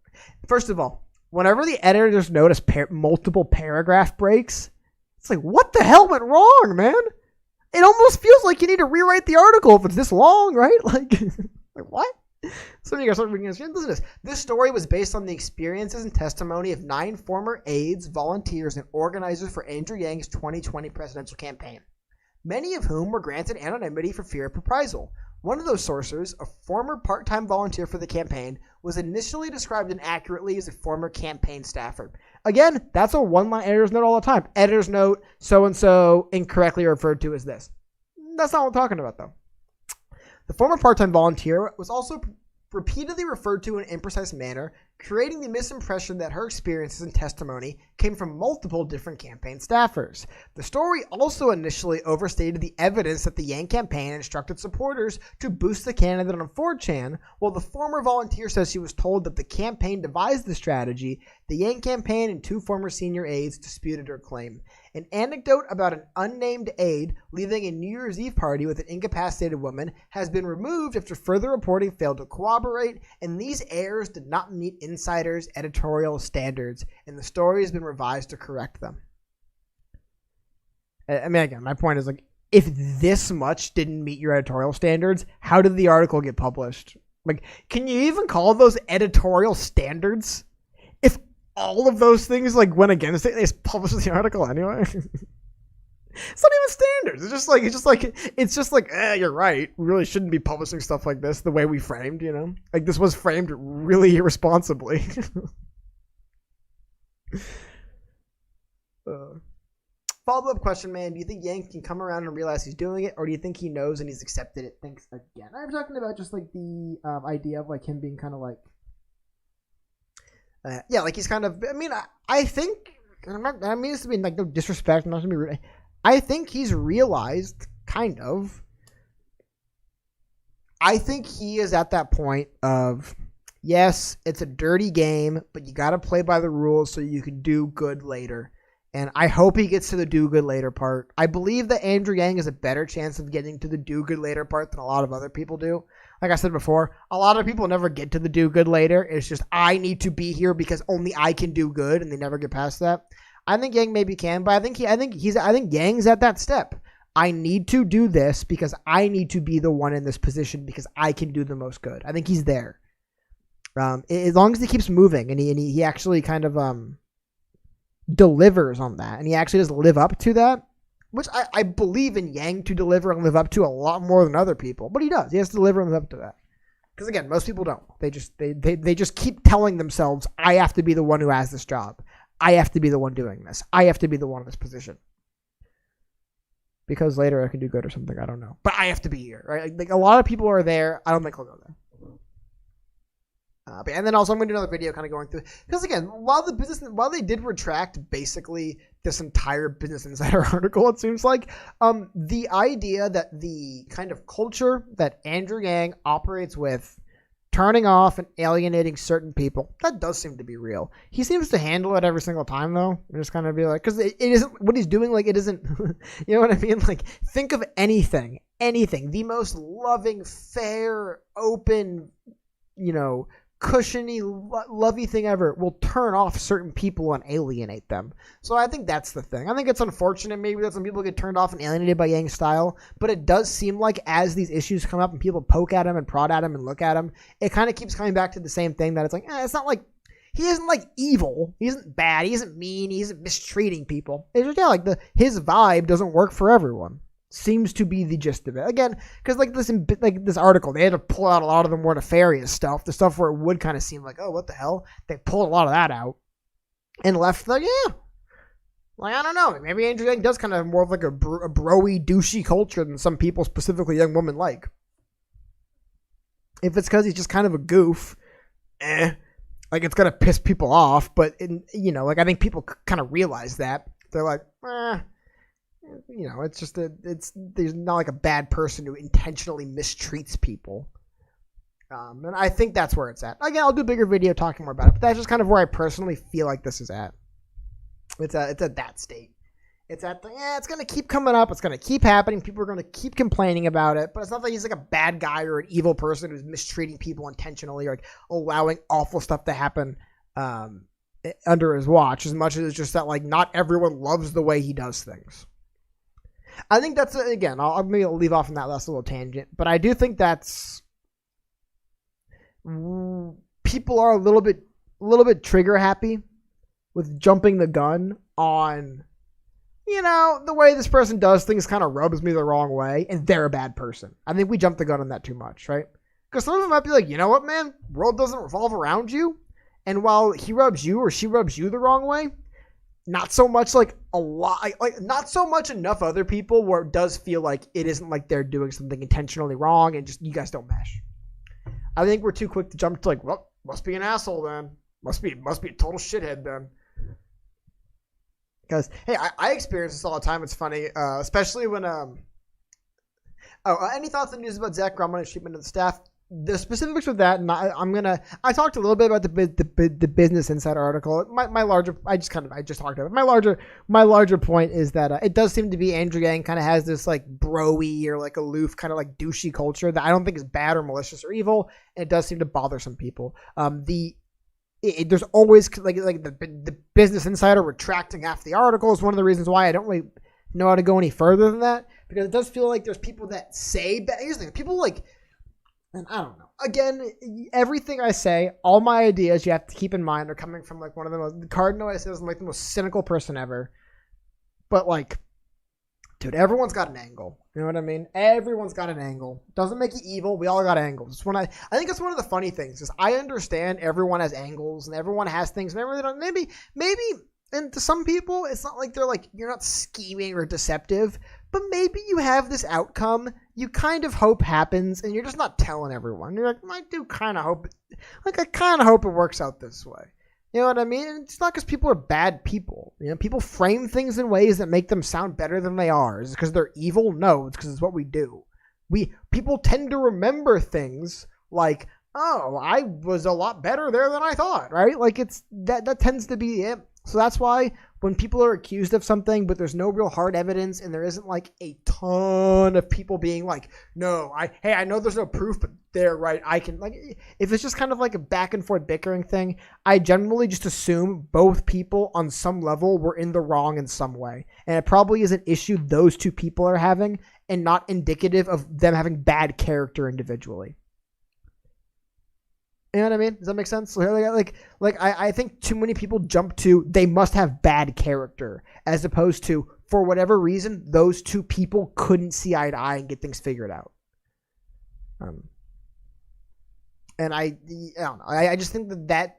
First of all, whenever the editor's note is multiple paragraph breaks, it's like, what the hell went wrong, man? It almost feels like you need to rewrite the article if it's this long, right? Like what? Some of you guys are reading this. Listen to this. This story was based on the experiences and testimony of 9 former aides, volunteers, and organizers for Andrew Yang's 2020 presidential campaign, many of whom were granted anonymity for fear of reprisal. One of those sources, a former part-time volunteer for the campaign, was initially described inaccurately as a former campaign staffer. Again, that's a one-line editor's note all the time. Editor's note, so-and-so incorrectly referred to as this. That's not what I'm talking about, though. The former part-time volunteer was also repeatedly referred to in an imprecise manner, creating the misimpression that her experiences and testimony came from multiple different campaign staffers. The story also initially overstated the evidence that the Yang campaign instructed supporters to boost the candidate on 4chan, while the former volunteer says she was told that the campaign devised the strategy. The Yang campaign and 2 former senior aides disputed her claim. An anecdote about an unnamed aide leaving a New Year's Eve party with an incapacitated woman has been removed after further reporting failed to corroborate, and these errors did not meet insiders' editorial standards, and the story has been revised to correct them. I mean, again, my point is, like, if this much didn't meet your editorial standards, how did the article get published? Like, can you even call those editorial standards? If all of those things like went against it, they just published the article anyway. It's not even standards. It's just like, you're right. We really shouldn't be publishing stuff like this the way we framed, you know? Like, this was framed really irresponsibly. Follow-up question, man. Do you think Yang can come around and realize he's doing it, or do you think he knows and he's accepted it? Thanks again. I'm talking about just like the idea of like him being kind of like, like he's kind of. I mean, I think. I mean this to be like no disrespect, not to be rude. I think he's realized, kind of. I think he is at that point of, yes, it's a dirty game, but you got to play by the rules so you can do good later. And I hope he gets to the do good later part. I believe that Andrew Yang has a better chance of getting to the do good later part than a lot of other people do. Like I said before, a lot of people never get to the do good later. It's just, I need to be here because only I can do good, and they never get past that. I think Yang maybe can, but I think Yang's at that step. I need to do this because I need to be the one in this position because I can do the most good. I think he's there. As long as he keeps moving and he actually kind of delivers on that, and he actually does live up to that, which I believe in Yang to deliver and live up to a lot more than other people, but he does. He has to deliver and live up to that. Because again, most people don't. They just keep telling themselves, I have to be the one who has this job. I have to be the one doing this. I have to be the one in this position. Because later I can do good or something. I don't know. But I have to be here, right? Like a lot of people are there. I don't think I'll go there. And then also I'm going to do another video kind of going through, because again, while they did retract basically this entire Business Insider article, it seems like the idea that the kind of culture that Andrew Yang operates with, turning off and alienating certain people, that does seem to be real. He seems to handle it every single time though. And just kind of be like, because it isn't what he's doing. Like it isn't, you know what I mean? Like think of anything, the most loving, fair, open, cushiony, lovey thing ever will turn off certain people and alienate them. So I think that's the thing. I think it's unfortunate maybe that some people get turned off and alienated by Yang's style, but it does seem like as these issues come up and people poke at him and prod at him and look at him, it kind of keeps coming back to the same thing, that it's like, it's not like he isn't like evil, he isn't bad, he isn't mean, he isn't mistreating people. It's just his vibe doesn't work for everyone. Seems to be the gist of it. Again, because this article, they had to pull out a lot of the more nefarious stuff, the stuff where it would kind of seem like, oh, what the hell? They pulled a lot of that out and left I don't know. Maybe Andrew Yang does kind of have more of like a bro-y, douchey culture than some people, specifically young women, like. If it's because he's just kind of a goof, like it's gonna piss people off. But I think people kind of realize that. They're like, it's just there's not like a bad person who intentionally mistreats people. And I think that's where it's at. Again, I'll do a bigger video talking more about it, but that's just kind of where I personally feel like this is at. It's at that state. It's at it's going to keep coming up. It's going to keep happening. People are going to keep complaining about it, but it's not like he's like a bad guy or an evil person who's mistreating people intentionally, or like allowing awful stuff to happen under his watch, as much as it's just that like not everyone loves the way he does things. I think that's, again, I'll maybe leave off on that last little tangent, but I do think that's, people are a little bit trigger happy with jumping the gun on, the way this person does things kind of rubs me the wrong way, and they're a bad person. I think we jump the gun on that too much, right? Because some of them might be like, you know what, man, world doesn't revolve around you, and while he rubs you or she rubs you the wrong way, not so much like a lot, like not so much enough other people where it does feel like it isn't like they're doing something intentionally wrong and just you guys don't mesh. I think we're too quick to jump to like, well, must be an asshole then. Must be a total shithead then. Because hey, I experience this all the time. It's funny, especially when any thoughts and news about Zach Grumman's treatment of the staff? The specifics of that, and I talked a little bit about the Business Insider article. I just talked about it. My larger point is that it does seem to be Andrew Yang kind of has this like bro-y or like aloof kind of like douchey culture that I don't think is bad or malicious or evil, and it does seem to bother some people. There's always like the Business Insider retracting half the article is one of the reasons why I don't really know how to go any further than that, because it does feel like there's people that say here's the thing, people like. And I don't know. Again, everything I say, all my ideas, you have to keep in mind, are coming from like one of the most, Cardinal I says, I'm like the most cynical person ever. But like, dude, everyone's got an angle. You know what I mean? Everyone's got an angle. Doesn't make you evil. We all got angles. It's I think it's one of the funny things is I understand everyone has angles and everyone has things. Maybe, and to some people, it's not like they're like, you're not scheming or deceptive, but maybe you have this outcome you kind of hope happens and you're just not telling everyone. You're like, I do kind of hope, I kind of hope it works out this way. You know what I mean? And it's not because people are bad people. People frame things in ways that make them sound better than they are. Is it because they're evil? No, it's because it's what we do. People tend to remember things like, oh, I was a lot better there than I thought, right? Like it's that tends to be it. So that's why when people are accused of something, but there's no real hard evidence and there isn't like a ton of people being like, no, I know there's no proof, but they're right. I can like, if it's just kind of like a back and forth bickering thing, I generally just assume both people on some level were in the wrong in some way. And it probably is an issue those two people are having and not indicative of them having bad character individually. You know what I mean? Does that make sense? I think too many people jump to they must have bad character as opposed to for whatever reason those two people couldn't see eye to eye and get things figured out. And I don't know. I just think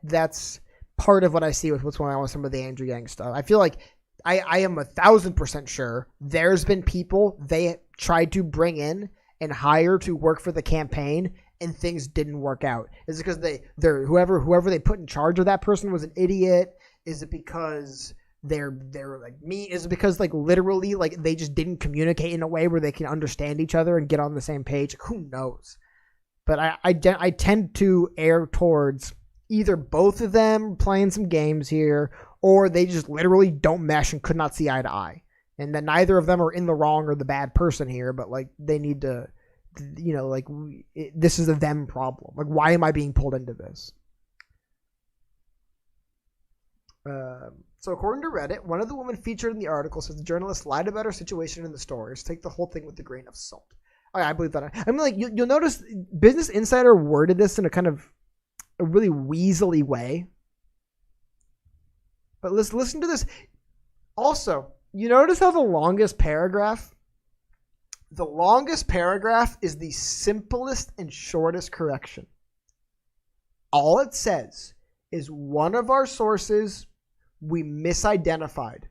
that's part of what I see with what's going on with some of the Andrew Yang stuff. I feel like I am 1,000% sure there's been people they tried to bring in and hire to work for the campaign and things didn't work out. Is it because they're whoever they put in charge of that person was an idiot? Is it because they're like me? Is it because like literally like they just didn't communicate in a way where they can understand each other and get on the same page? Who knows? But I tend to err towards either both of them playing some games here, or they just literally don't mesh and could not see eye to eye. And that neither of them are in the wrong or the bad person here, but like they need to, like this is a them problem. Like, why am I being pulled into this? So according to Reddit, one of the women featured in the article says the journalist lied about her situation in the stories. Take the whole thing with a grain of salt. I believe that. I mean, like you'll notice Business Insider worded this in a kind of a really weaselly way. But let's listen to this. Also, you notice how the longest paragraph is the simplest and shortest correction. All it says is one of our sources, we misidentified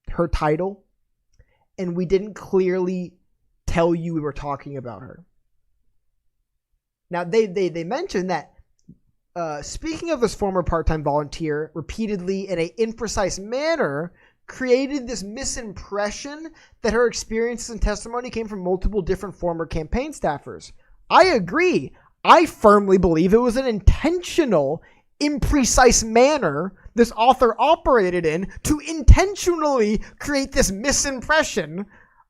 her title, and we didn't clearly tell you we were talking about her. Now, they mentioned that speaking of this former part-time volunteer repeatedly in an imprecise manner created this misimpression that her experiences and testimony came from multiple different former campaign staffers. I agree. I firmly believe it was an intentional, imprecise manner this author operated in to intentionally create this misimpression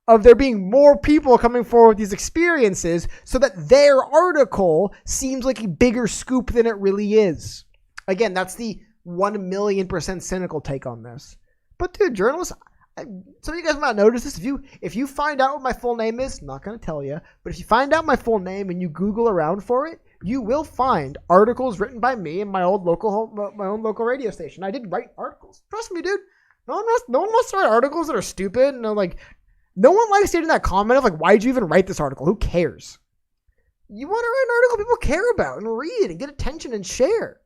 of there being more people coming forward with these experiences so that their article seems like a bigger scoop than it really is. Again, that's the 1,000,000% cynical take on this. But dude, journalists, some of you guys might notice this. If you find out what my full name is, I'm not going to tell you, but if you find out my full name and you Google around for it, you will find articles written by me and my own local radio station. I did write articles. Trust me, dude. No one wants to write articles that are stupid and like. No one likes stating that comment of like, why'd you even write this article? Who cares? You want to write an article people care about and read and get attention and share.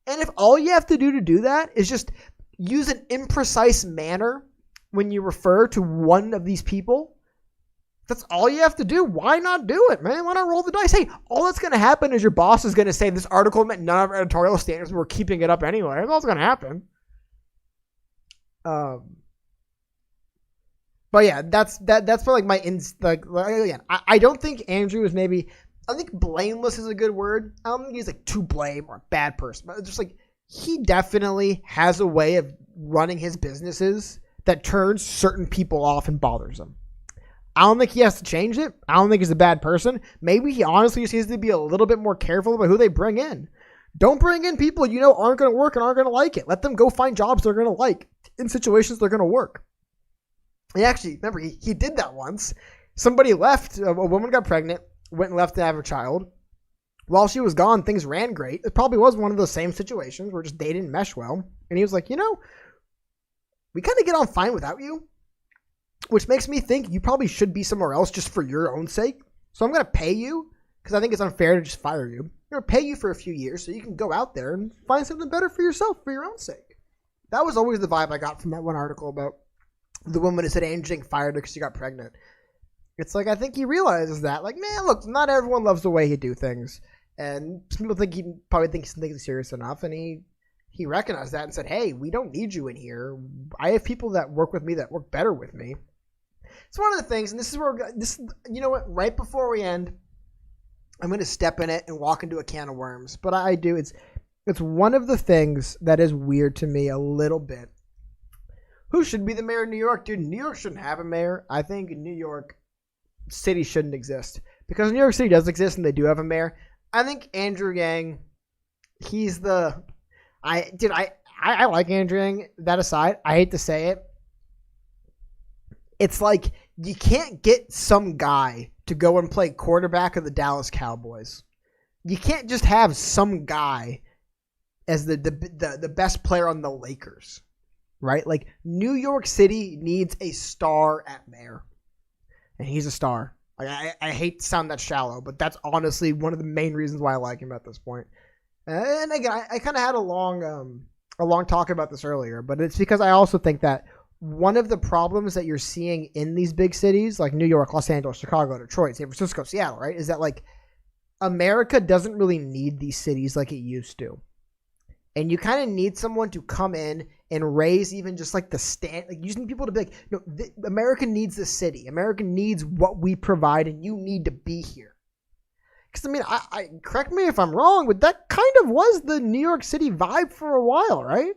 And if all you have to do that is just use an imprecise manner when you refer to one of these people, that's all you have to do. Why not do it, man? Why not roll the dice? Hey, all that's going to happen is your boss is going to say this article met none of our editorial standards and we're keeping it up anyway. That's all that's going to happen. But yeah, that's for like my again. I don't think Andrew is maybe. I think blameless is a good word. I don't think he's like to blame or a bad person. But just like he definitely has a way of running his businesses that turns certain people off and bothers them. I don't think he has to change it. I don't think he's a bad person. Maybe he honestly just needs to be a little bit more careful about who they bring in. Don't bring in people you know aren't going to work and aren't going to like it. Let them go find jobs they're going to like in situations they're going to work. He actually, remember, he did that once. Somebody left, a woman got pregnant, went and left to have her child. While she was gone, things ran great. It probably was one of those same situations where just they didn't mesh well. And he was like, we kind of get on fine without you, which makes me think you probably should be somewhere else just for your own sake. So I'm going to pay you because I think it's unfair to just fire you. I'm going to pay you for a few years so you can go out there and find something better for yourself for your own sake. That was always the vibe I got from that one article about the woman who said Andrew Yang fired her because she got pregnant. It's like, I think he realizes that. Like, man, look, not everyone loves the way he do things. And some people probably think he's thinking serious enough. And he recognized that and said, hey, we don't need you in here. I have people that work with me that work better with me. It's one of the things, and this is where, you know what, right before we end, I'm going to step in it and walk into a can of worms. But I do, it's one of the things that is weird to me a little bit. Who should be the mayor of New York? Dude, New York shouldn't have a mayor. I think New York City shouldn't exist. Because New York City does exist and they do have a mayor. I think Andrew Yang, he's the... I like Andrew Yang. That aside, I hate to say it. It's like you can't get some guy to go and play quarterback of the Dallas Cowboys. You can't just have some guy as the best player on the Lakers. Right? Like, New York City needs a star at mayor. And he's a star. Like, I hate to sound that shallow, but that's honestly one of the main reasons why I like him at this point. And again, I kind of had a long talk about this earlier, but it's because I also think that one of the problems that you're seeing in these big cities like New York, Los Angeles, Chicago, Detroit, San Francisco, Seattle, right, is that like America doesn't really need these cities like it used to. And you kind of need someone to come in and raise even just like the stand. Like, you just need people to be like, no, America needs this city. America needs what we provide, and you need to be here. Because, I mean, I correct me if I'm wrong, but that kind of was the New York City vibe for a while, right?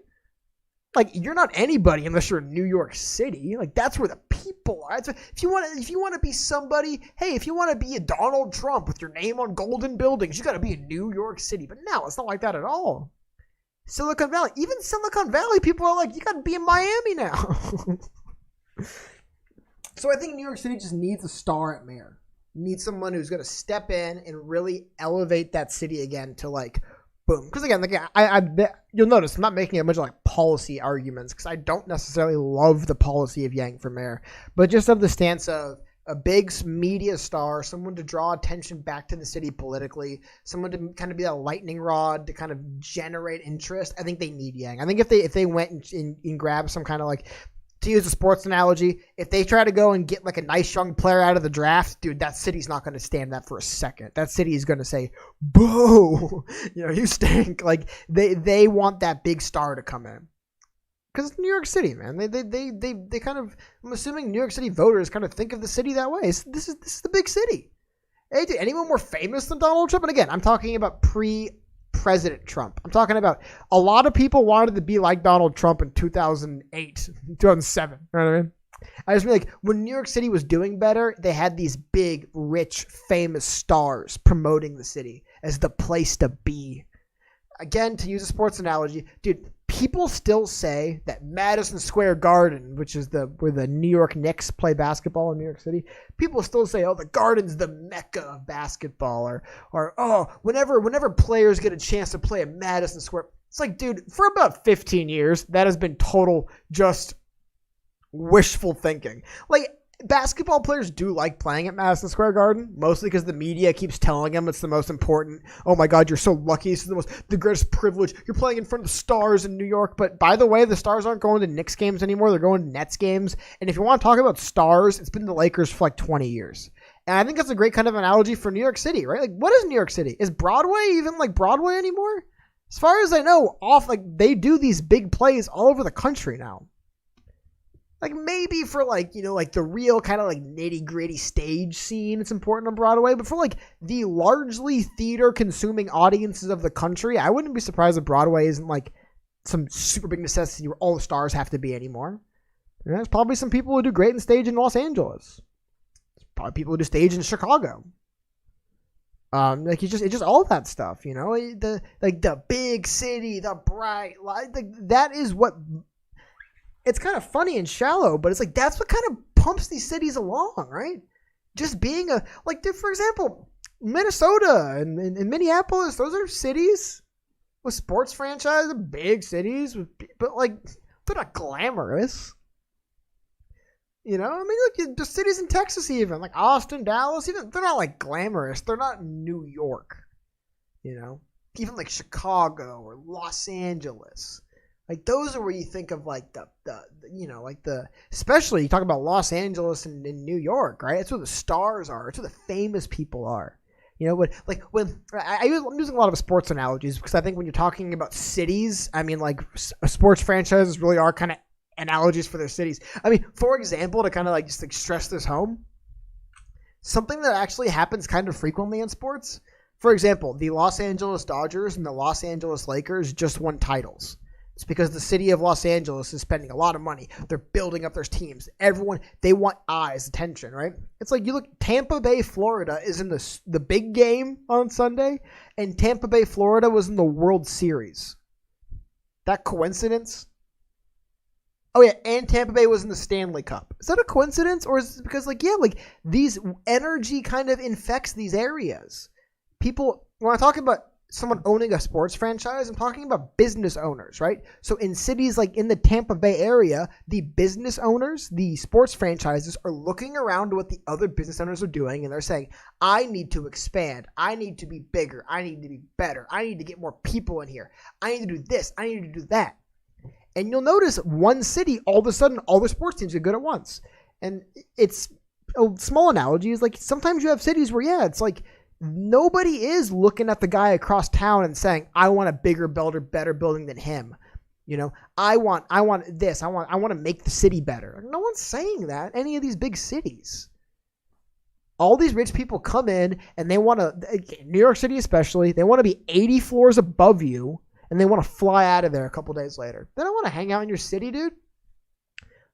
Like, you're not anybody unless you're in New York City. Like, that's where the people are. So if you want to be somebody, hey, if you want to be a Donald Trump with your name on golden buildings, you got to be in New York City. But no, it's not like that at all. Silicon Valley, even Silicon Valley, people are like, you got to be in Miami now. So I think New York City just needs a star at mayor. Needs someone who's going to step in and really elevate that city again to like, boom. Because again, like you'll notice I'm not making a bunch of like policy arguments because I don't necessarily love the policy of Yang for mayor, but just of the stance of a big media star, someone to draw attention back to the city politically, someone to kind of be a lightning rod to kind of generate interest. I think they need Yang. I think if they went and grabbed some kind of like, to use a sports analogy, if they try to go and get like a nice young player out of the draft, dude, that city's not going to stand that for a second. That city is going to say, boo, you stink. Like they want that big star to come in. Because it's New York City, man. They kind of, I'm assuming New York City voters kind of think of the city that way. This is the big city. Hey, dude, anyone more famous than Donald Trump? And again, I'm talking about pre-President Trump. I'm talking about a lot of people wanted to be like Donald Trump in 2008, 2007. You know what I mean? I just mean like when New York City was doing better, they had these big, rich, famous stars promoting the city as the place to be. Again, to use a sports analogy, dude, people still say that Madison Square Garden, which is where the New York Knicks play basketball in New York City, people still say, oh, the Garden's the mecca of basketball, or oh, whenever players get a chance to play at Madison Square. It's like, dude, for about 15 years, that has been total just wishful thinking. Like, basketball players do like playing at Madison Square Garden, mostly because the media keeps telling them it's the most important. Oh my God, you're so lucky. This is the greatest privilege. You're playing in front of the stars in New York. But by the way, the stars aren't going to Knicks games anymore. They're going to Nets games. And if you want to talk about stars, it's been the Lakers for like 20 years. And I think that's a great kind of analogy for New York City, right? Like, what is New York City? Is Broadway even like Broadway anymore? As far as I know, they do these big plays all over the country now. Like maybe for like, like the real kind of like nitty gritty stage scene, it's important on Broadway. But for like the largely theater consuming audiences of the country, I wouldn't be surprised if Broadway isn't like some super big necessity where all the stars have to be anymore. There's probably some people who do great in stage in Los Angeles. There's probably people who do stage in Chicago. Like it's just all that stuff, the big city, the bright light, that is what. It's kind of funny and shallow, but it's like that's what kind of pumps these cities along, right? Just being for example, Minnesota and Minneapolis, those are cities with sports franchises, big cities, but like they're not glamorous. I mean, look, the cities in Texas, even like Austin, Dallas, even they're not like glamorous. They're not New York, even like Chicago or Los Angeles. Like those are where you think of like especially you talk about Los Angeles and New York, right? It's where the stars are. It's where the famous people are. I'm using a lot of sports analogies because I think when you're talking about cities, I mean like sports franchises really are kind of analogies for their cities. I mean, for example, to kind of like just like stress this home, something that actually happens kind of frequently in sports. For example, the Los Angeles Dodgers and the Los Angeles Lakers just won titles. It's because the city of Los Angeles is spending a lot of money. They're building up their teams. Everyone, they want eyes, attention, right? It's like you look, Tampa Bay, Florida is in the big game on Sunday, and Tampa Bay, Florida was in the World Series. That coincidence? Oh yeah, and Tampa Bay was in the Stanley Cup. Is that a coincidence? Or is it because these energy kind of infects these areas? People, when I talk about someone owning a sports franchise. I'm talking about business owners, right? So in cities like in the Tampa Bay area, the business owners, the sports franchises are looking around to what the other business owners are doing, and they're saying, I need to expand. I need to be bigger. I need to be better. I need to get more people in here. I need to do this. I need to do that. And you'll notice one city, all of a sudden, all the sports teams are good at once. And it's a small analogy is like sometimes you have cities where, yeah, it's like nobody is looking at the guy across town and saying, I want a bigger, better building than him. You know, I want this. I want to make the city better. No one's saying that. Any of these big cities. All these rich people come in and they want to, New York City especially, they want to be 80 floors above you and they want to fly out of there a couple days later. They don't want to hang out in your city, dude.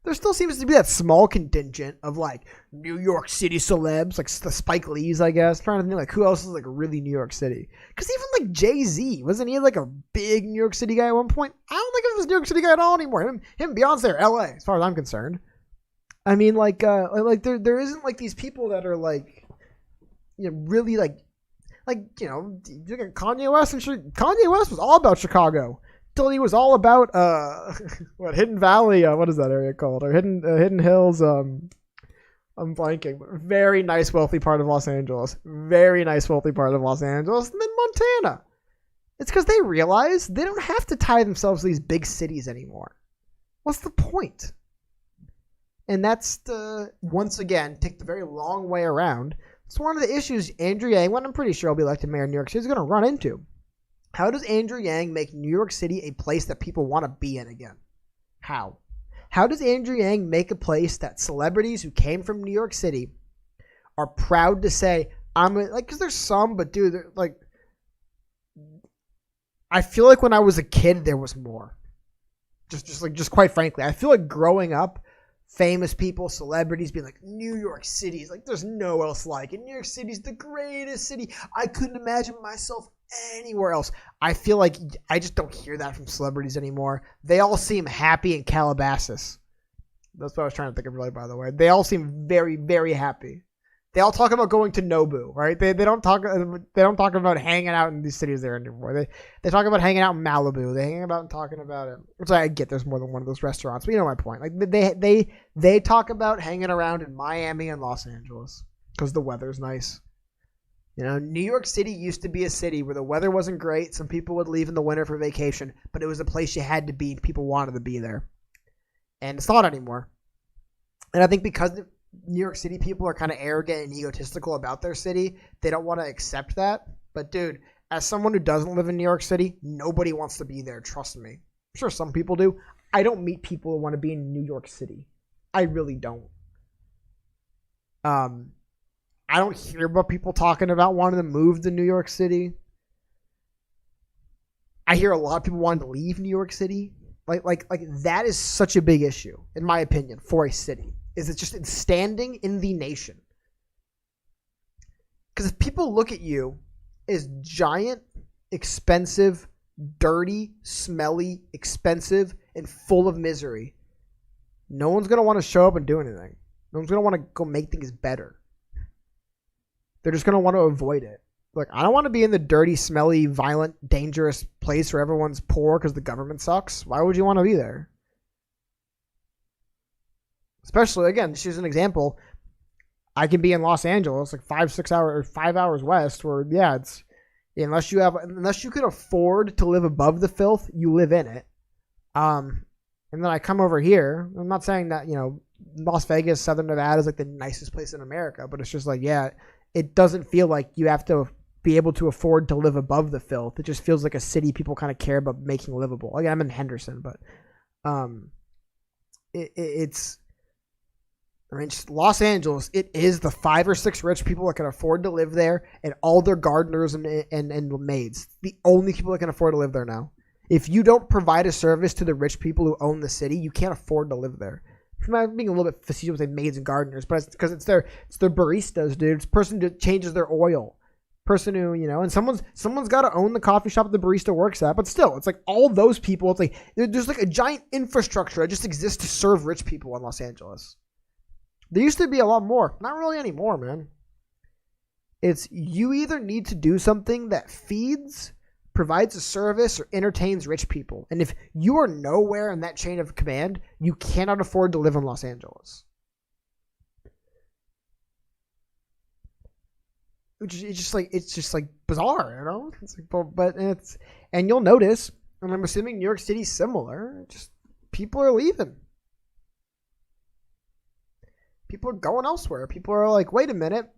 There still seems to be that small contingent of like New York City celebs, like the Spike Lees, I guess. I'm trying to think like who else is like really New York City. Because even like Jay-Z, wasn't he like a big New York City guy at one point? I don't think he was a New York City guy at all anymore. Him and Beyonce are LA, as far as I'm concerned. I mean, like there isn't like these people that are like, you know, really like you know, look at Kanye West and shit. Kanye West was all about Chicago. He was all about what Hidden Valley, what is that area called, or Hidden Hills, I'm blanking. Very nice wealthy part of Los Angeles, and then Montana. It's because they realize they don't have to tie themselves to these big cities anymore. What's the point? And that's once again take the very long way around. It's one of the issues Andrew Yang, when I'm pretty sure will be elected mayor of New York City, is going to run into. How does Andrew Yang make New York City a place that people want to be in again? How? How does Andrew Yang make a place that celebrities who came from New York City are proud to say, I'm like, because there's some, but dude, like, I feel like when I was a kid, there was more. Just quite frankly, I feel like growing up, famous people, celebrities being like, New York City is like, there's no else like it. New York City's the greatest city. I couldn't imagine myself anywhere else. I feel like I just don't hear that from celebrities anymore. They all seem happy in Calabasas. That's what I was trying to think of really, by the way. They all seem very, very happy. They all talk about going to Nobu, right? They don't talk about hanging out in these cities there anymore. They talk about hanging out in Malibu. They hang about and talking about it. Which I get there's more than one of those restaurants, but you know my point. Like they talk about hanging around in Miami and Los Angeles because the weather's nice. You know, New York City used to be a city where the weather wasn't great. Some people would leave in the winter for vacation, but it was a place you had to be. People wanted to be there. And it's not anymore. And I think because New York City people are kind of arrogant and egotistical about their city, they don't want to accept that. But dude, as someone who doesn't live in New York City, nobody wants to be there. Trust me. I'm sure some people do. I don't meet people who want to be in New York City. I really don't. I don't hear about people talking about wanting to move to New York City. I hear a lot of people wanting to leave New York City. Like that is such a big issue, in my opinion, for a city. Is it's just standing in the nation. Because if people look at you as giant, expensive, dirty, smelly, expensive, and full of misery, no one's going to want to show up and do anything. No one's going to want to go make things better. They're just going to want to avoid it. Like, I don't want to be in the dirty, smelly, violent, dangerous place where everyone's poor because the government sucks. Why would you want to be there? Especially, again, just as an example, I can be in Los Angeles, like 5 hours west, where, yeah, it's, unless you could afford to live above the filth, you live in it. And then I come over here. I'm not saying that, you know, Las Vegas, Southern Nevada is like the nicest place in America, but it's just like, yeah, it doesn't feel like you have to be able to afford to live above the filth. It just feels like a city people kind of care about making livable. Again, I'm in Henderson, but it's, I mean, just Los Angeles, it is the 5 or 6 rich people that can afford to live there and all their gardeners and maids. The only people that can afford to live there now. If you don't provide a service to the rich people who own the city, you can't afford to live there. I'm being a little bit facetious with maids and gardeners, but it's because it's their baristas, dude. It's the person who changes their oil. Person who, you know, and someone's got to own the coffee shop the barista works at. But still, it's like all those people. It's like there's like a giant infrastructure that just exists to serve rich people in Los Angeles. There used to be a lot more. Not really anymore, man. It's you either need to do something that feeds provides a service or entertains rich people. And if you are nowhere in that chain of command, you cannot afford to live in Los Angeles. It's just like bizarre, you know? It's like, and you'll notice, and I'm assuming New York City's similar, just people are leaving. People are going elsewhere. People are like, wait a minute.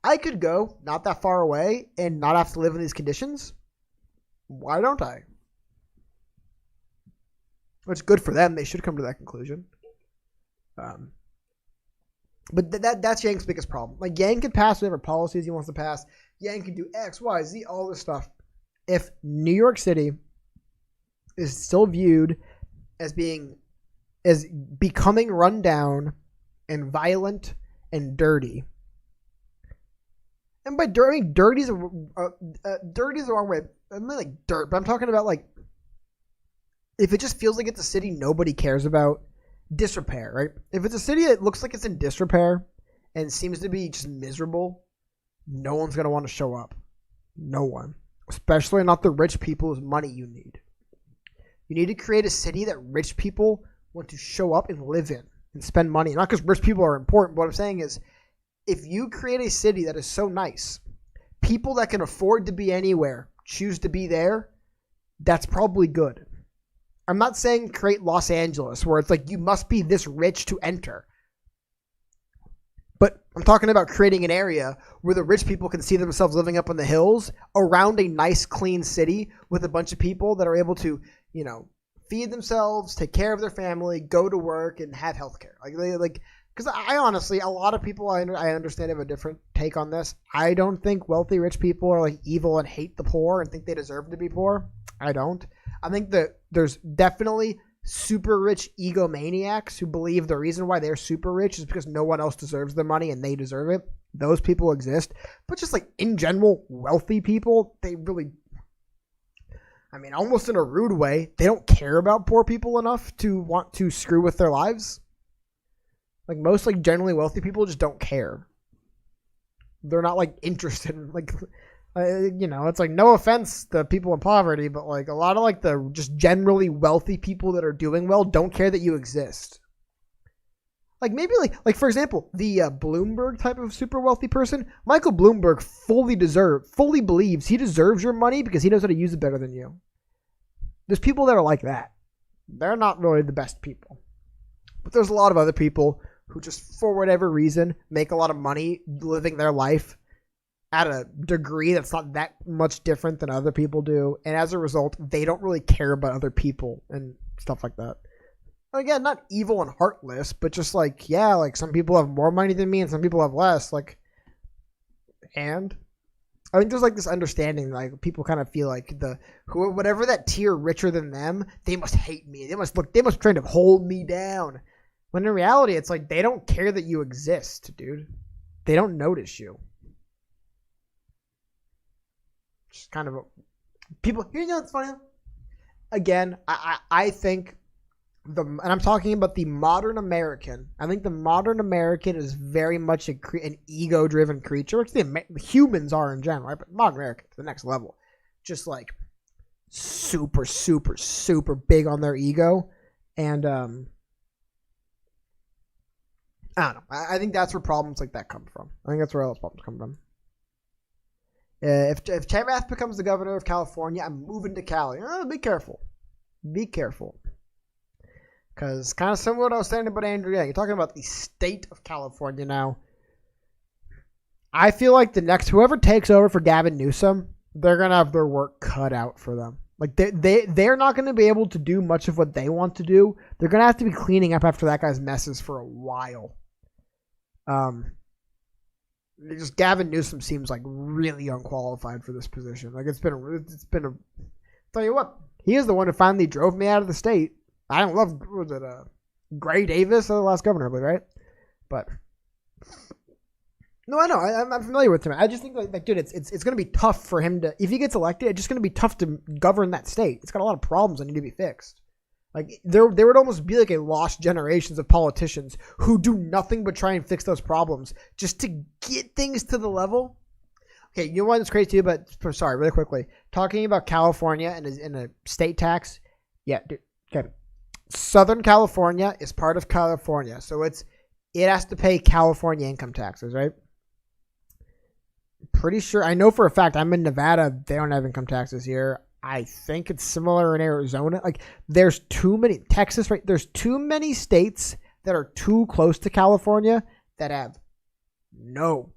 I could go not that far away and not have to live in these conditions. Why don't I? It's good for them. They should come to that conclusion. But that's Yang's biggest problem. Like, Yang can pass whatever policies he wants to pass. Yang can do X, Y, Z, all this stuff. If New York City is still viewed as becoming run down and violent and dirty. And by dirty, I mean dirty is the wrong way. I mean like dirt, but I'm talking about like if it just feels like it's a city nobody cares about. Disrepair, right? If it's a city that looks like it's in disrepair and seems to be just miserable, no one's going to want to show up. No one. Especially not the rich people whose money you need. You need to create a city that rich people want to show up and live in and spend money. Not because rich people are important, but what I'm saying is if you create a city that is so nice, people that can afford to be anywhere choose to be there, that's probably good. I'm not saying create Los Angeles where it's like you must be this rich to enter. But I'm talking about creating an area where the rich people can see themselves living up in the hills around a nice, clean city with a bunch of people that are able to, you know, feed themselves, take care of their family, go to work, and have healthcare. Because I honestly, a lot of people I understand have a different take on this. I don't think wealthy rich people are like evil and hate the poor and think they deserve to be poor. I don't. I think that there's definitely super rich egomaniacs who believe the reason why they're super rich is because no one else deserves their money and they deserve it. Those people exist. But just like in general, wealthy people, they really, I mean, almost in a rude way, they don't care about poor people enough to want to screw with their lives. Like most like generally wealthy people just don't care. They're not like interested in like, you know, it's like no offense to people in poverty, but like a lot of like the just generally wealthy people that are doing well don't care that you exist. Like maybe like for example, the Bloomberg type of super wealthy person, Michael Bloomberg fully believes he deserves your money because he knows how to use it better than you. There's people that are like that. They're not really the best people. But there's a lot of other people who just for whatever reason make a lot of money living their life at a degree that's not that much different than other people do. And as a result, they don't really care about other people and stuff like that. Again, not evil and heartless, but just like, yeah, like some people have more money than me and some people have less. Like, and I think there's like this understanding, like people kind of feel like whatever that tier richer than them, they must hate me. They must try to hold me down. When in reality, it's like they don't care that you exist, dude. They don't notice you. Just kind of people. You know what's funny? Again, I think and I'm talking about the modern American. I think the modern American is very much an ego-driven creature, which the humans are in general, right? But modern American to the next level, just like super, super, super big on their ego, and I don't know. I think that's where problems like that come from. I think that's where all those problems come from. If Chamath becomes the governor of California, I'm moving to Cali. Be careful. Be careful. Because kind of similar to what I was saying about Andrew Yang. You're talking about the state of California now. I feel like the next, whoever takes over for Gavin Newsom, they're going to have their work cut out for them. Like they're not going to be able to do much of what they want to do. They're going to have to be cleaning up after that guy's messes for a while. Just Gavin Newsom seems like really unqualified for this position. Like it's been a. Tell you what, he is the one who finally drove me out of the state. I don't love Gray Davis, the last governor, right? But no, I know I'm familiar with him. I just think like dude, it's going to be tough for him to, if he gets elected, it's just going to be tough to govern that state. It's got a lot of problems that need to be fixed. Like there would almost be like a lost generations of politicians who do nothing but try and fix those problems just to get things to the level. Okay, you know what's crazy too? But sorry, really quickly, talking about California and a state tax. Yeah, dude. Okay, Southern California is part of California, so it has to pay California income taxes, right? Pretty sure. I know for a fact. I'm in Nevada. They don't have income taxes here. I think it's similar in Arizona. Like, there's too many. Texas, right? There's too many states that are too close to California that have no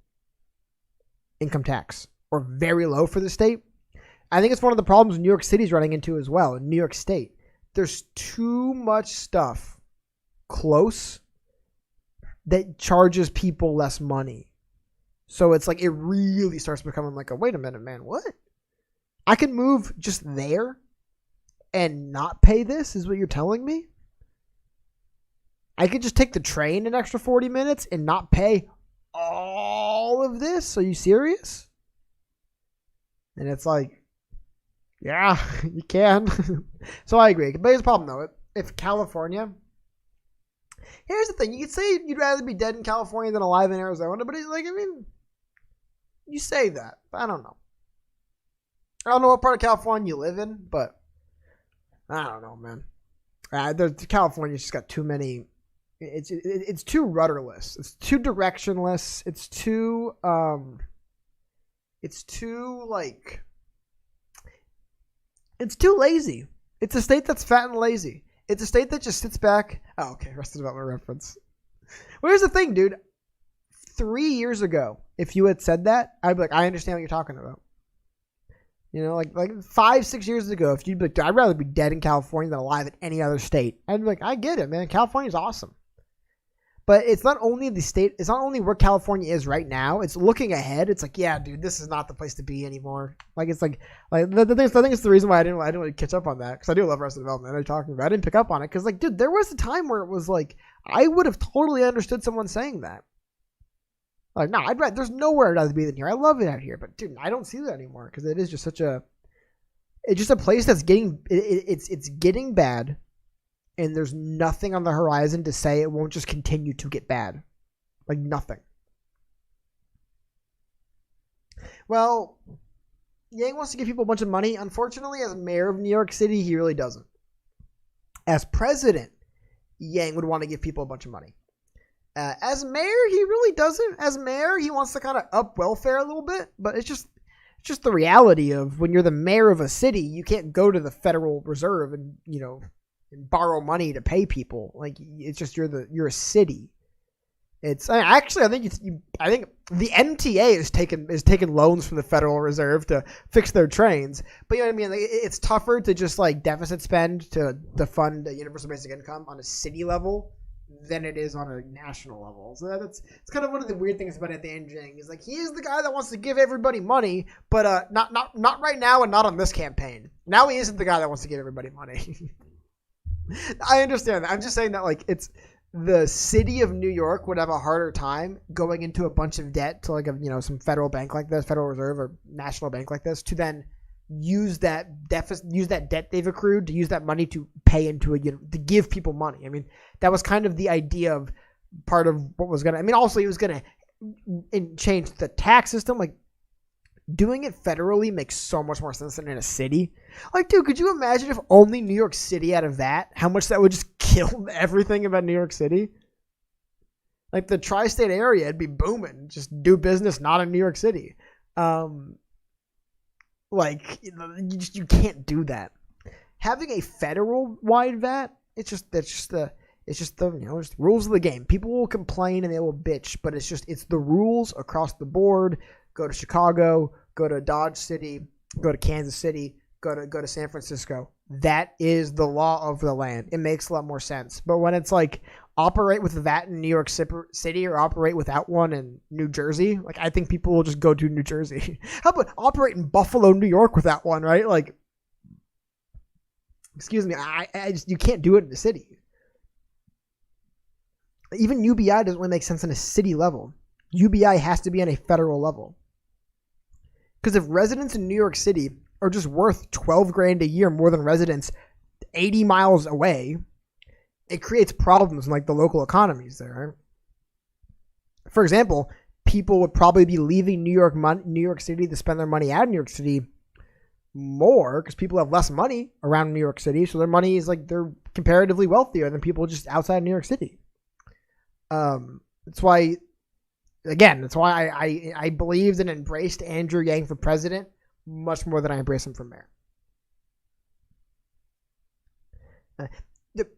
income tax or very low for the state. I think it's one of the problems New York City's running into as well. In New York State, there's too much stuff close that charges people less money. So it's like it really starts becoming like wait a minute, man, what? I can move just there and not pay this, is what you're telling me? I could just take the train an extra 40 minutes and not pay all of this? Are you serious? And it's like, yeah, you can. So I agree. But here's the problem, though. If California... Here's the thing. You could say you'd rather be dead in California than alive in Arizona, but it's like, I mean, you say that. But I don't know. I don't know what part of California you live in, but I don't know, man. California's just got too many... It's too rudderless. It's too directionless. It's too lazy. It's a state that's fat and lazy. It's a state that just sits back. Oh, okay. Arrested Development reference. Well, here's the thing, dude. 3 years ago, if you had said that, I'd be like, I understand what you're talking about. You know, like 5-6 years ago, if you'd be like, I'd rather be dead in California than alive in any other state. I'd be like, I get it, man. California's awesome. But it's not only the state, it's not only where California is right now, it's looking ahead. It's like, yeah, dude, this is not the place to be anymore. Like, it's like the thing, I think it's the reason why I didn't really catch up on that, because I do love Arrested Development. I know you're talking about. I didn't pick up on it because, like, dude, there was a time where it was like, I would have totally understood someone saying that. Like, no, there's nowhere I'd rather be than here. I love it out here, but dude, I don't see that anymore because it is just it's just a place that's it's getting bad. And there's nothing on the horizon to say it won't just continue to get bad. Like, nothing. Well, Yang wants to give people a bunch of money. Unfortunately, as mayor of New York City, he really doesn't. As president, Yang would want to give people a bunch of money. As mayor, he really doesn't. As mayor, he wants to kind of up welfare a little bit. But it's just the reality of when you're the mayor of a city, you can't go to the Federal Reserve and, you know, and borrow money to pay people. Like, it's just you're a city. I think the MTA is taking loans from the Federal Reserve to fix their trains. But you know what I mean? Like, it's tougher to just like deficit spend to fund a universal basic income on a city level than it is on a national level. So it's kind of one of the weird things about Anthony Yang is like, he is the guy that wants to give everybody money, but not right now and not on this campaign. Now he isn't the guy that wants to give everybody money. I understand that. I'm just saying that, like, it's the city of New York would have a harder time going into a bunch of debt to, like, some federal bank like this, Federal Reserve or national bank like this, to then use that debt they've accrued to use that money to pay into to give people money. I mean, that was kind of the idea of part of what was going to, also he was going to change the tax system. Like, doing it federally makes so much more sense than in a city. Like, dude, could you imagine if only New York City had a VAT? How much that would just kill everything about New York City? Like, the tri-state area, it'd be booming. Just do business not in New York City. Like, you can't do that. Having a federal-wide VAT, it's just the rules of the game. People will complain and they will bitch, but it's the rules across the board. Go to Chicago, go to Dodge City, go to Kansas City, go to San Francisco. That is the law of the land. It makes a lot more sense. But when it's like operate with that in New York City or operate without one in New Jersey, like, I think people will just go to New Jersey. How about operate in Buffalo, New York without one, right? Like, excuse me, you can't do it in the city. Even UBI doesn't really make sense on a city level. UBI has to be on a federal level. Because if residents in New York City are just worth $12,000 a year more than residents 80 miles away, it creates problems in, like, the local economies there. Right? For example, people would probably be leaving New York City to spend their money out in New York City more because people have less money around New York City, so their money is like they're comparatively wealthier than people just outside New York City. That's why I believed and embraced Andrew Yang for president much more than I embrace him for mayor.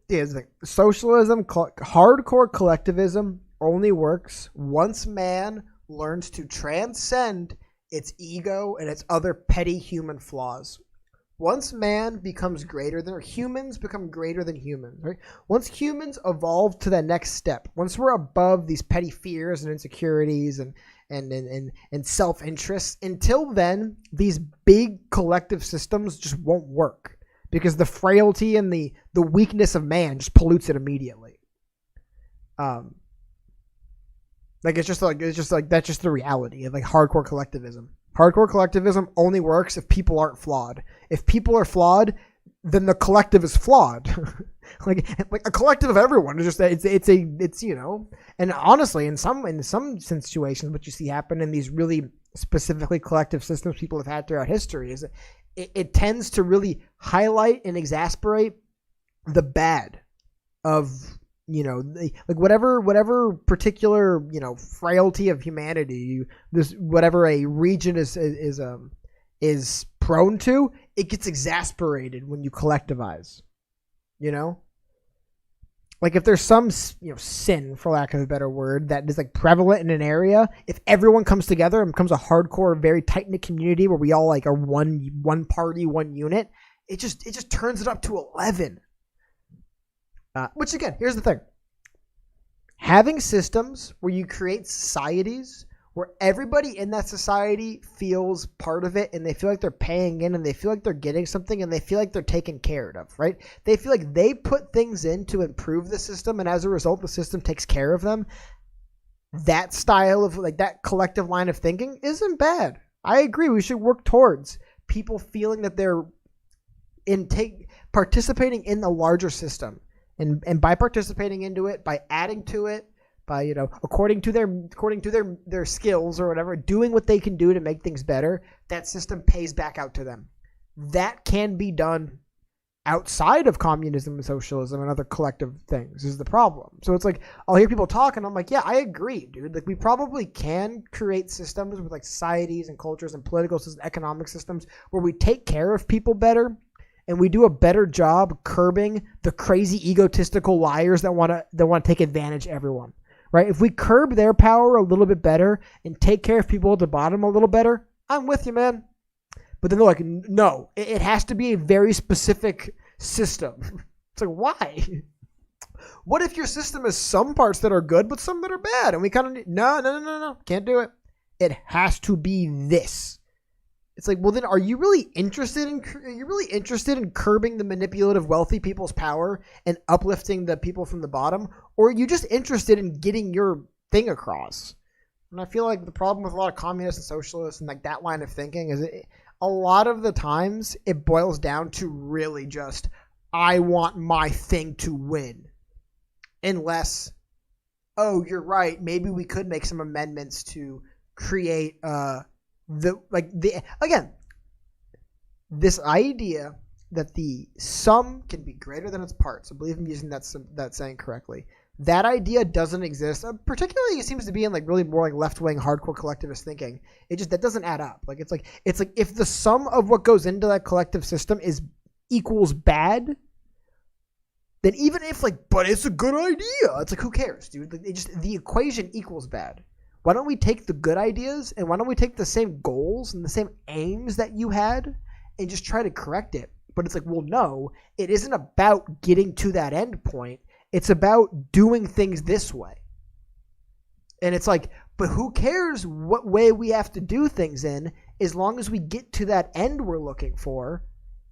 Here's the thing. Socialism, hardcore collectivism only works once man learns to transcend its ego and its other petty human flaws. Once man becomes greater than, or humans become greater than humans, right? Once humans evolve to that next step, once we're above these petty fears and insecurities and self-interest, until then, these big collective systems just won't work because the frailty and the weakness of man just pollutes it immediately. That's just the reality of like hardcore collectivism. Hardcore collectivism only works if people aren't flawed. If people are flawed, then the collective is flawed. like a collective of everyone is just it's you know. And honestly, in some situations, what you see happen in these really specifically collective systems people have had throughout history is it tends to really highlight and exasperate the bad of, you know, like whatever particular, you know, frailty of humanity, whatever a region is prone to, it gets exasperated when you collectivize. You know, like if there's some, you know, sin, for lack of a better word, that is like prevalent in an area, if everyone comes together and becomes a hardcore, very tight knit community where we all like are one party, one unit, it just turns it up to 11. Which again, here's the thing. Having systems where you create societies where everybody in that society feels part of it and they feel like they're paying in and they feel like they're getting something and they feel like they're taken care of, right? They feel like they put things in to improve the system and as a result, the system takes care of them. That style of like that collective line of thinking isn't bad. I agree. We should work towards people feeling that they're participating in the larger system. And by participating into it, by adding to it, by, you know, according to their skills or whatever, doing what they can do to make things better, that system pays back out to them. That can be done outside of communism and socialism and other collective things is the problem. So it's like I'll hear people talk and I'm like, yeah, I agree, dude. Like we probably can create systems with like societies and cultures and political systems, economic systems where we take care of people better. And we do a better job curbing the crazy egotistical liars that want to take advantage of everyone, right? If we curb their power a little bit better and take care of people at the bottom a little better, I'm with you, man. But then they're like, no, it has to be a very specific system. It's like, why? What if your system has some parts that are good but some that are bad? And we kind of no, can't do it. It has to be this. It's like, well, then are you really interested in curbing the manipulative wealthy people's power and uplifting the people from the bottom? Or are you just interested in getting your thing across? And I feel like the problem with a lot of communists and socialists and like that line of thinking is a lot of the times it boils down to really just, I want my thing to win. Unless, oh, you're right, maybe we could make some amendments to create this idea that the sum can be greater than its parts. I believe I'm using that saying correctly. That idea doesn't exist. Particularly, it seems to be in like really more like left-wing hardcore collectivist thinking. That doesn't add up. Like it's like if the sum of what goes into that collective system equals bad, then even if like, but it's a good idea, it's like who cares, dude? Like the equation equals bad. Why don't we take the good ideas and why don't we take the same goals and the same aims that you had and just try to correct it? But it's like, well, no, it isn't about getting to that end point. It's about doing things this way. And it's like, but who cares what way we have to do things in as long as we get to that end we're looking for?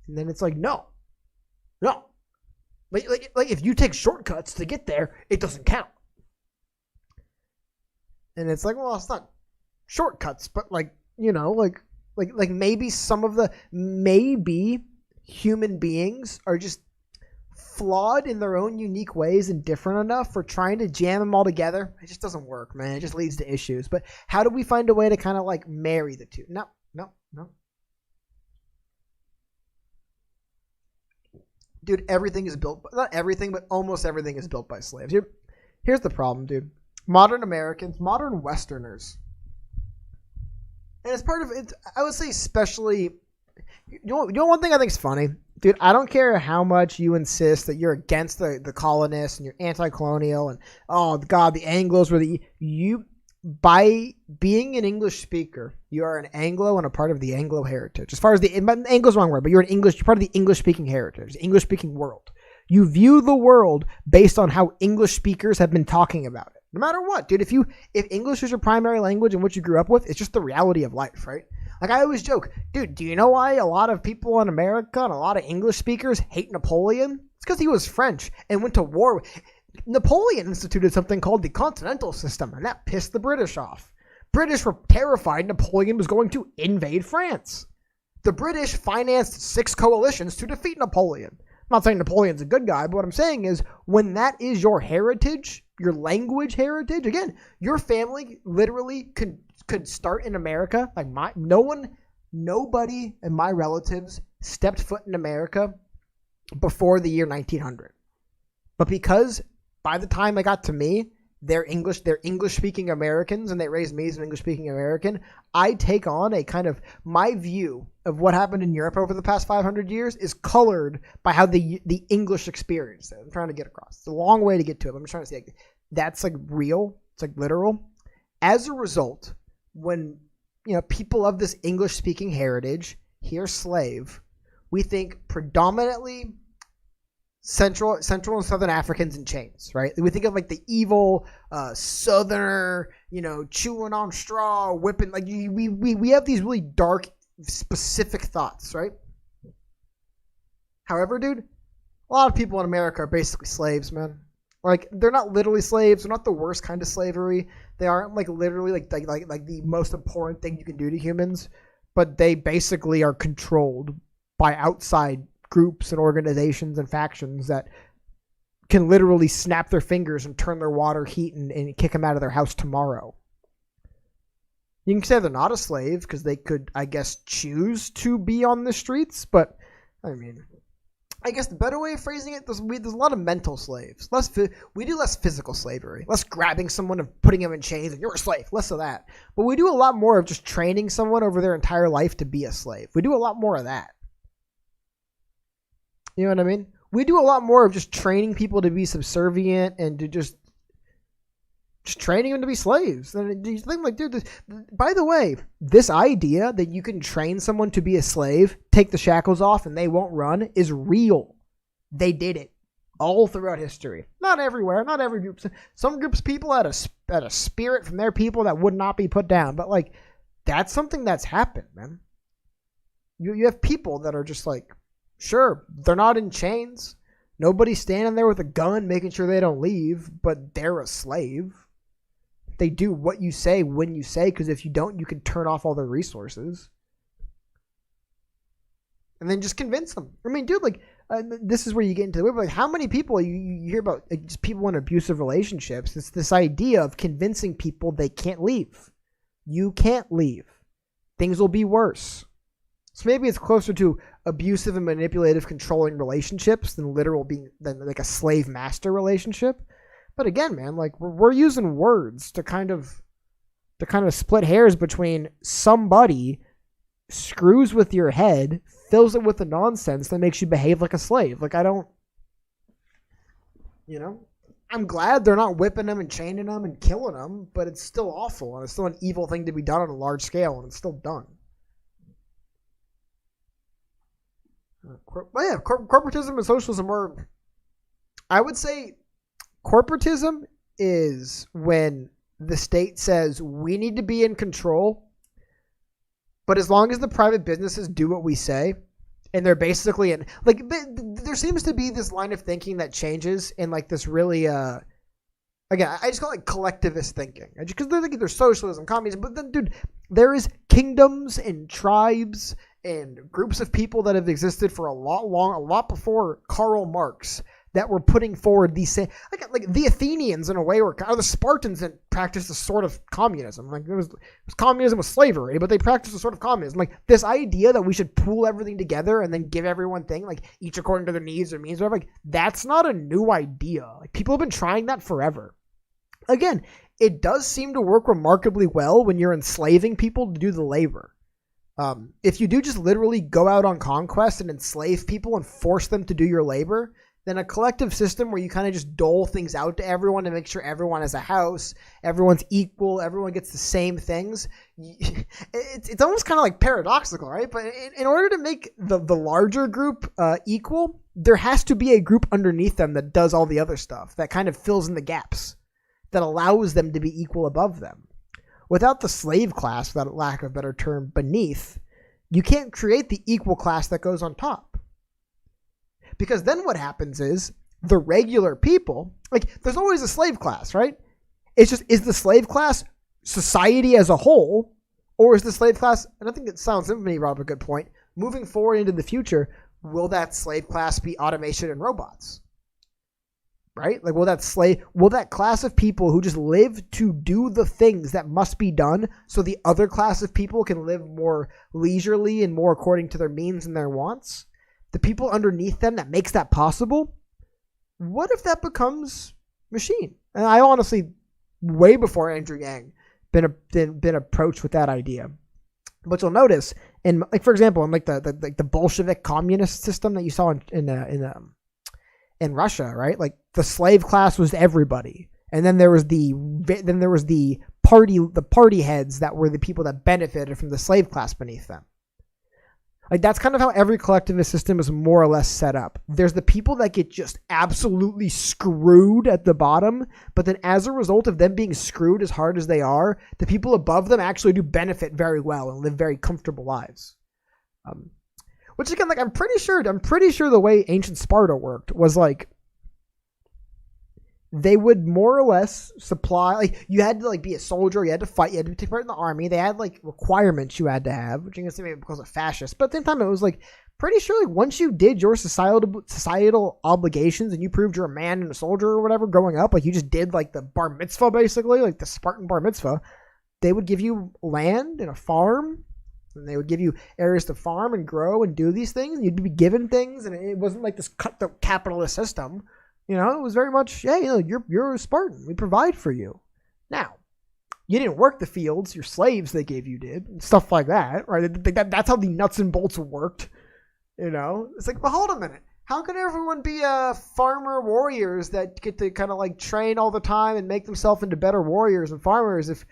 And then it's like, no. Like if you take shortcuts to get there, it doesn't count. And it's like, well, it's not shortcuts, but like, you know, like maybe maybe human beings are just flawed in their own unique ways and different enough for trying to jam them all together, it just doesn't work, man. It just leads to issues. But how do we find a way to kind of like marry the two? No. Dude, everything is built, not everything, but almost everything is built by slaves. Here's the problem, dude. Modern Americans, modern Westerners, and it's part of it, I would say especially, you know one thing I think is funny? Dude, I don't care how much you insist that you're against the colonists and you're anti-colonial and, oh, God, the Anglos were by being an English speaker, you are an Anglo and a part of the Anglo heritage. As far as Anglo's the wrong word, but you're part of the English-speaking heritage, the English-speaking world. You view the world based on how English speakers have been talking about it. No matter what, dude, if English is your primary language and what you grew up with, it's just the reality of life, right? Like I always joke, dude, do you know why a lot of people in America and a lot of English speakers hate Napoleon? It's because he was French and went to war. Napoleon instituted something called the Continental System, and that pissed the British off. British were terrified Napoleon was going to invade France. The British financed 6 coalitions to defeat Napoleon. I'm not saying Napoleon's a good guy, but what I'm saying is when that is your heritage, your language heritage, again, your family literally could start in America. Like nobody in my relatives stepped foot in America before the year 1900. But because by the time they got to me, they're English-speaking Americans, and they raised me as an English-speaking American, I take on a kind of, my view of what happened in Europe over the past 500 years is colored by how the English experienced it. I'm trying to get across. It's a long way to get to it. I'm just trying to say that's like real. It's like literal. As a result, when people of this English-speaking heritage hear slave, we think predominantly Central and Southern Africans in chains, right? We think of like the evil Southerner, chewing on straw, whipping. Like we have these really dark, specific thoughts, right? However, dude, a lot of people in America are basically slaves, man. Like they're not literally slaves. They're not the worst kind of slavery. They aren't like literally like the most important thing you can do to humans, but they basically are controlled by outside groups and organizations and factions that can literally snap their fingers and turn their water heat and kick them out of their house tomorrow. You can say they're not a slave because they could, I guess, choose to be on the streets, but I mean, I guess the better way of phrasing it, there's a lot of mental slaves. We do less physical slavery, less grabbing someone and putting them in chains and you're a slave, less of that. But we do a lot more of just training someone over their entire life to be a slave. We do a lot more of that. You know what I mean? We do a lot more of just training people to be subservient and to just training them to be slaves. And you think like, dude, by the way, this idea that you can train someone to be a slave, take the shackles off and they won't run is real. They did it all throughout history. Not everywhere, not every group. Some groups of people had a spirit from their people that would not be put down. But like, that's something that's happened, man. You have people that are just like, sure, they're not in chains. Nobody's standing there with a gun making sure they don't leave, but they're a slave. They do what you say when you say, because if you don't, you can turn off all their resources. And then just convince them. I mean, dude, like, this is where you get into the like, how many people you hear about just people in abusive relationships? It's this idea of convincing people they can't leave. You can't leave. Things will be worse. So maybe it's closer to abusive and manipulative controlling relationships than like a slave master relationship. But again, man, like we're using words to kind of split hairs between somebody screws with your head, fills it with the nonsense that makes you behave like a slave. Like I'm glad they're not whipping them and chaining them and killing them, but it's still awful and it's still an evil thing to be done on a large scale, and it's still done. Corporatism and socialism are, I would say, corporatism is when the state says we need to be in control, but as long as the private businesses do what we say, and they're basically in, like, there seems to be this line of thinking that changes in like this really, again, I just call it collectivist thinking, because they're thinking there's socialism, communism, but then, dude, there is kingdoms and tribes and groups of people that have existed for a lot before Karl Marx that were putting forward these same, like the Athenians in a way, or the Spartans that practiced a sort of communism. Like it was communism with slavery, but they practiced a sort of communism. Like this idea that we should pool everything together and then give everyone thing, like each according to their needs or means, whatever. Like that's not a new idea. Like people have been trying that forever. Again, it does seem to work remarkably well when you're enslaving people to do the labor. If you do just literally go out on conquest and enslave people and force them to do your labor, then a collective system where you kind of just dole things out to everyone to make sure everyone has a house, everyone's equal, everyone gets the same things. It's almost kind of like paradoxical, right? But in order to make the larger group equal, there has to be a group underneath them that does all the other stuff, that kind of fills in the gaps, that allows them to be equal above them. Without the slave class, without lack of a better term, beneath, you can't create the equal class that goes on top. Because then what happens is the regular people, like there's always a slave class, right? It's just, is the slave class society as a whole, or is the slave class, and I think it sounds to me, Rob, a good point, moving forward into the future, will that slave class be automation and robots? Right? Like will that class of people who just live to do the things that must be done so the other class of people can live more leisurely and more according to their means and their wants? The people underneath them that makes that possible, what if that becomes machine? And I honestly, way before Andrew Yang, been approached with that idea. But you'll notice, in like for example, in like the Bolshevik communist system that you saw in Russia, right? Like the slave class was everybody, and then there was the party heads that were the people that benefited from the slave class beneath them. Like that's kind of how every collectivist system is more or less set up. There's the people that get just absolutely screwed at the bottom, but then as a result of them being screwed as hard as they are, the people above them actually do benefit very well and live very comfortable lives. Which again, like I'm pretty sure the way ancient Sparta worked was like they would more or less supply, like you had to like be a soldier, you had to fight, you had to take part in the army. They had like requirements you had to have, which you can say maybe because of fascist, but at the same time it was like pretty sure like once you did your societal obligations and you proved you're a man and a soldier or whatever growing up, like you just did like the bar mitzvah basically, like the Spartan bar mitzvah, they would give you land and a farm. And they would give you areas to farm and grow and do these things. And you'd be given things, and it wasn't like this cutthroat capitalist system. You know, it was very much, hey, you know, you're a Spartan. We provide for you. Now, you didn't work the fields. Your slaves they gave you did. And stuff like that, right? That's how the nuts and bolts worked. You know? It's like, well, hold a minute. How can everyone be farmer warriors that get to kind of like train all the time and make themselves into better warriors and farmers if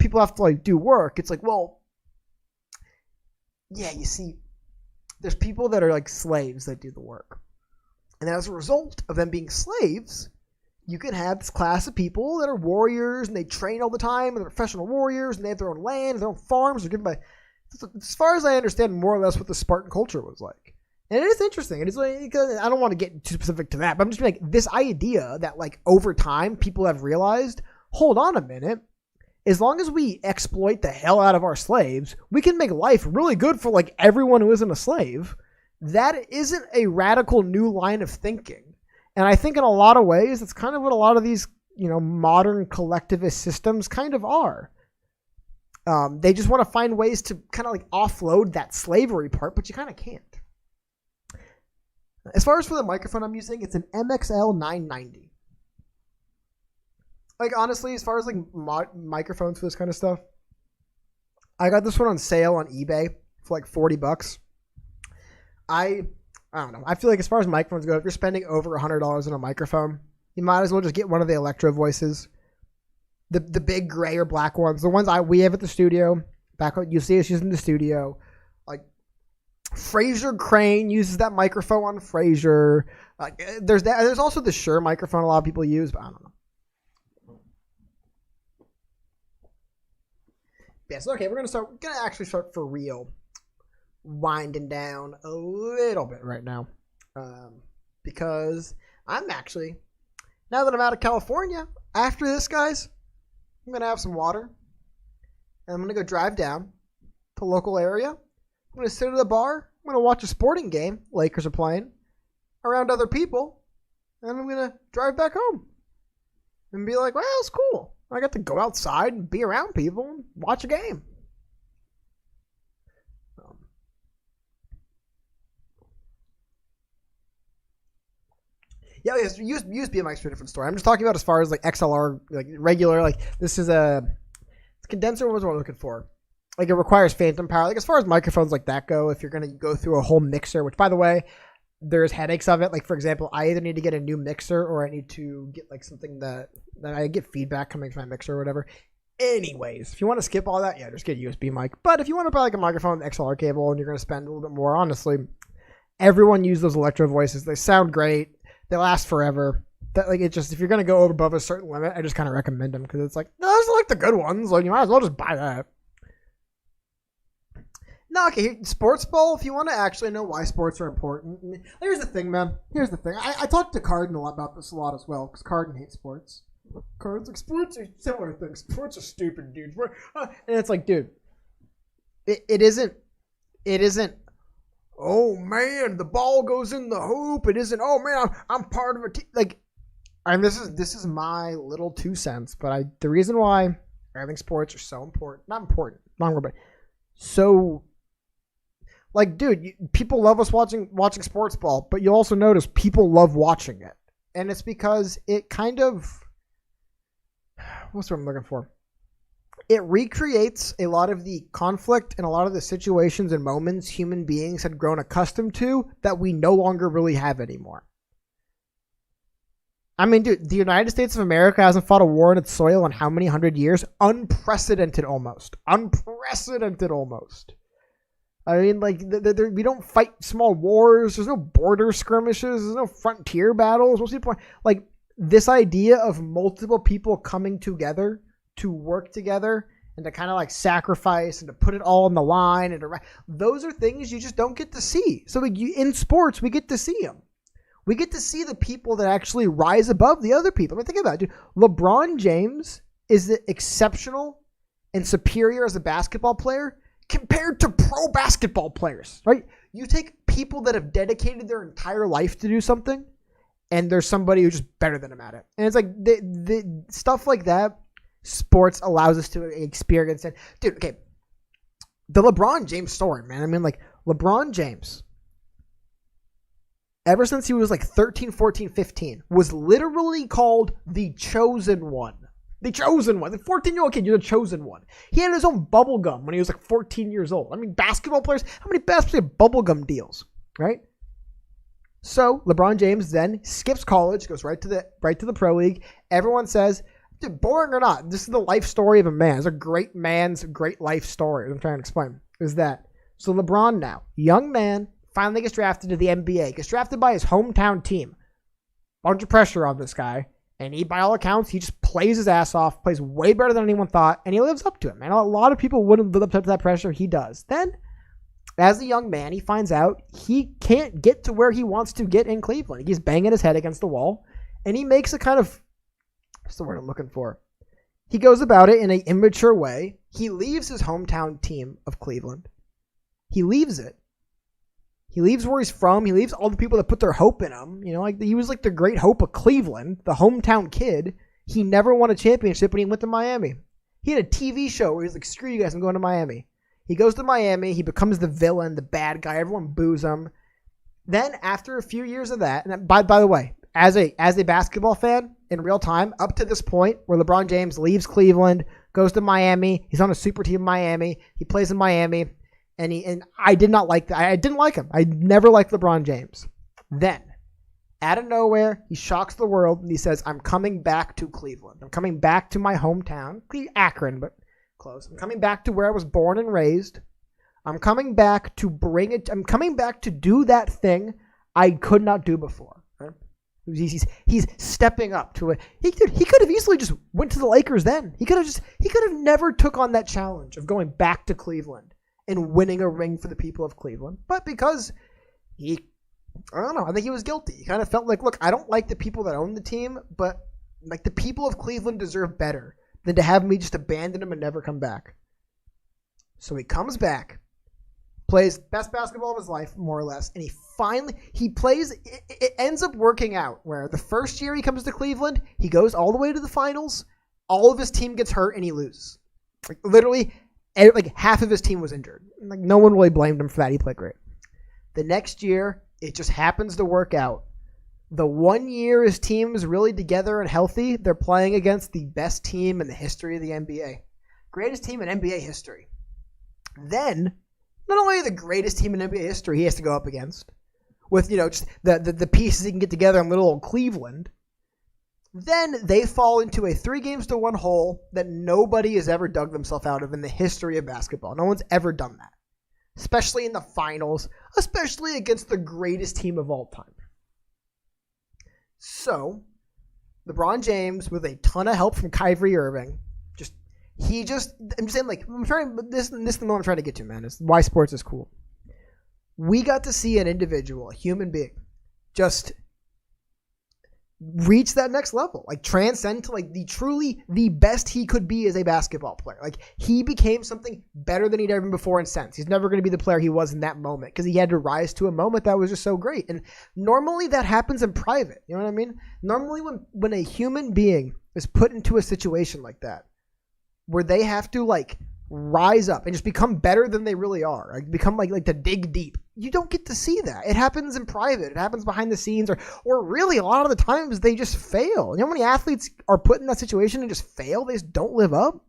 people have to like do work? It's like, well, yeah, you see, there's people that are like slaves that do the work. And as a result of them being slaves, you can have this class of people that are warriors and they train all the time and they're professional warriors and they have their own land, their own farms. They're given by, as far as I understand, more or less what the Spartan culture was like. And it is interesting. It is like, I don't want to get too specific to that, but I'm just like this idea that like over time people have realized, hold on a minute. As long as we exploit the hell out of our slaves, we can make life really good for like everyone who isn't a slave. That isn't a radical new line of thinking. And I think in a lot of ways, that's kind of what a lot of these, you know, modern collectivist systems kind of are. They just want to find ways to kind of like offload that slavery part, but you kind of can't. As far as for the microphone I'm using, it's an MXL 990. Like, honestly, as far as, like, microphones for this kind of stuff, I got this one on sale on eBay for, like, $40. I don't know. I feel like as far as microphones go, if you're spending over $100 on a microphone, you might as well just get one of the Electro Voices. The big gray or black ones. The ones we have at the studio. Back what you see us using the studio. Like, Fraser Crane uses that microphone on Fraser. There's that. There's also the Shure microphone a lot of people use, but I don't know. Yes, okay, we're gonna actually start for real, winding down a little bit right now, because I'm actually, now that I'm out of California, after this, guys, I'm gonna have some water, and I'm gonna go drive down to a local area, I'm going to sit at the bar. I'm going to watch a sporting game. Lakers are playing around other people. And I'm going to drive back home and be like, well, it's cool. I got to go outside and be around people and watch a game. Yeah, yes, USB mics for a different story. I'm just talking about as far as like XLR, like regular, like this is a condenser. What was what I'm looking for? Like it requires phantom power. Like as far as microphones like that go, if you're gonna go through a whole mixer, which by the way, there's headaches of it. Like for example, I either need to get a new mixer or I need to get like something that I get feedback coming from my mixer or whatever. Anyways, if you want to skip all that, yeah, just get a USB mic. But if you want to buy like a microphone with XLR cable and you're gonna spend a little bit more, honestly, everyone use those Electro voices. They sound great. They last forever. That like it just if you're gonna go above a certain limit, I just kind of recommend them because it's like those are like the good ones. Like you might as well just buy that. No, okay. Sports ball. If you want to actually know why sports are important, here's the thing, man. Here's the thing. I talked to Carden about this a lot as well because Carden hates sports. Carden's like sports are similar things. Sports are stupid, dude. And it's like, dude, it isn't. Oh man, the ball goes in the hoop. It isn't. Oh man, I'm part of a team. Like, and this is my little 2 cents. But the reason why I think sports are so important, not important, wrong word, but so, like, dude, people love us watching sports ball, but you'll also notice people love watching it, and it's because it kind of, what's what I'm looking for? It recreates a lot of the conflict and a lot of the situations and moments human beings had grown accustomed to that we no longer really have anymore. I mean, dude, the United States of America hasn't fought a war in its soil in how many 100 years? Unprecedented almost. Unprecedented almost. I mean, like, we don't fight small wars. There's no border skirmishes. There's no frontier battles. What's the point? Like, this idea of multiple people coming together to work together and to kind of like sacrifice and to put it all on the line and those are things you just don't get to see. So like in sports, we get to see them. We get to see the people that actually rise above the other people. I mean, think about it, dude. LeBron James is exceptional and superior as a basketball player compared to pro basketball players, right? You take people that have dedicated their entire life to do something and there's somebody who's just better than them at it. And it's like the stuff like that. Sports allows us to experience it. Dude, okay. The LeBron James story, man. I mean, like, LeBron James, ever since he was like 13, 14, 15, was literally called the chosen one. The chosen one. The 14-year-old kid, you're the chosen one. He had his own bubble gum when he was like 14 years old. I mean, basketball players, how many basketball players have bubble gum deals, right? So, LeBron James then skips college, goes right to the pro league. Everyone says, dude, boring or not, this is the life story of a man. It's a great man's great life story. What I'm trying to explain is that. So LeBron now, young man, finally gets drafted to the NBA. Gets drafted by his hometown team. Bunch of pressure on this guy. And he, by all accounts, he just plays his ass off. Plays way better than anyone thought. And he lives up to it, man. A lot of people wouldn't live up to that pressure. He does. Then, as a young man, he finds out he can't get to where he wants to get in Cleveland. He's banging his head against the wall. And he makes a kind of, what's the word I'm looking for? He goes about it in an immature way. He leaves his hometown team of Cleveland. He leaves it. He leaves where he's from. He leaves all the people that put their hope in him. You know, like he was like the great hope of Cleveland, the hometown kid. He never won a championship when he went to Miami. He had a TV show where he was like, screw you guys, I'm going to Miami. He goes to Miami. He becomes the villain, the bad guy. Everyone boos him. Then after a few years of that, and by the way, as a basketball fan in real time, up to this point where LeBron James leaves Cleveland, goes to Miami, he's on a super team in Miami, he plays in Miami, and I did not like that. I didn't like him. I never liked LeBron James. Then, out of nowhere, he shocks the world and he says, I'm coming back to Cleveland. I'm coming back to my hometown, Akron, but close. I'm coming back to where I was born and raised. I'm coming back to bring it. I'm coming back to do that thing I could not do before. Right? He's stepping up to it. He could have easily just went to the Lakers then. He could have never took on that challenge of going back to Cleveland and winning a ring for the people of Cleveland. But because I don't know, I think he was guilty. He kind of felt like, look, I don't like the people that own the team, but like the people of Cleveland deserve better than to have me just abandon them and never come back. So he comes back, plays best basketball of his life, more or less, and he plays. It ends up working out where the first year he comes to Cleveland, he goes all the way to the finals. All of his team gets hurt and he loses. Like literally, like half of his team was injured. Like no one really blamed him for that. He played great. The next year, it just happens to work out. The 1 year his team is really together and healthy, they're playing against the best team in the history of the NBA. Greatest team in NBA history. Then, not only the greatest team in NBA history he has to go up against, with, just the pieces he can get together in little old Cleveland, then they fall into a 3-1 hole that nobody has ever dug themselves out of in the history of basketball. No one's ever done that. Especially in the finals, especially against the greatest team of all time. So, LeBron James, with a ton of help from Kyrie Irving, I'm just saying, like, this is the moment I'm trying to get to, man. It's why sports is cool. We got to see an individual, a human being, just reach that next level, like transcend to like the best he could be as a basketball player. Like he became something better than he'd ever been before in sense. He's never going to be the player he was in that moment because he had to rise to a moment that was just so great. And normally that happens in private. You know what I mean? Normally when a human being is put into a situation like that, where they have to like rise up and just become better than they really are, like become like to dig deep. You don't get to see that. It happens in private. It happens behind the scenes, or really a lot of the times they just fail. You know how many athletes are put in that situation and just fail? They just don't live up.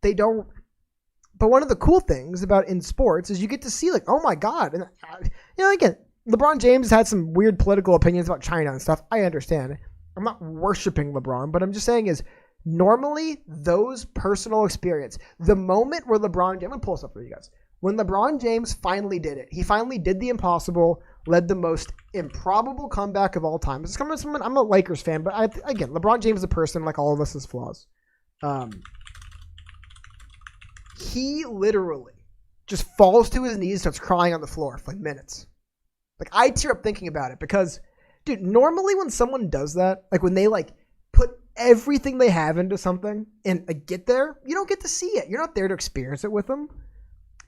They don't. But one of the cool things about in sports is you get to see like, oh my God. And again, LeBron James had some weird political opinions about China and stuff. I understand. I'm not worshiping LeBron, but I'm just saying is normally those personal experience, the moment where LeBron James, I'm going to pull this up for you guys. When LeBron James finally did it, he finally did the impossible, led the most improbable comeback of all time. This is coming from someone, I'm a Lakers fan, but again, LeBron James is a person like all of us has flaws. He literally just falls to his knees and starts crying on the floor for like minutes. Like I tear up thinking about it because, dude, normally when someone does that, like when they like put everything they have into something and like, get there, you don't get to see it. You're not there to experience it with them.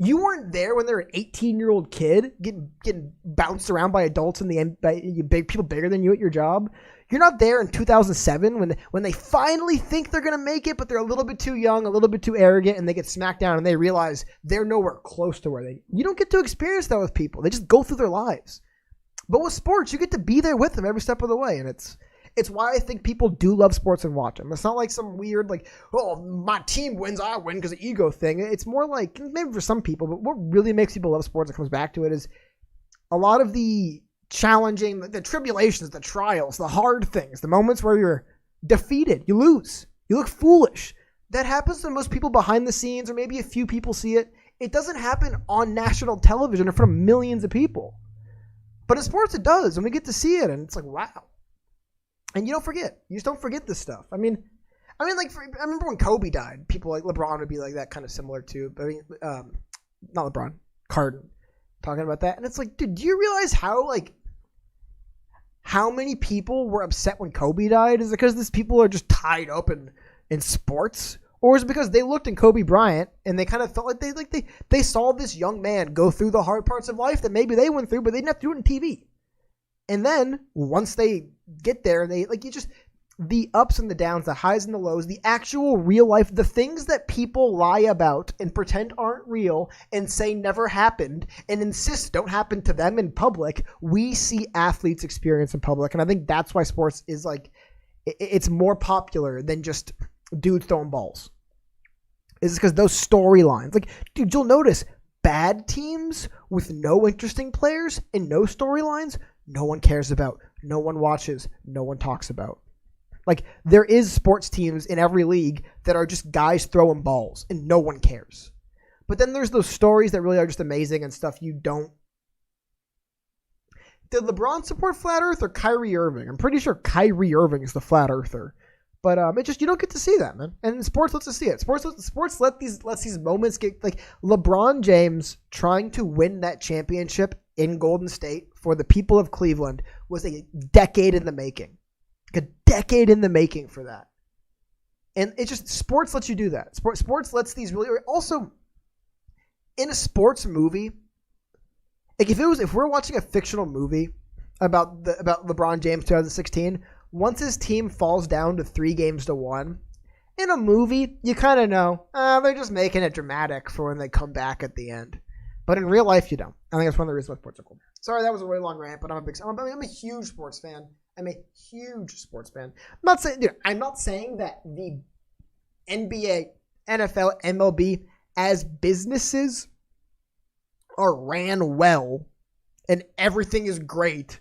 You weren't there when they're an 18-year-old kid getting bounced around by adults by big people bigger than you at your job. You're not there in 2007 when they finally think they're going to make it, but they're a little bit too young, a little bit too arrogant, and they get smacked down and they realize they're nowhere close to you don't get to experience that with people. They just go through their lives. But with sports, you get to be there with them every step of the way, and it's why I think people do love sports and watch them. It's not like some weird, like, oh, my team wins, I win because of ego thing. It's more like, maybe for some people, but what really makes people love sports, it comes back to it, is a lot of the challenging, the tribulations, the trials, the hard things, the moments where you're defeated, you lose, you look foolish. That happens to most people behind the scenes, or maybe a few people see it. It doesn't happen on national television in front of millions of people. But in sports, it does, and we get to see it, and it's like, wow. And you don't forget. You just don't forget this stuff. I mean, like, I remember when Kobe died, people like LeBron would be like that, kind of similar too. But I mean, not LeBron, Carden, talking about that. And it's like, dude, do you realize how many people were upset when Kobe died? Is it because these people are just tied up in sports? Or is it because they looked at Kobe Bryant and they kind of felt like they saw this young man go through the hard parts of life that maybe they went through, but they didn't have to do it on TV. And then once they get there, they like you just the ups and the downs, the highs and the lows, the actual real life, the things that people lie about and pretend aren't real and say never happened and insist don't happen to them in public, we see athletes experience in public. And I think that's why sports is like, it's more popular than just dudes throwing balls. Is because those storylines, like, dude, you'll notice bad teams with no interesting players and no storylines, no one cares about, no one watches, no one talks about. Like, there is sports teams in every league that are just guys throwing balls and no one cares. But then there's those stories that really are just amazing and stuff you don't. Did LeBron support Flat Earth or Kyrie Irving? I'm pretty sure Kyrie Irving is the Flat Earther. But it just, you don't get to see that, man. And sports lets us see it. Sports lets these moments get, like, LeBron James trying to win that championship in Golden State for the people of Cleveland was a decade in the making. Like a decade in the making for that. And it's just, sports lets you do that. Sports lets these really, also in a sports movie, Like if we're watching a fictional movie about LeBron James 2016, once his team falls down to 3-1, in a movie you kind of know they're just making it dramatic for when they come back at the end. But in real life, you don't. I think that's one of the reasons why sports are cool. Sorry, that was a really long rant, but I'm a huge sports fan. I'm not saying that the NBA, NFL, MLB as businesses are ran well and everything is great.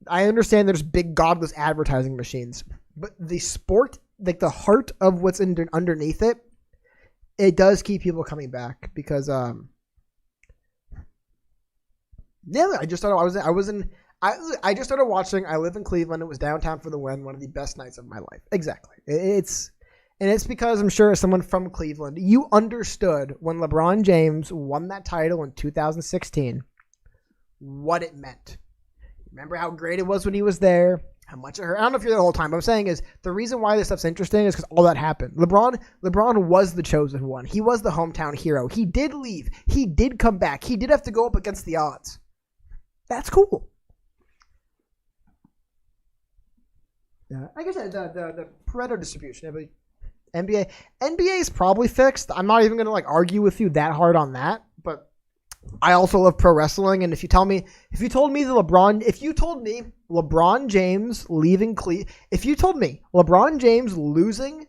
I understand there's big godless advertising machines, but the sport, like the heart of what's underneath it, it does keep people coming back because I just started. I just started watching. I live in Cleveland. It was downtown for the win. One of the best nights of my life. Exactly. It's because I'm sure as someone from Cleveland, you understood when LeBron James won that title in 2016, what it meant. Remember how great it was when he was there. How much it hurt. I don't know if you're there the whole time. What I'm saying is the reason why this stuff's interesting is because all that happened. LeBron was the chosen one. He was the hometown hero. He did leave. He did come back. He did have to go up against the odds. That's cool. Yeah, like I said, the Pareto distribution. NBA is probably fixed. I'm not even going to argue with you that hard on that. But I also love pro wrestling, and if you told me LeBron James leaving Cleveland, if you told me LeBron James losing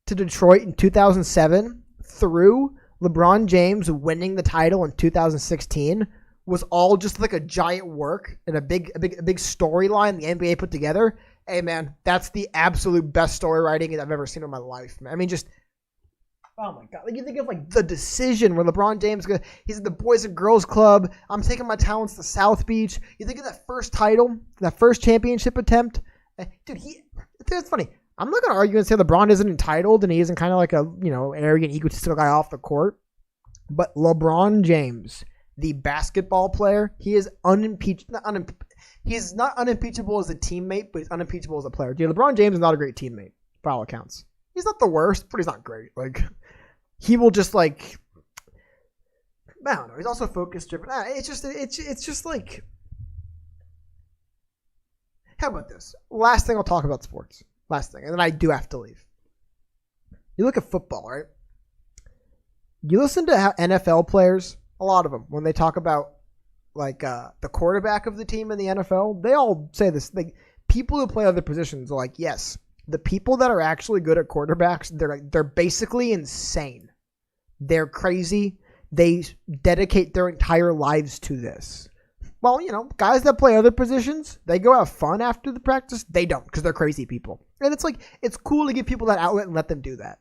to Detroit in 2007 through LeBron James winning the title in 2016 was all just like a giant work and a big storyline the NBA put together, hey man, that's the absolute best story writing I've ever seen in my life, man. I mean, just oh my God. You think of The Decision where LeBron James, he's at the Boys and Girls Club. I'm taking my talents to South Beach. You think of that first title, that first championship attempt. Dude, it's funny. I'm not going to argue and say LeBron isn't entitled and he isn't kind of like a, arrogant, egotistical guy off the court. But LeBron James, the basketball player, he is he's not unimpeachable as a teammate, but he's unimpeachable as a player. Dude, LeBron James is not a great teammate, by all accounts. He's not the worst, but he's not great. He will just I don't know. He's also focused driven. It's just how about this? Last thing I'll talk about sports. Last thing, and then I do have to leave. You look at football, right? You listen to how NFL players, a lot of them, when they talk about the quarterback of the team in the NFL, they all say this. People who play other positions are like, yes, the people that are actually good at quarterbacks, they're basically insane. They're crazy. They dedicate their entire lives to this. Well, guys that play other positions, they go have fun after the practice. They don't, because they're crazy people. And it's cool to give people that outlet and let them do that.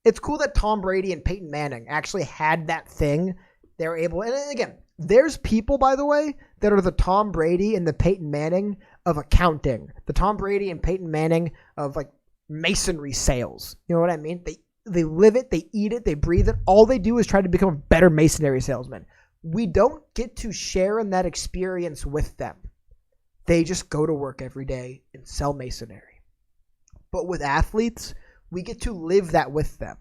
It's cool that Tom Brady and Peyton Manning actually had that thing. They were able, and again, there's people, by the way, that are the Tom Brady and the Peyton Manning of accounting. The Tom Brady and Peyton Manning of masonry sales. You know what I mean? They live it, they eat it, they breathe it. All they do is try to become a better masonry salesman. We don't get to share in that experience with them. They just go to work every day and sell masonry. But with athletes, we get to live that with them.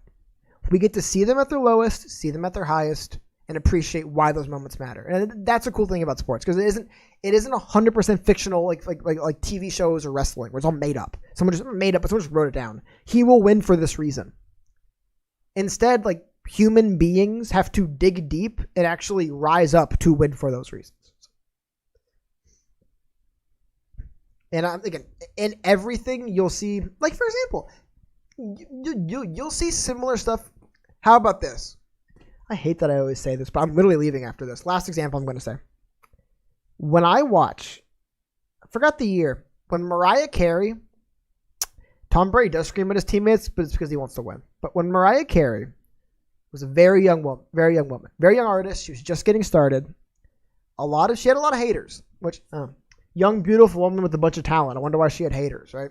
We get to see them at their lowest, see them at their highest, and appreciate why those moments matter. And that's a cool thing about sports, because it isn't 100% fictional like TV shows or wrestling, where it's all made up. Someone just wrote it down. He will win for this reason. Instead, human beings have to dig deep and actually rise up to win for those reasons. And again, in everything you'll see, for example, you'll see similar stuff. How about this? I hate that I always say this, but I'm literally leaving after this. Last example I'm going to say. When I watch, I forgot the year, when Mariah Carey, Tom Brady does scream at his teammates, but it's because he wants to win. But when Mariah Carey was a very young woman, very young artist, she was just getting started. She had a lot of haters, which, young, beautiful woman with a bunch of talent. I wonder why she had haters, right?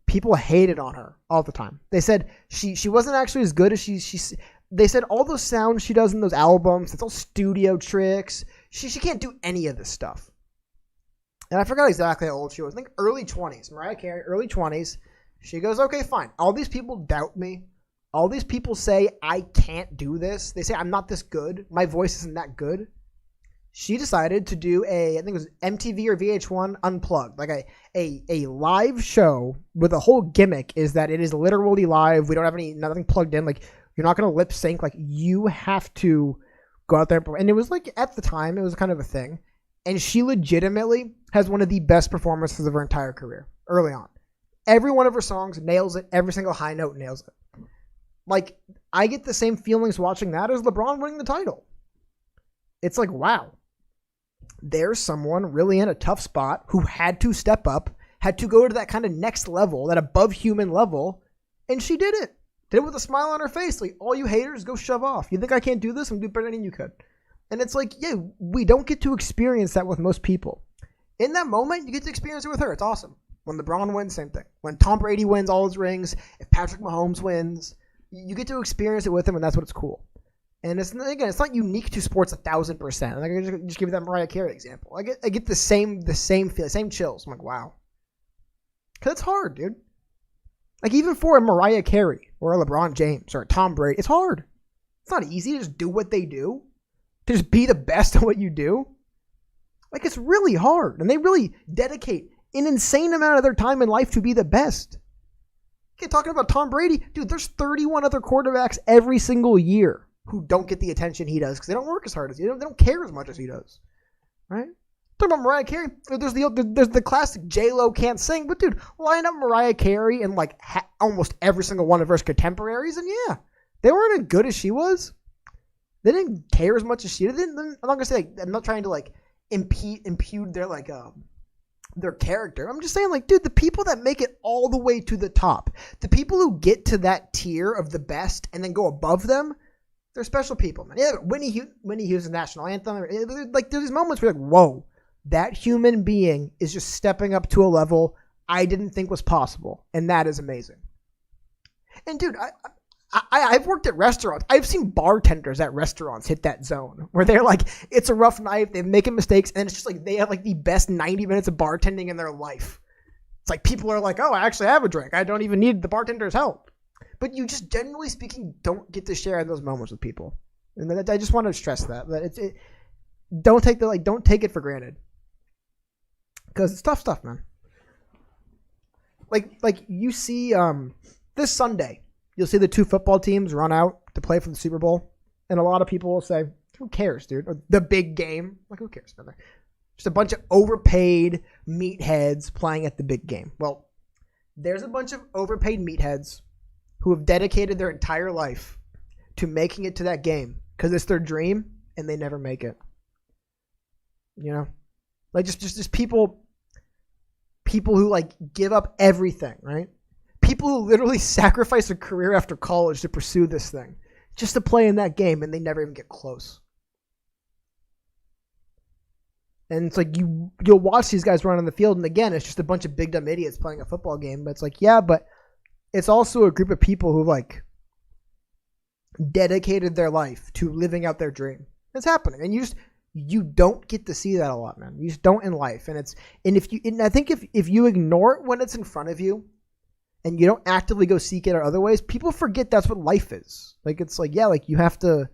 People hated on her all the time. They said she wasn't actually as good as they said all those sounds she does in those albums, it's all studio tricks. She can't do any of this stuff. And I forgot exactly how old she was. I think early 20s. Mariah Carey, early 20s. She goes, okay, fine. All these people doubt me. All these people say I can't do this. They say I'm not this good. My voice isn't that good. she decided to do I think it was MTV or VH1 Unplugged, like a live show with a whole gimmick is that it is literally live. We don't have nothing plugged in. Like, you're not going to lip sync. Like, you have to go out there. And it was like, at the time, it was kind of a thing. And she legitimately has one of the best performances of her entire career early on. Every one of her songs nails it. Every single high note nails it. Like, I get the same feelings watching that as LeBron winning the title. It's like, wow. There's someone really in a tough spot who had to step up, had to go to that kind of next level, that above human level, and she did it. Did it with a smile on her face. Like, all you haters, go shove off. You think I can't do this? I'm doing better than you could. And it's like, yeah, we don't get to experience that with most people. In that moment, you get to experience it with her. It's awesome. When LeBron wins, same thing. When Tom Brady wins all his rings, if Patrick Mahomes wins, you get to experience it with him, and that's what's cool. And it's not unique to sports 1,000%. Like, I just give you that Mariah Carey example. I get the same feel, same chills. I'm like, wow. Because it's hard, dude. Like, even for a Mariah Carey or a LeBron James or a Tom Brady, it's hard. It's not easy to just do what they do. To just be the best at what you do. Like, it's really hard. And they really dedicate an insane amount of their time in life to be the best. Okay, talking about Tom Brady, dude, there's 31 other quarterbacks every single year who don't get the attention he does because they don't work as hard as he does. They don't care as much as he does. Right? Talking about Mariah Carey, there's the classic J-Lo can't sing, but dude, line up Mariah Carey and like almost every single one of her contemporaries, and yeah, they weren't as good as she was. They didn't care as much as she did. I'm not gonna say, like, I'm not trying to like impute their like their character. I'm just saying, like, dude, the people that make it all the way to the top, the people who get to that tier of the best and then go above them, they're special people, man. Yeah, Whitney Houston's national anthem. Like, there's these moments where you're like, whoa, that human being is just stepping up to a level I didn't think was possible, and that is amazing. And dude, I've worked at restaurants. I've seen bartenders at restaurants hit that zone where they're like, it's a rough night, they're making mistakes, and it's just like they have like the best 90 minutes of bartending in their life. It's like people are like, oh, I actually have a drink. I don't even need the bartender's help. But you just, generally speaking, don't get to share those moments with people. And I just want to stress that don't take it for granted. Because it's tough stuff, man. Like you see this Sunday, you'll see the two football teams run out to play for the Super Bowl. And a lot of people will say, who cares, dude? Or the big game. Like, who cares? Just a bunch of overpaid meatheads playing at the big game. Well, there's a bunch of overpaid meatheads who have dedicated their entire life to making it to that game because it's their dream and they never make it. You know? Like, just people who, like, give up everything, right? People who literally sacrifice a career after college to pursue this thing just to play in that game, and they never even get close. And it's like you'll watch these guys run on the field, and again, it's just a bunch of big dumb idiots playing a football game. But it's like, yeah, but it's also a group of people who like dedicated their life to living out their dream. It's happening, and you don't get to see that a lot, man. You just don't in life, and I think if you ignore it when it's in front of you, and you don't actively go seek it or other ways, people forget that's what life is. Like, it's like, yeah, like you have to,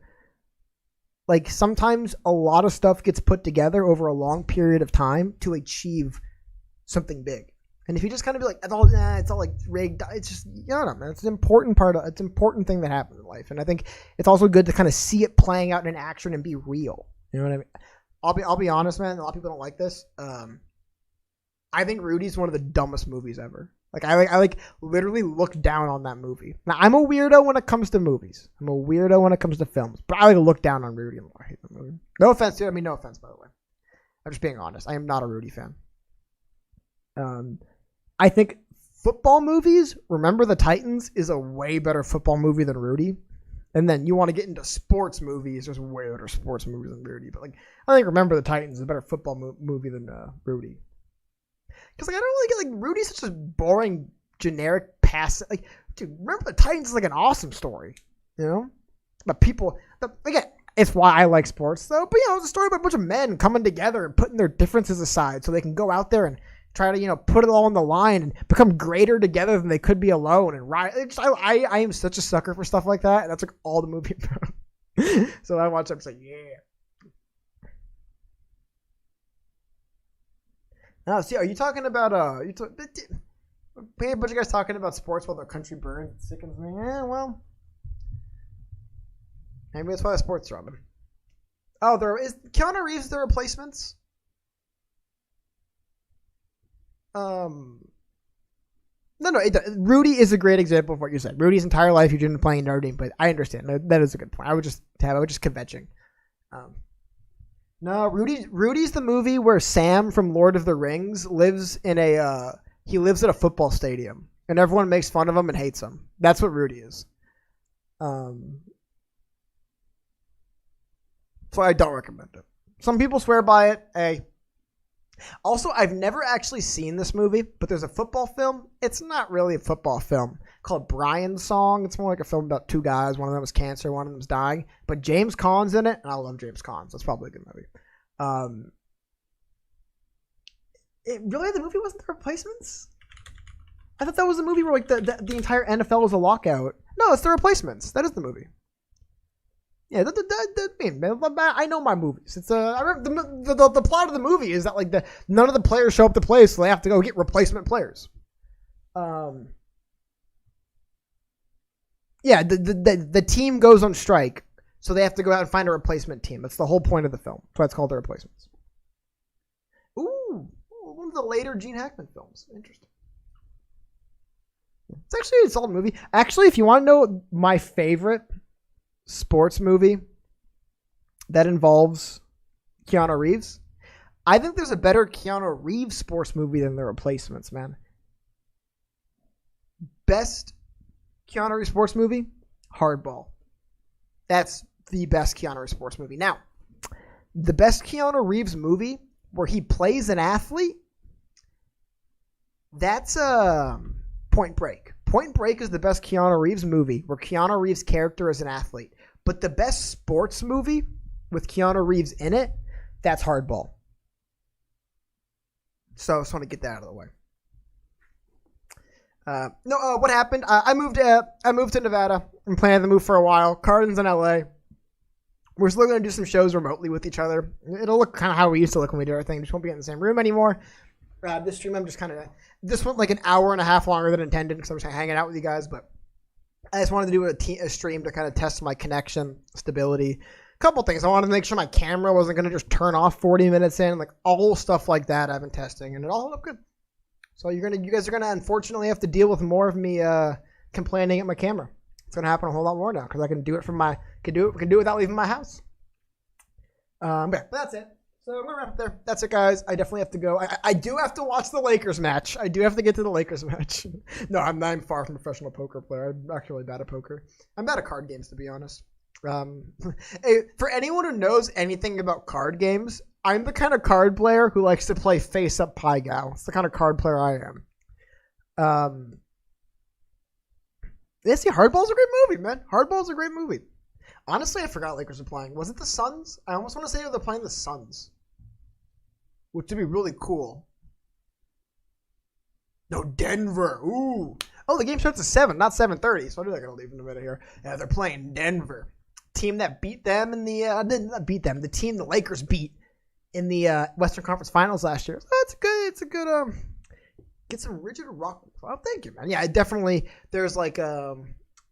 like, sometimes a lot of stuff gets put together over a long period of time to achieve something big. And if you just kind of be like, it's all like rigged, it's just, you know, man, it's an important thing that happens in life. And I think it's also good to kind of see it playing out in action and be real. You know what I mean? I'll be honest, man. A lot of people don't like this. I think Rudy's one of the dumbest movies ever. Like, I like literally look down on that movie. Now, I'm a weirdo when it comes to movies. I'm a weirdo when it comes to films. But I like look down on Rudy. I hate the movie. No offense, dude. I mean, no offense, by the way. I'm just being honest. I am not a Rudy fan. I think football movies, Remember the Titans, is a way better football movie than Rudy. And then you want to get into sports movies, there's way better sports movies than Rudy. But like, I think Remember the Titans is a better football movie than Rudy. Because like, I don't really get, like, Rudy's such a boring, generic pass. Like, dude, Remember the Titans is like an awesome story, you know? Again, it's why I like sports, though. But, you know, it's a story about a bunch of men coming together and putting their differences aside so they can go out there and try to, you know, put it all on the line and become greater together than they could be alone. And I am such a sucker for stuff like that. And that's like all the movie about. So I watch it, I'm like, yeah. Oh, see, are you talking about hey, a bunch of guys talking about sports while their country burns? It sickens me. Yeah, well, maybe that's why the sports are on. Oh, there is Keanu Reeves the replacements. No, Rudy is a great example of what you said. Rudy's entire life, he didn't play in Notre Dame, but I understand. That is a good point. I would just convention. No, Rudy's the movie where Sam from Lord of the Rings lives in he lives at a football stadium, and everyone makes fun of him and hates him. That's what Rudy is. So I don't recommend it. Some people swear by it. Hey. Also, I've never actually seen this movie, but there's a football film. It's not really a football film called Brian's Song. It's more like a film about two guys. One of them was cancer, one of them was dying. But James Caan's in it, and I love James Caan, so it's probably a good movie. The movie wasn't The Replacements? I thought that was a movie where like the entire NFL was a lockout. No, it's The Replacements. That is the movie. Yeah, I know my movies. It's I remember the plot of the movie is that like none of the players show up to play, so they have to go get replacement players. Yeah, the team goes on strike, so they have to go out and find a replacement team. That's the whole point of the film. That's why it's called The Replacements. Ooh, one of the later Gene Hackman films. Interesting. It's actually a solid movie. Actually, if you want to know my favorite sports movie that involves Keanu Reeves, I think there's a better Keanu Reeves sports movie than The Replacements, man. Best Keanu Reeves sports movie? Hardball. That's the best Keanu Reeves sports movie. Now, the best Keanu Reeves movie where he plays an athlete, that's Point Break. Point Break is the best Keanu Reeves movie where Keanu Reeves' character is an athlete. But the best sports movie with Keanu Reeves in it, that's Hardball. So I just want to get that out of the way. What happened? I moved to Nevada. I'm planning to move for a while. Cardin's in LA. We're still going to do some shows remotely with each other. It'll look kind of how we used to look when we did our thing. Just won't be in the same room anymore. This stream, this went like an hour and a half longer than intended because I'm just hanging out with you guys. But I just wanted to do a stream to kind of test my connection stability. Couple things. I wanted to make sure my camera wasn't going to just turn off 40 minutes in. Like all stuff like that I've been testing, and it all looked good. So you guys are gonna unfortunately have to deal with more of me complaining at my camera. It's gonna happen a whole lot more now because I can do it can do it without leaving my house. But that's it. So I'm gonna wrap up there. That's it, guys. I definitely have to go. I do have to watch the Lakers match. I do have to get to the Lakers match. No, I'm far from a professional poker player. I'm actually bad at poker. I'm bad at card games, to be honest. Hey, for anyone who knows anything about card games, I'm the kind of card player who likes to play face-up pie gal. It's the kind of card player I am. Yeah, see, Hardball's a great movie, man. Hardball's a great movie. Honestly, I forgot Lakers were playing. Was it the Suns? I almost want to say they're playing the Suns, which would be really cool. No, Denver. Ooh. Oh, the game starts at 7, not 7:30, so I knew they're going to leave in a minute here. Yeah, they're playing Denver. Team that beat them in the not beat them. The team the Lakers beat in the Western Conference Finals last year. So it's a good get some rigid rock. Oh, thank you, man. Yeah, definitely. There's like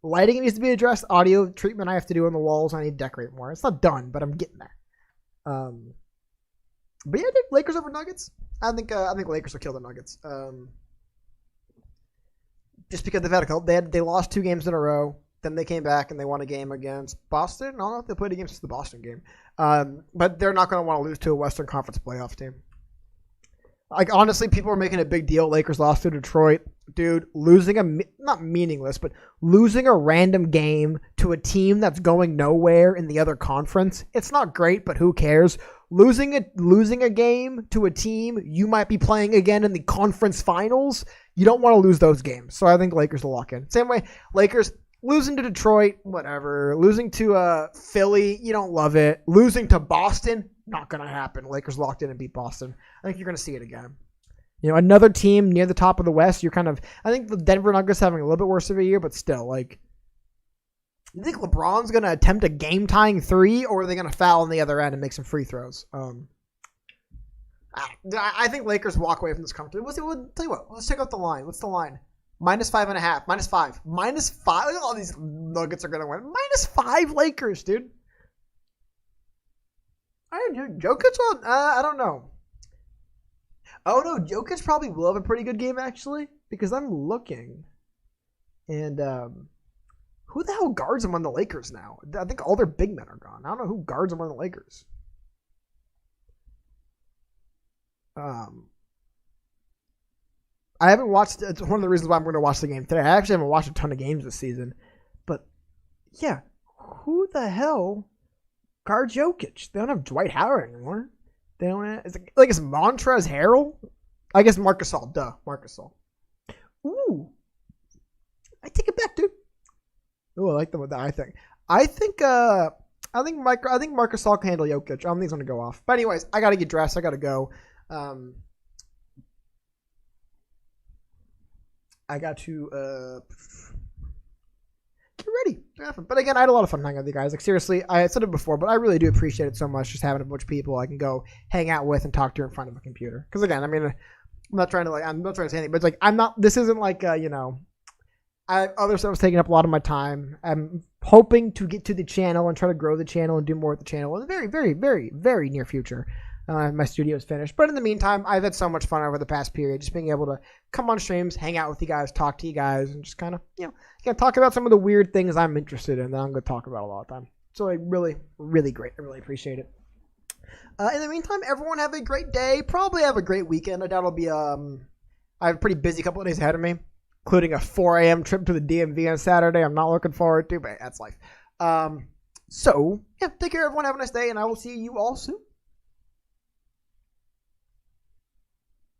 lighting needs to be addressed. Audio treatment I have to do on the walls. I need to decorate more. It's not done, but I'm getting there. But yeah, dude, Lakers over Nuggets. I think Lakers will kill the Nuggets. Just because they've had a couple, they lost 2 games in a row. Then they came back and they won a game against Boston. I don't know if they played a game since the Boston game. But they're not going to want to lose to a Western Conference playoff team. Like, honestly, people are making a big deal. Lakers lost to Detroit. Dude, losing not meaningless, but losing a random game to a team that's going nowhere in the other conference, it's not great, but who cares? Losing a game to a team you might be playing again in the conference finals, you don't want to lose those games. So I think Lakers will lock in. Same way, Lakers losing to Detroit, whatever. Losing to Philly, you don't love it. Losing to Boston, not going to happen. Lakers locked in and beat Boston. I think you're going to see it again. You know, another team near the top of the West, I think the Denver Nuggets having a little bit worse of a year, but still, like, you think LeBron's going to attempt a game-tying 3, or are they going to foul on the other end and make some free throws? I think Lakers walk away from this comfortably. We'll tell you what. Let's check out the line. What's the line? -5.5. -5. -5. Look at all these Nuggets are going to win. -5 Lakers, dude. Jokic on? I don't know. Oh, no. Jokic probably will have a pretty good game, actually. Because I'm looking. And who the hell guards him on the Lakers now? I think all their big men are gone. I don't know who guards him on the Lakers. I haven't watched. It's one of the reasons why I'm going to watch the game today. I actually haven't watched a ton of games this season, but yeah, who the hell guards Jokic? They don't have Dwight Howard anymore. They don't have. It's Montrezl Harrell. I guess Marc Gasol. Duh, Marc Gasol. Ooh, I take it back, dude. Ooh, I like the I think. I think Marc Gasol can handle Jokic. I don't think he's going to go off. But anyways, I got to get dressed. I got to go. I got to get ready. But again, I had a lot of fun hanging out with you guys. Like, seriously, I said it before, but I really do appreciate it so much just having a bunch of people I can go hang out with and talk to in front of a computer. Because again, I mean, I'm not trying to say anything, but it's like this isn't like other stuff was taking up a lot of my time. I'm hoping to get to the channel and try to grow the channel and do more with the channel in the very, very, very, very near future. My studio is finished. But in the meantime, I've had so much fun over the past period, just being able to come on streams, hang out with you guys, talk to you guys, and just kind of, talk about some of the weird things I'm interested in that I'm going to talk about a lot of time. So really, really great. I really appreciate it. In the meantime, everyone have a great day. Probably have a great weekend. I doubt it'll be, I have a pretty busy couple of days ahead of me, including a 4 a.m. trip to the DMV on Saturday. I'm not looking forward to, but that's life. So, take care, everyone. Have a nice day, and I will see you all soon.